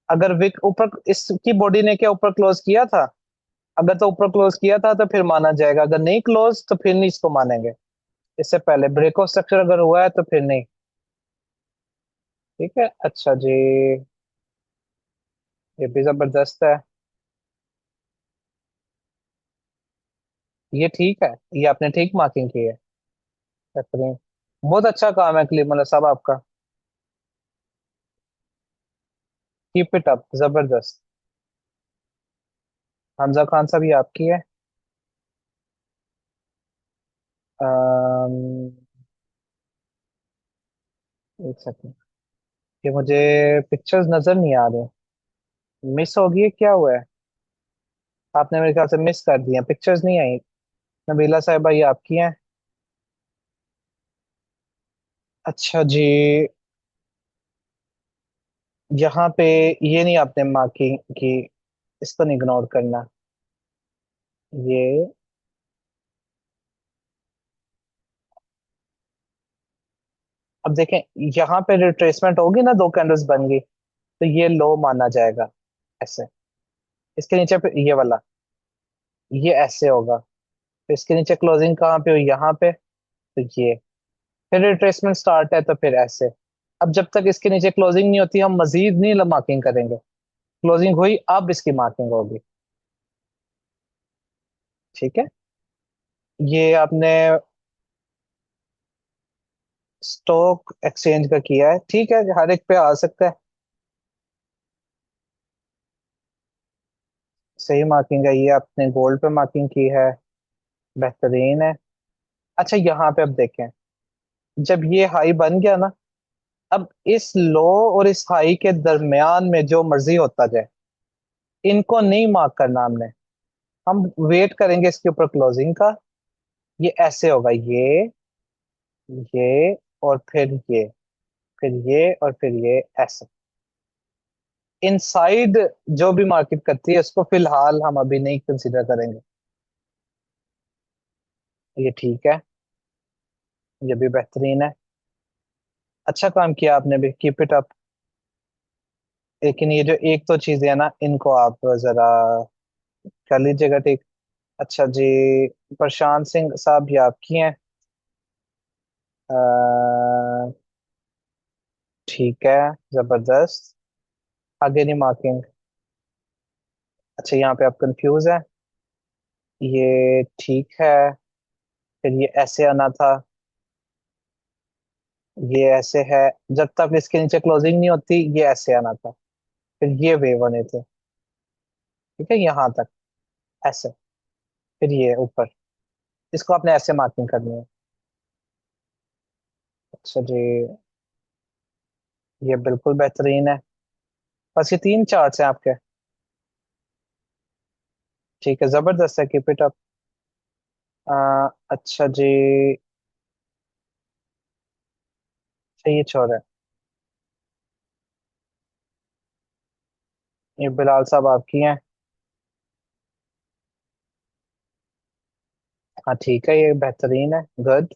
अगर विक ऊपर, इसकी बॉडी ने क्या ऊपर क्लोज किया था? अगर तो ऊपर क्लोज किया था तो फिर माना जाएगा, अगर नहीं क्लोज तो फिर नहीं इसको मानेंगे। इससे पहले ब्रेकआउट स्ट्रक्चर अगर हुआ है तो फिर नहीं। ठीक है, अच्छा जी, ये भी जबरदस्त है। ये ठीक है, ये आपने ठीक मार्किंग की है। बेहतरीन, बहुत अच्छा काम है क्लीन मतलब साहब आपका। कीप इट अप, जबरदस्त। हमजा खान साहब ये आपकी है। अम्म, एक सेकंड, ये मुझे पिक्चर्स नजर नहीं आ रहे। मिस होगी है, क्या हुआ है? आपने मेरे ख्याल से मिस कर दिया, पिक्चर्स नहीं आई। नबीला साहिबा ये आपकी हैं। अच्छा जी, यहाँ पे ये नहीं आपने मार्किंग की, इसको नहीं इग्नोर करना। ये अब देखें, यहाँ पे रिट्रेसमेंट होगी ना, दो कैंडल्स बन गई, तो ये लो माना जाएगा ऐसे। इसके नीचे पे ये वाला, ये ऐसे होगा। फिर इसके नीचे क्लोजिंग कहाँ पे हुई, यहाँ पे, तो ये। फिर रिट्रेसमेंट स्टार्ट है तो फिर ऐसे। अब जब तक इसके नीचे क्लोजिंग नहीं होती, हम मजीद नहीं मार्किंग करेंगे। क्लोजिंग हुई, अब इसकी मार्किंग होगी। ठीक है, ये आपने स्टॉक एक्सचेंज का किया है, ठीक है, हर एक पे आ सकता है। सही मार्किंग है, ये आपने गोल्ड पे मार्किंग की है। बेहतरीन है। अच्छा, यहाँ पे अब देखें, जब ये हाई बन गया ना, अब इस लो और इस हाई के दरमियान में जो मर्जी होता जाए, इनको नहीं मार्क करना हमने। हम वेट करेंगे इसके ऊपर क्लोजिंग का। ये ऐसे होगा, ये और फिर ये और फिर ये ऐसे। इनसाइड जो भी मार्केट करती है उसको फिलहाल हम अभी नहीं कंसीडर करेंगे। ये ठीक है, ये भी बेहतरीन है। अच्छा काम किया आपने भी, कीप इट अप। लेकिन ये जो एक दो चीजें है ना, इनको आप जरा कर लीजिएगा ठीक। अच्छा जी, प्रशांत सिंह साहब ये आपकी हैं। अ, ठीक है, जबरदस्त। आगे नहीं मार्किंग। अच्छा, यहाँ पे आप कंफ्यूज है। ये ठीक है, फिर ये ऐसे आना था, ये ऐसे है। जब तक इसके नीचे क्लोजिंग नहीं होती, ये ऐसे आना था, फिर ये वेव होने थे। ठीक है, यहाँ तक ऐसे, फिर ये ऊपर। इसको आपने ऐसे मार्किंग करनी है। अच्छा जी, ये बिल्कुल बेहतरीन है। बस ये तीन चार्ट्स हैं आपके। ठीक है, जबरदस्त है, कीप इट अप। अच्छा जी, सही छोड़ है। ये बिलाल साहब आपकी हैं। हाँ ठीक है, ये बेहतरीन है, गुड।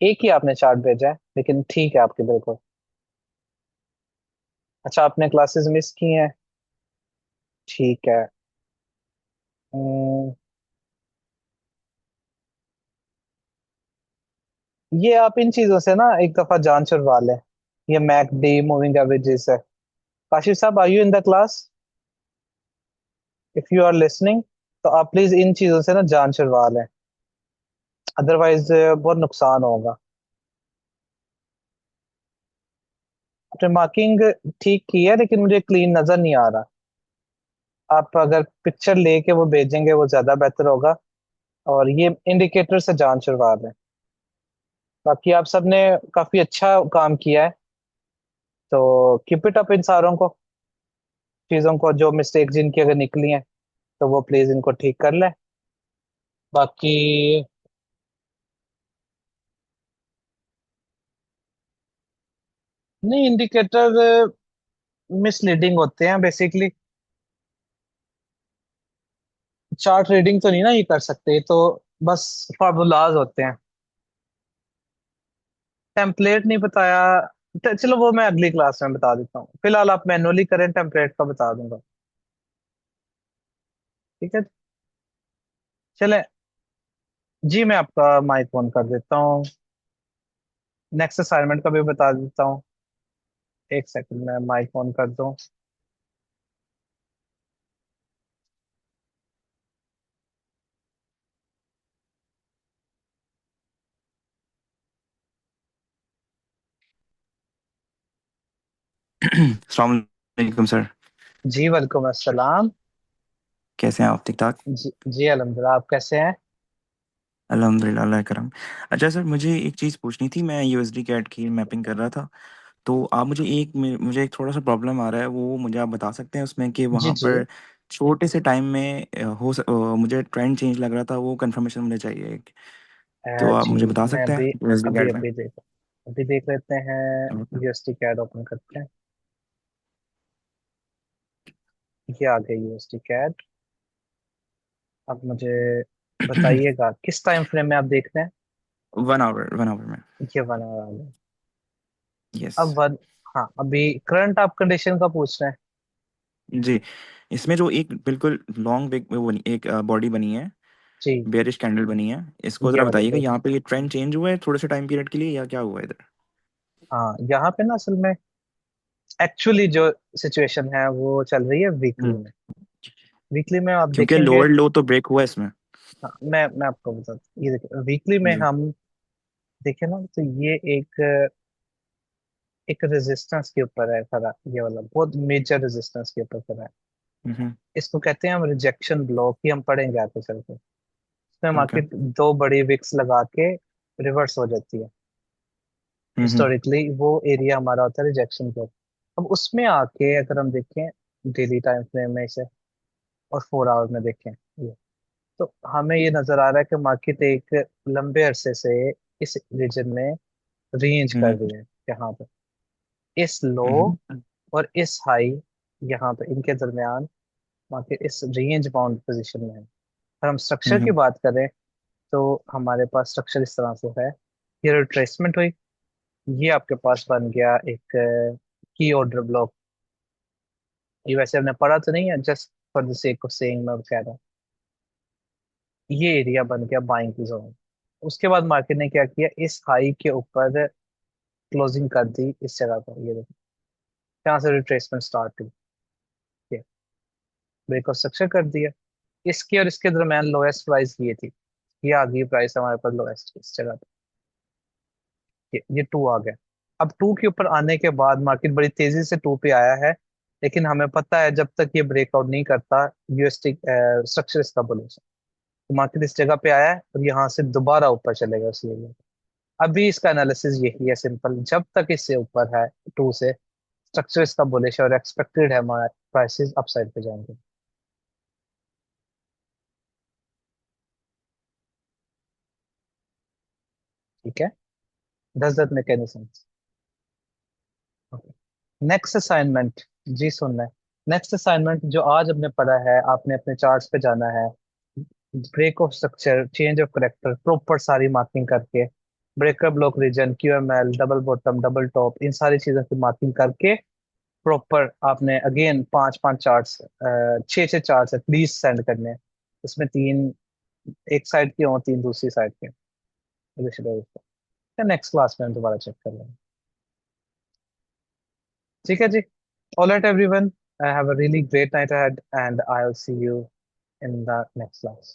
एक ही आपने चार्ट भेजा है, लेकिन ठीक है आपकी बिल्कुल। अच्छा, आपने क्लासेस मिस की हैं। ठीक है। हम्म, ये आप इन चीजों से ना एक दफा जान छुड़वा लें। ये मैकडी मूविंग एवरेजेस है। काशिफ साहब, are you in the class? If you are listening, तो आप प्लीज इन चीजों से ना जान छुड़वा लें, अदरवाइज बहुत नुकसान होगा। आपने मार्किंग ठीक की है, लेकिन मुझे क्लीन नजर नहीं आ रहा। आप अगर पिक्चर लेके वो भेजेंगे, वो ज्यादा बेहतर होगा। और ये इंडिकेटर से जान छुड़वा दें। बाकी आप सबने काफी अच्छा काम किया है, तो कीप इट अप इन सारों को। चीजों को, जो मिस्टेक जिनकी अगर निकली हैं, तो वो प्लीज इनको ठीक कर लें। बाकी नहीं, इंडिकेटर मिसलीडिंग होते हैं बेसिकली। चार्ट रीडिंग तो नहीं ना ये कर सकते, तो बस फार्मूलाज होते हैं। टेम्पलेट नहीं बताया, चलो वो मैं अगली क्लास में बता देता हूँ, फिलहाल आप मैनुअली करें, टेम्पलेट का बता दूंगा। ठीक है, चले। जी, मैं आपका माइक ऑन कर देता हूँ। नेक्स्ट असाइनमेंट का भी बता देता हूँ। एक सेकंड मैं माइक ऑन कर दूं। अस्सलाम वालेकुम सर। जी वालेकुम अस्सलाम। कैसे हैं आप? ठीक ठाक? जी जी अल्हम्दुलिल्लाह, आप कैसे हैं? अल्हम्दुलिल्लाह, अल्लाह करम। अच्छा सर, मुझे एक चीज़ पूछनी थी। मैं यूएसडी कैट की मैपिंग कर रहा था, तो आप मुझे एक थोड़ा सा प्रॉब्लम आ रहा है, वो मुझे आप बता सकते हैं उसमें कि जी वहाँ जी। पर छोटे से टाइम में मुझे ट्रेंड चेंज लग रहा था, वो कंफर्मेशन मुझे चाहिए एक। तो आप जी मुझे बता मैं सकते हैं अभी यूएसडी अभी कैट में? अभी देख लेते हैं। ओके। यूएसडी कैड ओपन करते हैं। ये आ गया यूएसडी कैड। अब मुझे बताइएगा किस टाइम फ्रेम में आप देख रहे हैं। 1 आवर में। ये बना रहा है। यस। अब वन। हाँ, अभी करंट आप कंडीशन का पूछ रहे हैं। जी। इसमें जो एक बिल्कुल लॉन्ग बिग वो बनी, एक बॉडी बनी है, जी। बेयरिश कैंडल बनी है, इसको ये जरा वाले बताइएगा, देख। यहाँ पे ये ट्रेंड चेंज हुआ है थोड़े से टाइम पीरियड के लिए, या क्या हुआ है इधर? हाँ, यहाँ पे ना असल में एक्चुअली जो सिचुएशन है वो चल रही है वीकली हम्म। में। वीकली में आप क्योंकि देखेंगे। लोअर लो तो ब्रेक हुआ है इसमें। हाँ, मैं आपको बताता हूँ। ये देखिए वीकली में जी। हम देखें ना तो ये एक रेजिस्टेंस के ऊपर है खड़ा। ये वाला बहुत मेजर रेजिस्टेंस के ऊपर खड़ा है। हम्म। इसको कहते हैं हम रिजेक्शन ब्लॉक, ही हम पढ़ेंगे आगे चल के। इसमें ओके। मार्केट दो बड़ी विक्स लगा के रिवर्स हो जाती है। हम्म। हिस्टोरिकली वो एरिया हमारा होता है रिजेक्शन ब्लॉक। अब उसमें आके अगर हम देखें डेली टाइम फ्रेम में इसे और 4 आवर में देखें ये, तो हमें ये नजर आ रहा है कि मार्केट एक लंबे अरसे से इस रीजन में रेंज कर हम्म। रही है। यहाँ पे इस लो हम्म। और इस हाई, यहाँ पे इनके दरमियान मार्केट इस रेंज बाउंड पोजीशन में है। अगर हम स्ट्रक्चर की हम्म। बात करें तो हमारे पास स्ट्रक्चर इस तरह से है। ये रिट्रेसमेंट हुई। ये आपके पास बन गया एक की ऑर्डर ब्लॉक। ये वैसे हमने पढ़ा तो नहीं है, just for the sake of saying मैं कह रहा हूँ। ये एरिया बन गया बाइंग की जोन। उसके बाद मार्केट ने क्या किया, इस हाई के ऊपर क्लोजिंग कर दी इस जगह पर। ये देखो यहाँ से रिट्रेसमेंट स्टार्ट हुई। ब्रेक ऑफ स्ट्रक्चर कर दिया। इसके और इसके दरमियान लोएस्ट प्राइस ये थी। ये आ गई प्राइस हमारे पास लोएस्ट इस जगह पे। ये टू आ गया। अब टू के ऊपर आने के बाद मार्केट बड़ी तेजी से टू पे आया है। लेकिन हमें पता है जब तक ये ब्रेकआउट नहीं करता यूएसटी स्ट्रक्चर इसका बुलिश है। तो मार्केट इस जगह पे आया है और यहाँ से दोबारा ऊपर चलेगा उसी एरिया। अभी इसका एनालिसिस यही है सिंपल, जब तक इससे ऊपर है टू से स्ट्रक्चर इसका बुलिश है और एक्सपेक्टेड है हमारा प्राइसेस अपसाइड पे जाएंगे। ठीक है। Does that make any sense? Next assignment. जी सुनना है। नेक्स्ट असाइनमेंट जो आज हमने पढ़ा है, आपने अपने चार्ट्स पे जाना है। Break of structure, change of character, proper सारी मार्किंग करके breaker block region, QML, double bottom, double top, इन सारी चीजों की मार्किंग करके प्रॉपर आपने अगेन पांच पांच चार्ट्स, छह छह चार्ट्स एटलीस्ट सेंड करने हैं। इसमें तीन एक साइड के और तीन दूसरी साइड के। नेक्स्ट क्लास में हम दोबारा चेक कर लेंगे। ठीक है जी। All right everyone, have a really great night ahead and I will see you in the next class.